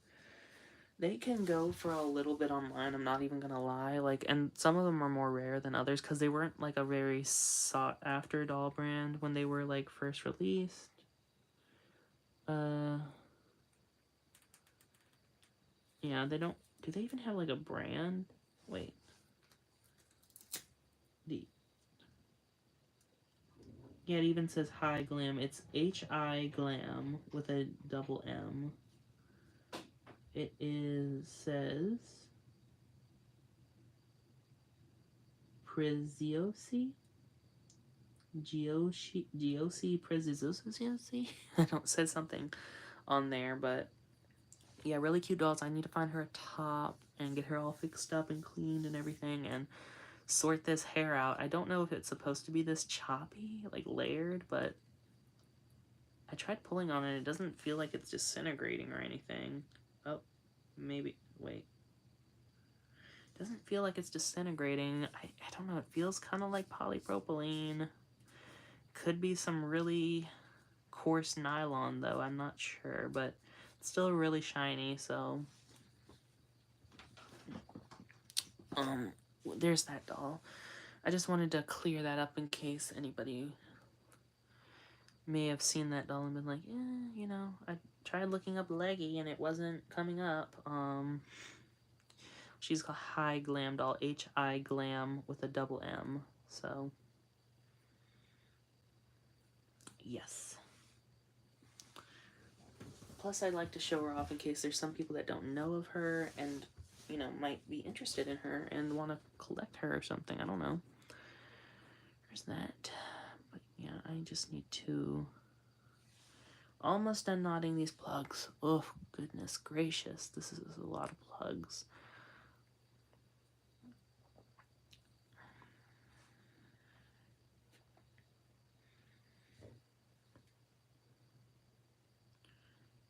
They can go for a little bit online, I'm not even gonna lie, like, and some of them are more rare than others, because they weren't, like, a very sought-after doll brand when they were, like, first released. Yeah, they don't, do they even have, like, a brand? Wait. Yeah, it even says High Glam. It's H-I Glam with a double M. Says Preziosi? Giosi Preziosi? I don't, it says something on there, but yeah, really cute dolls. I need to find her a top and get her all fixed up and cleaned and everything and sort this hair out. I don't know if it's supposed to be this choppy, like layered, but I tried pulling on it. It doesn't feel like it's disintegrating or anything. Oh, maybe, wait. It doesn't feel like it's disintegrating. I don't know. It feels kind of like polypropylene. Could be some really coarse nylon, though. I'm not sure, but it's still really shiny, so... there's that doll. I just wanted to clear that up in case anybody may have seen that doll and been like, you know, I tried looking up Leggy and it wasn't coming up. She's a High Glam doll, H-I Glam with a double M, so, yes. Plus, I'd like to show her off in case there's some people that don't know of her and, you know, might be interested in her and want to collect her or something. I don't know. There's that. But, yeah, I just need to... Almost done knotting these plugs. Oh, goodness gracious. This is a lot of plugs.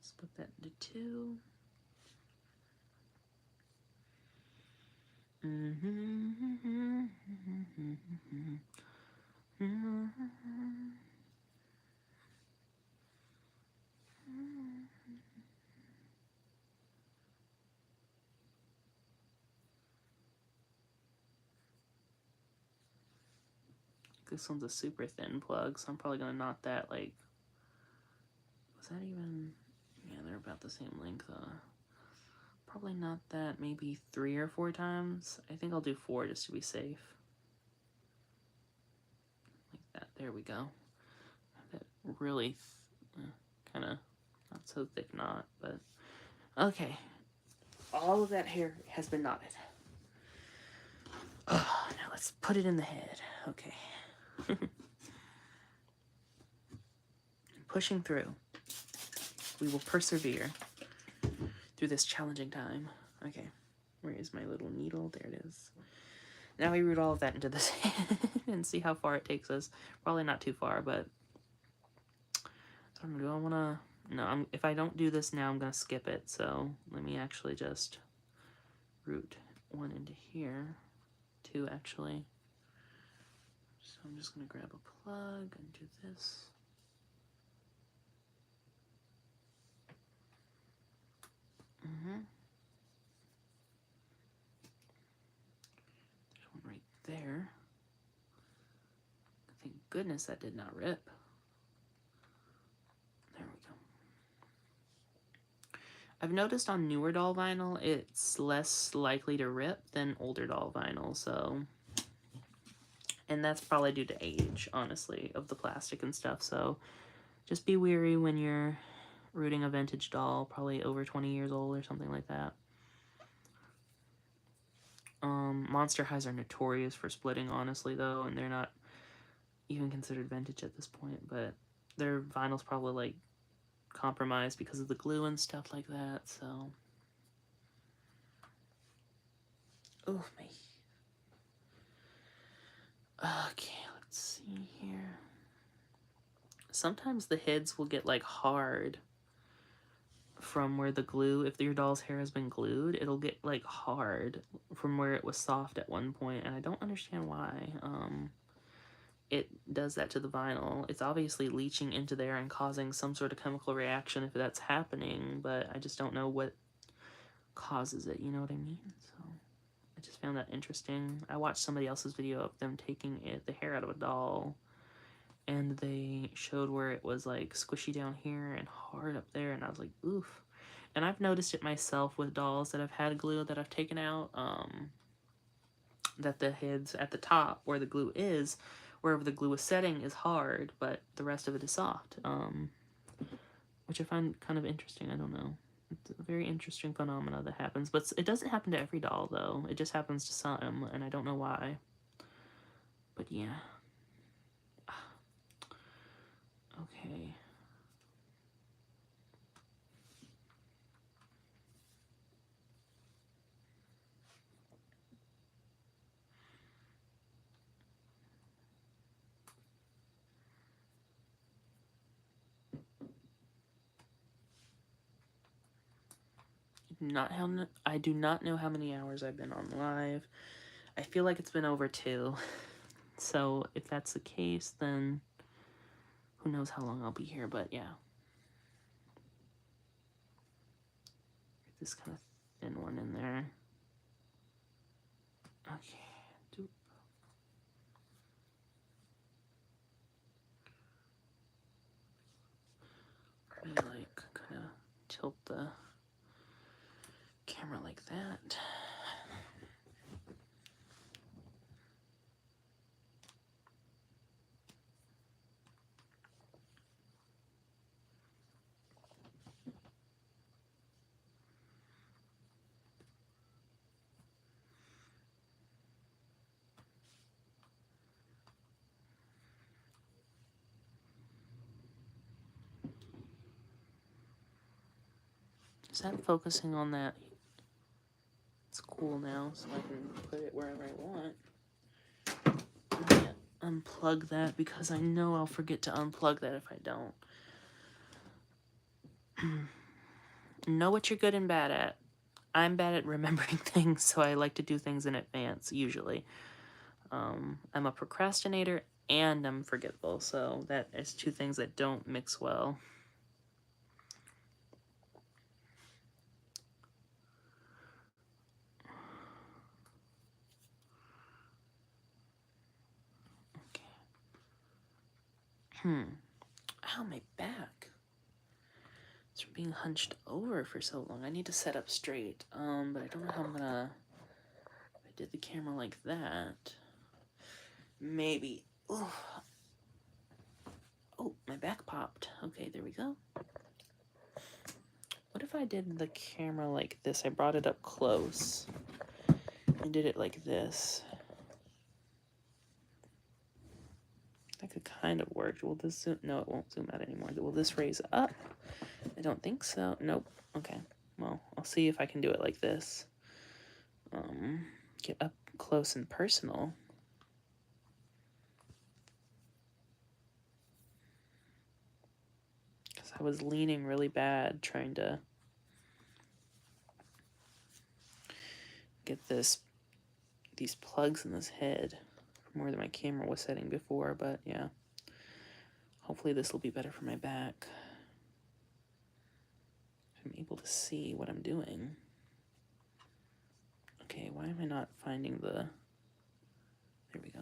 Split that into two. This one's a super thin plug, so I'm probably gonna knot that, like, was that even, yeah, they're about the same length. Probably not that, maybe 3 or 4 times. I think I'll do 4 just to be safe. Like that, there we go. That really, kind of, not so thick knot, but, okay. All of that hair has been knotted. Oh, now let's put it in the head. Okay. Pushing through. We will persevere through this challenging time. Okay. Where is my little needle? There it is. Now we root all of that into this head and see how far it takes us. Probably not too far, but Do I want to... No, if I don't do this now, I'm going to skip it. So let me actually just route one into here. Two, actually. So I'm just going to grab a plug and do this. There's one right there. Thank goodness that did not rip. There we go. I've noticed on newer doll vinyl, it's less likely to rip than older doll vinyl, so... And that's probably due to age, honestly, of the plastic and stuff, so... Just be wary when you're rooting a vintage doll, probably over 20 years old or something like that. Monster Highs are notorious for splitting, honestly, though, and they're not even considered vintage at this point, but their vinyl's probably, like, compromised because of the glue and stuff like that, so... Oh, my... Okay, let's see here. Sometimes the heads will get, like, hard from where the glue, if your doll's hair has been glued, it'll get, like, hard from where it was soft at one point, and I don't understand why. It does that to the vinyl. It's obviously leaching into there and causing some sort of chemical reaction if that's happening, but I just don't know what causes it, you know what I mean? So I just found that interesting. I watched somebody else's video of them taking the hair out of a doll, and they showed where it was, like, squishy down here and hard up there, and I was like, oof. And I've noticed it myself with dolls that I've had glue that I've taken out, that the heads at the top where the glue is, wherever the glue is setting, is hard, but the rest of it is soft, which I find kind of interesting. I don't know. It's a very interesting phenomena that happens, but it doesn't happen to every doll, though. It just happens to some, and I don't know why. But yeah. Okay. I do not know how many hours I've been on live. I feel like it's been over 2. So if that's the case, then who knows how long I'll be here, but yeah. Get this kind of thin one in there. Okay. Doop. Let me, like, kind of tilt the camera like that. Is that focusing on that? It's cool now, so I can put it wherever I want. I can't unplug that because I know I'll forget to unplug that if I don't. Know what you're good and bad at. I'm bad at remembering things, so I like to do things in advance, usually. I'm a procrastinator and I'm forgetful, so that is 2 things that don't mix well. Ow, my back. It's from being hunched over for so long. I need to sit up straight. But I don't know how I'm gonna... If I did the camera like that... Maybe... Ooh. Oh, my back popped. Okay, there we go. What if I did the camera like this? I brought it up close. I did it like this. That could kind of work. Will this zoom? No, it won't zoom out anymore. Will this raise up? I don't think so. Nope. Okay. Well, I'll see if I can do it like this. Get up close and personal. I was leaning really bad trying to get these plugs in this head from where my camera was setting before, but yeah. Hopefully this will be better for my back. I'm able to see what I'm doing. Okay, why am I not finding the... There we go.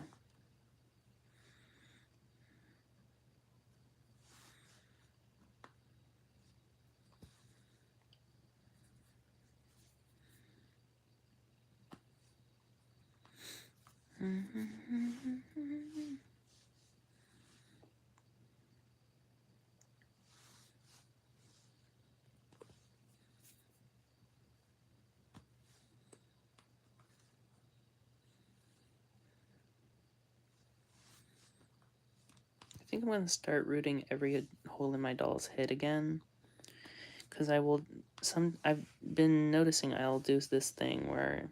I think I'm going to start rooting every hole in my doll's head again. Because I've been noticing I'll do this thing where,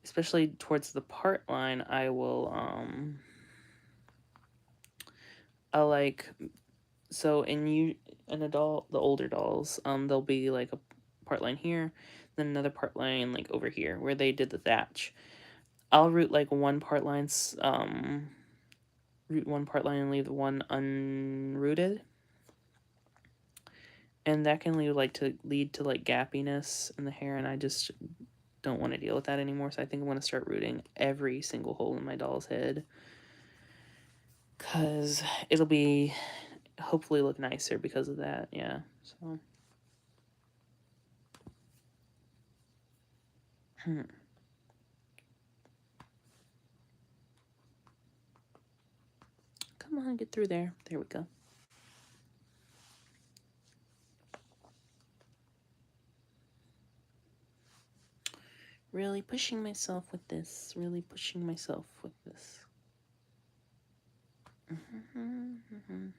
especially towards the part line, I'll like, so in a doll, the older dolls, there'll be like a part line here, then another part line like over here where they did the thatch. I'll root like one part lines, root one part line and leave the one unrooted. And that can lead to like gappiness in the hair, and I just don't want to deal with that anymore. So I think I'm going to start rooting every single hole in my doll's head, because it'll be hopefully look nicer because of that. Yeah, so come on, get through there. There we go. Really pushing myself with this. Really pushing myself with this.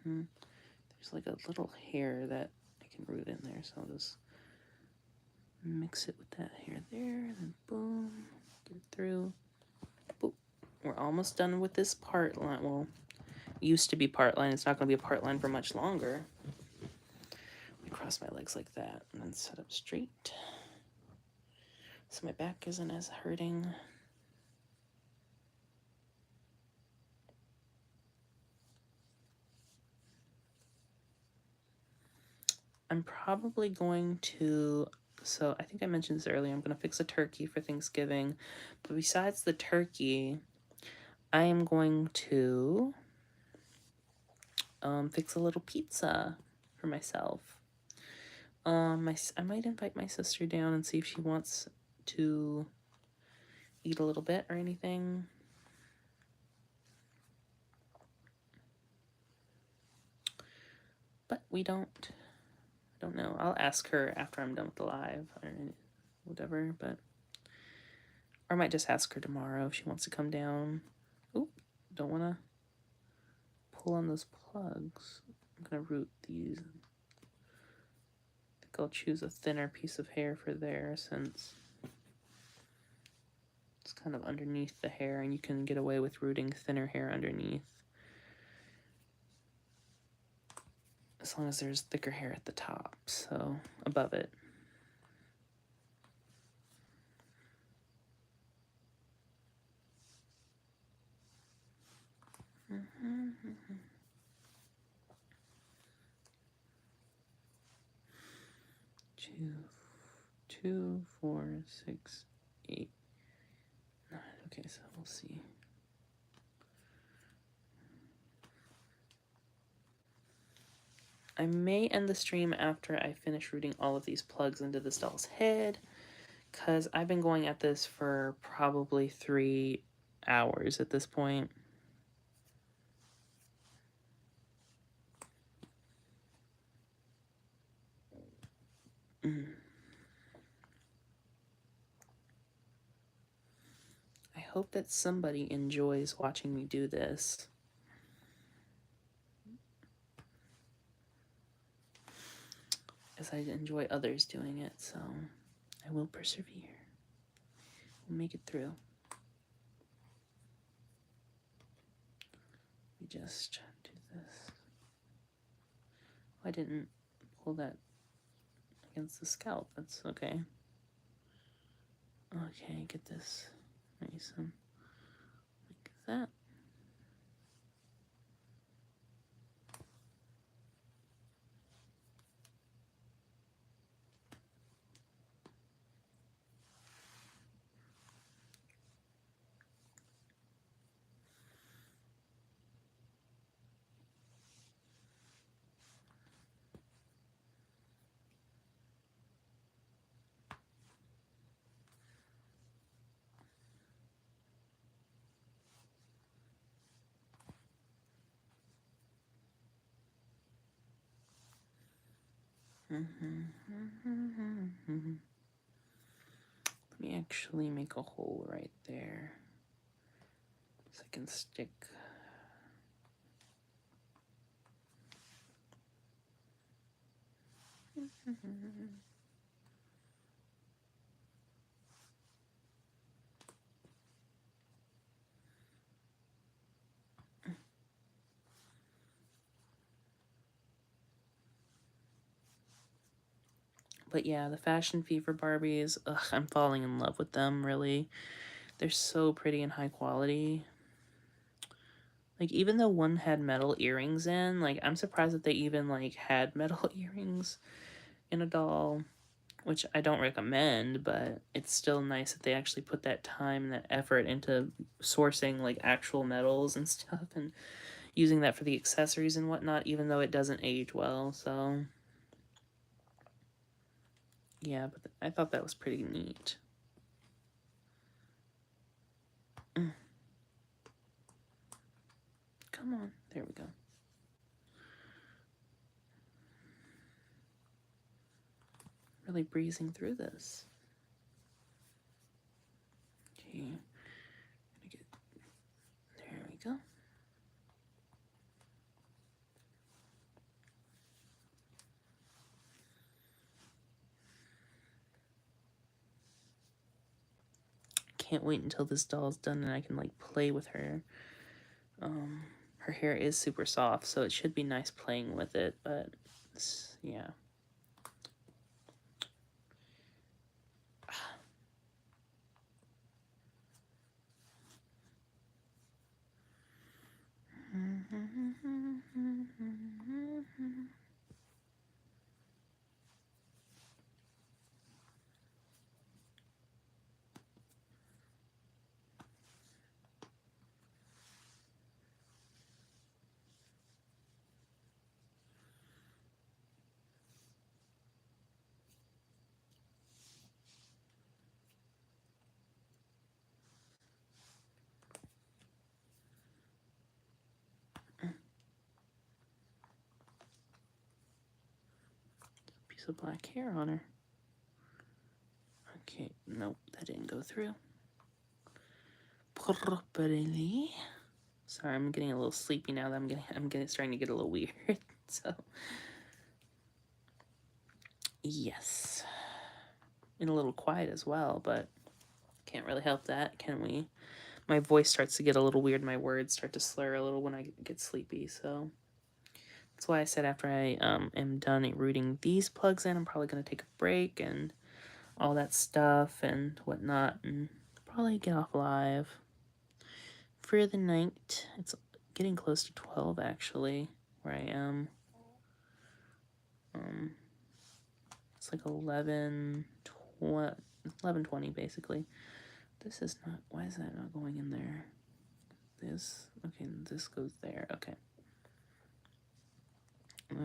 There's like a little hair that I can root in there, so I'll just mix it with that hair there, and then boom, get it through. Boop. We're almost done with this part line. Well, used to be part line. It's not going to be a part line for much longer. Let me cross my legs like that and then set up straight so my back isn't as hurting. I'm probably going to, so I think I mentioned this earlier, I'm going to fix a turkey for Thanksgiving. But besides the turkey, I am going to fix a little pizza for myself. I might invite my sister down and see if she wants to eat a little bit or anything. But we don't know. I'll ask her after I'm done with the live or whatever, but or I might just ask her tomorrow if she wants to come down. Oop, don't want to pull on those plugs. I'm gonna root these. I think I'll choose a thinner piece of hair for there, since it's kind of underneath the hair and you can get away with rooting thinner hair underneath, as long as there's thicker hair at the top, so above it. Two, 4, 6, 8, 9. Okay, so we'll see. I may end the stream after I finish rooting all of these plugs into this doll's head, because I've been going at this for probably 3 hours at this point. I hope that somebody enjoys watching me do this. As I enjoy others doing it, so I will persevere. We'll make it through. We just do this I didn't pull that against the scalp. That's okay. Okay, get this nice and like that. Let me actually make a hole right there so I can stick. But yeah, the Fashion Fever Barbies, ugh, I'm falling in love with them, really. They're so pretty and high quality. Like, even though one had metal earrings in, like, I'm surprised that they even, like, had metal earrings in a doll, which I don't recommend, but it's still nice that they actually put that time and that effort into sourcing, like, actual metals and stuff and using that for the accessories and whatnot, even though it doesn't age well, so... Yeah, but I thought that was pretty neat. Come on. There we go. Really breezing through this. Okay. There we go. Can't wait until this doll's done and I can, like, play with her. Her hair is super soft, so it should be nice playing with it, but yeah. Piece of black hair on her. Okay, nope, that didn't go through. Properly. Sorry, I'm getting a little sleepy now that I'm starting to get a little weird. So yes. And a little quiet as well, but can't really help that, can we? My voice starts to get a little weird, my words start to slur a little when I get sleepy, so that's why I said after I am done rooting these plugs in, I'm probably gonna take a break and all that stuff and whatnot, and probably get off live for the night. It's getting close to 12 actually, where I am. It's like 11:20 basically. This is not, why is that not going in there? This, okay, this goes there, okay.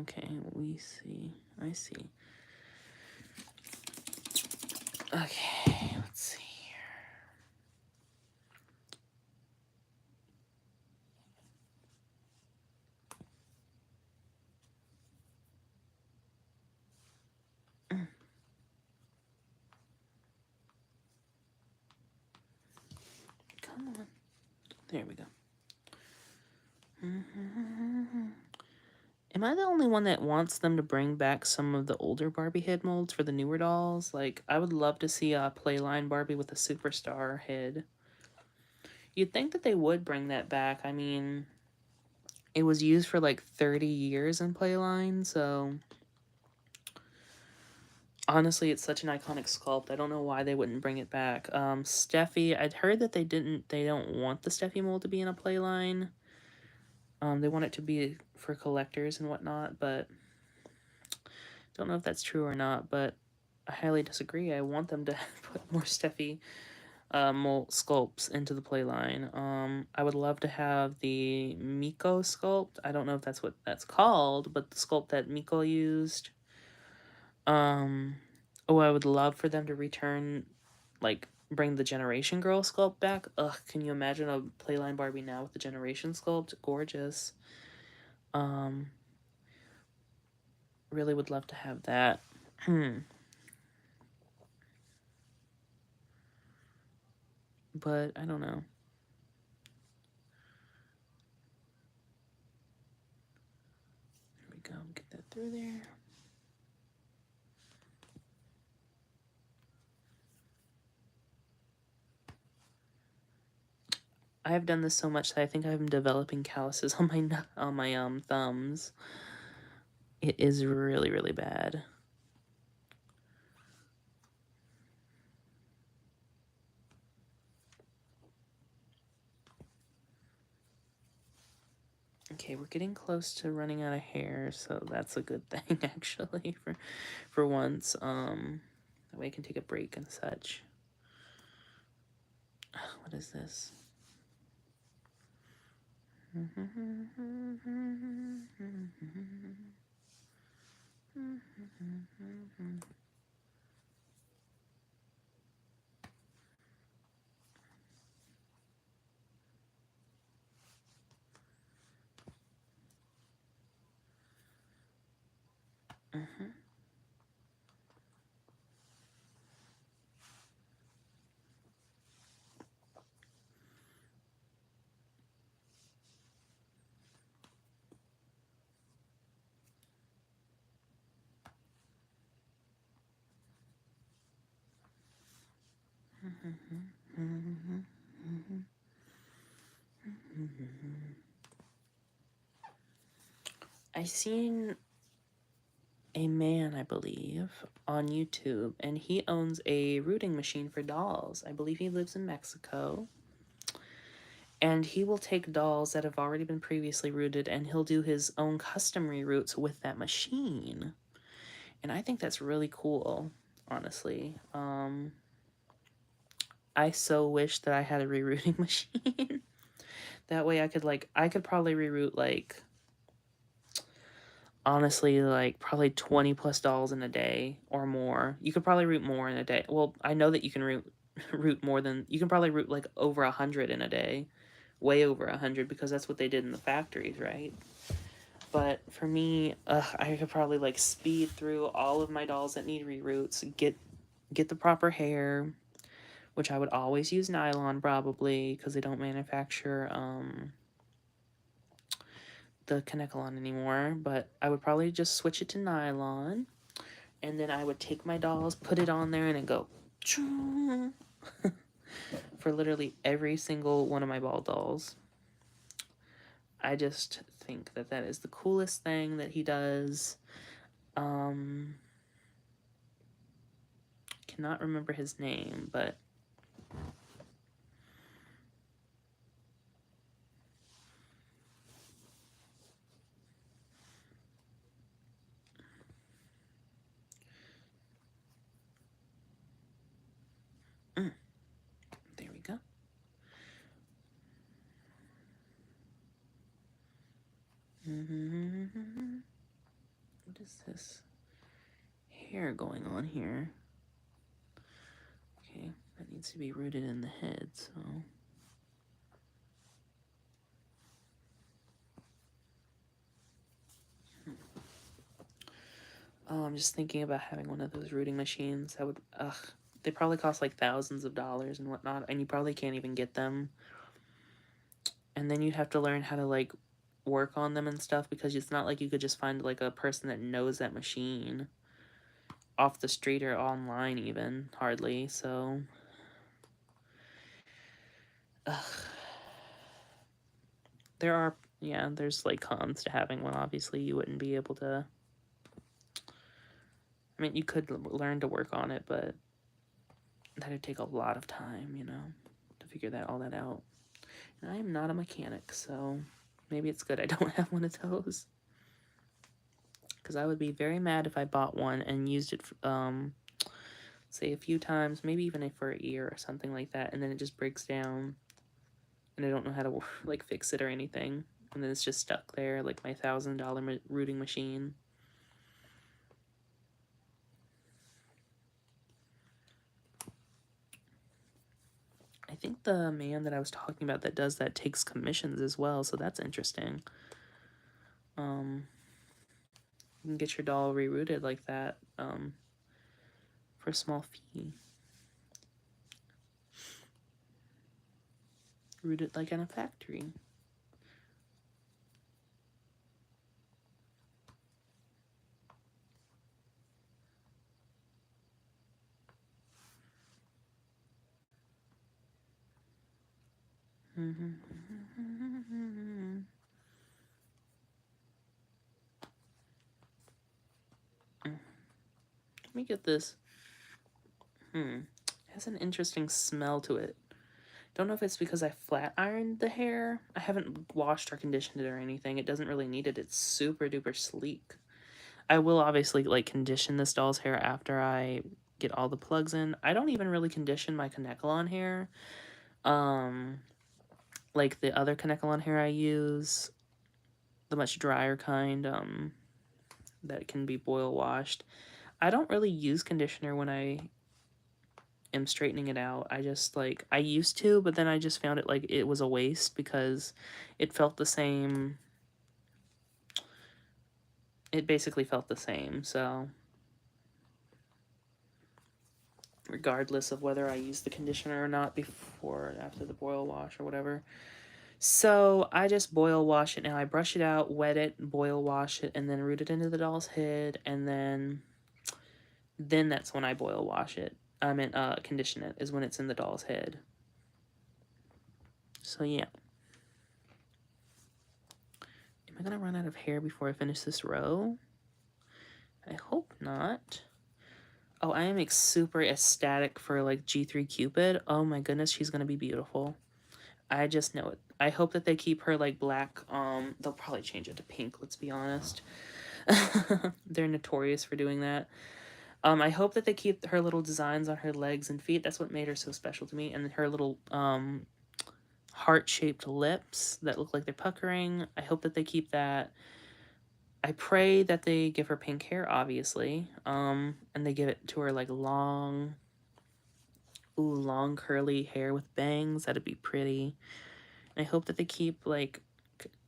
Okay, we see, I see. Okay, let's see here. Come on. There we go. Am I the only one that wants them to bring back some of the older Barbie head molds for the newer dolls? Like, I would love to see a Playline Barbie with a superstar head. You'd think that they would bring that back. I mean, It was used for like 30 years in Playline, so honestly, it's such an iconic sculpt. I don't know why they wouldn't bring it back. Steffi, I'd heard that they don't want the Steffi mold to be in a Playline. They want it to be for collectors and whatnot, but don't know if that's true or not, but I highly disagree. I want them to put more Steffi mold sculpts into the Playline. I would love to have the Miko sculpt. I don't know if that's what that's called, but the sculpt that Miko used. Um, oh, I would love for them to return, like, bring the Generation Girl sculpt back. Ugh, can you imagine a Playline Barbie now with the Generation sculpt? Gorgeous. Um, really would love to have that. But I don't know. There we go. Get that through there. I have done this so much that I think I'm developing calluses on my thumbs. It is really, really bad. Okay, we're getting close to running out of hair, so that's a good thing actually for once. That way I can take a break and such. What is this? I seen a man, I believe, on YouTube, and he owns a rooting machine for dolls. I believe he lives in Mexico. And he will take dolls that have already been previously rooted and he'll do his own custom reroots with that machine. And I think that's really cool, honestly. I so wish that I had a rerouting machine. That way I could probably reroute honestly probably 20 plus dolls in a day or more. You could probably root more in a day. Well, I know that you can root more than you can probably root like over 100 in a day. Way over 100 because that's what they did in the factories, right? But for me, I could probably like speed through all of my dolls that need reroots, get the proper hair, which I would always use nylon probably because they don't manufacture the Kanekalon anymore. But I would probably just switch it to nylon, and then I would take my dolls, put it on there, and then go for literally every single one of my ball dolls. I just think that that is the coolest thing that he does. Cannot remember his name, but there we go. What is this hair going on here? Okay, that needs to be rooted in the head, so. Oh, I'm just thinking about having one of those rooting machines. That would, they probably cost like thousands of dollars and whatnot, and you probably can't even get them. And then you have to learn how to like work on them and stuff because it's not like you could just find like a person that knows that machine off the street or online even, hardly, so. Ugh. There are yeah, there's like cons to having one. Obviously, you wouldn't be able to. I mean, you could learn to work on it, but that'd take a lot of time, you know, to figure all that out. And I am not a mechanic, so maybe it's good I don't have one of those. Because I would be very mad if I bought one and used it, say a few times, maybe even for a year or something like that, and then it just breaks down, and I don't know how to like fix it or anything, and then it's just stuck there, like my $1,000 rooting machine. I think the man that I was talking about that does that takes commissions as well, so that's interesting. You can get your doll rerouted like that, for a small fee. Root it like in a factory. Let me get this. It has an interesting smell to it. Don't know if it's because I flat ironed the hair. I haven't washed or conditioned it or anything. It doesn't really need it. It's super duper sleek. I will obviously like condition this doll's hair after I get all the plugs in. I don't even really condition my Kanekalon hair. Like the other Kanekalon hair I use, the much drier kind, that can be boil washed. I don't really use conditioner when I am straightening it out. I just like, I used to, but then I just found it like it was a waste because it felt the same. It basically felt the same, so regardless of whether I use the conditioner or not before or after the boil wash or whatever. So I just boil wash it now. I brush it out, wet it, boil wash it, and then root it into the doll's head, and then that's when I boil wash it. I mean, condition it is when it's in the doll's head. So yeah. Am I gonna run out of hair before I finish this row? I hope not. Oh, I am super ecstatic for like G3 Cupid. Oh my goodness, she's gonna be beautiful. I just know it. I hope that they keep her like black. They'll probably change it to pink, let's be honest. They're notorious for doing that. I hope that they keep her little designs on her legs and feet. That's what made her so special to me. And her little heart-shaped lips that look like they're puckering. I hope that they keep that. I pray that they give her pink hair, obviously. And they give it to her like long curly hair with bangs. That'd be pretty. And I hope that they keep like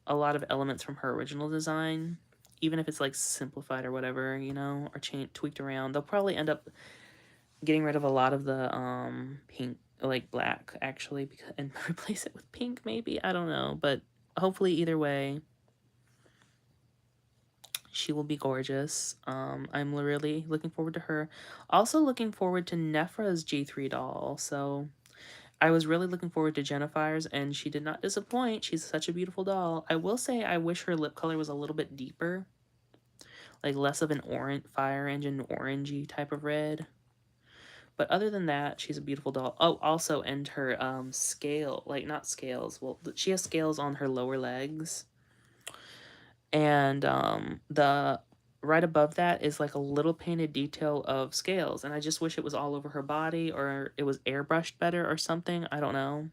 a lot of elements from her original design, even if it's like simplified or whatever, you know, or tweaked around. They'll probably end up getting rid of a lot of the pink, like black actually, and replace it with pink maybe. I don't know, but hopefully either way she will be gorgeous. I'm really looking forward to her. Also looking forward to Nephra's G3 doll. So I was really looking forward to Jennifer's, and she did not disappoint. She's such a beautiful doll. I will say I wish her lip color was a little bit deeper, like less of an orange, fire engine orangey type of red. But other than that, she's a beautiful doll. Oh, also, and her scale, like not scales. Well, she has scales on her lower legs, and the right above that is like a little painted detail of scales. And I just wish it was all over her body, or it was airbrushed better or something. I don't know.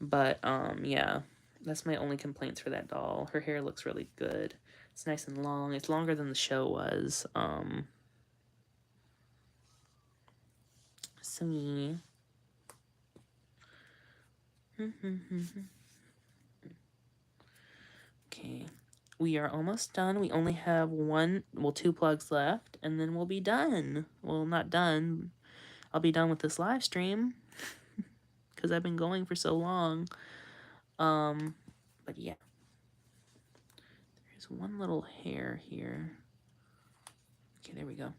But yeah, that's my only complaints for that doll. Her hair looks really good. It's nice and long. It's longer than the show was. So yeah. Okay. We are almost done. We only have two plugs left, and then we'll be done. Well, not done. I'll be done with this live stream because I've been going for so long. But yeah. There's one little hair here. Okay, there we go.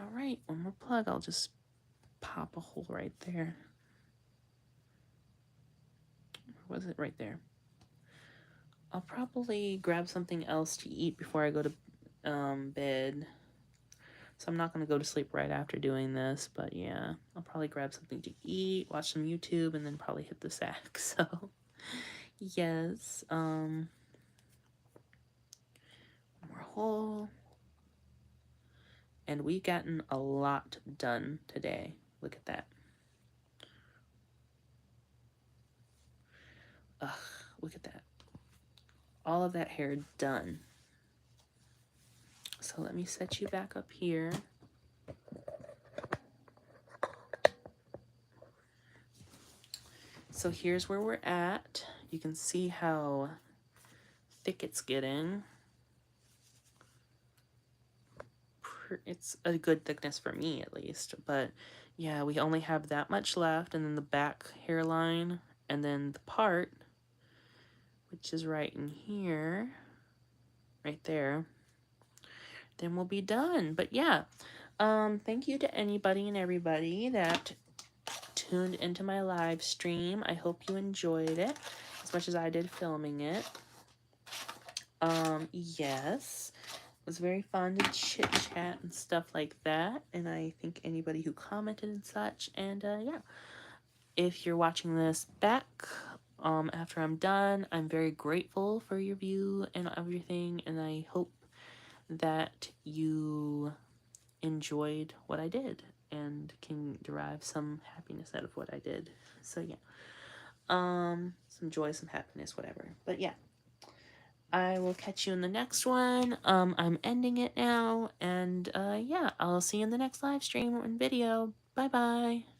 All right, one more plug. I'll just pop a hole right there. Where was it? Right there. I'll probably grab something else to eat before I go to bed. So I'm not going to go to sleep right after doing this, but yeah, I'll probably grab something to eat, watch some YouTube, and then probably hit the sack. So yes, more whole. And we've gotten a lot done today. Look at that. Ugh, look at that. All of that hair done. So let me set you back up here. So here's where we're at. You can see how thick it's getting. It's a good thickness for me at least, but yeah, we only have that much left, and then the back hairline, and then the part, which is right in here, right there, then we'll be done. But yeah, thank you to anybody and everybody that tuned into my live stream. I hope you enjoyed it as much as I did filming it. Yes, it was very fun to chit chat and stuff like that, and I thank anybody who commented and such. And yeah, if you're watching this back after I'm done, I'm very grateful for your view and everything, and I hope that you enjoyed what I did and can derive some happiness out of what I did. So yeah, some joy, some happiness, whatever. But yeah, I will catch you in the next one. I'm ending it now, and yeah, I'll see you in the next live stream and video. Bye bye.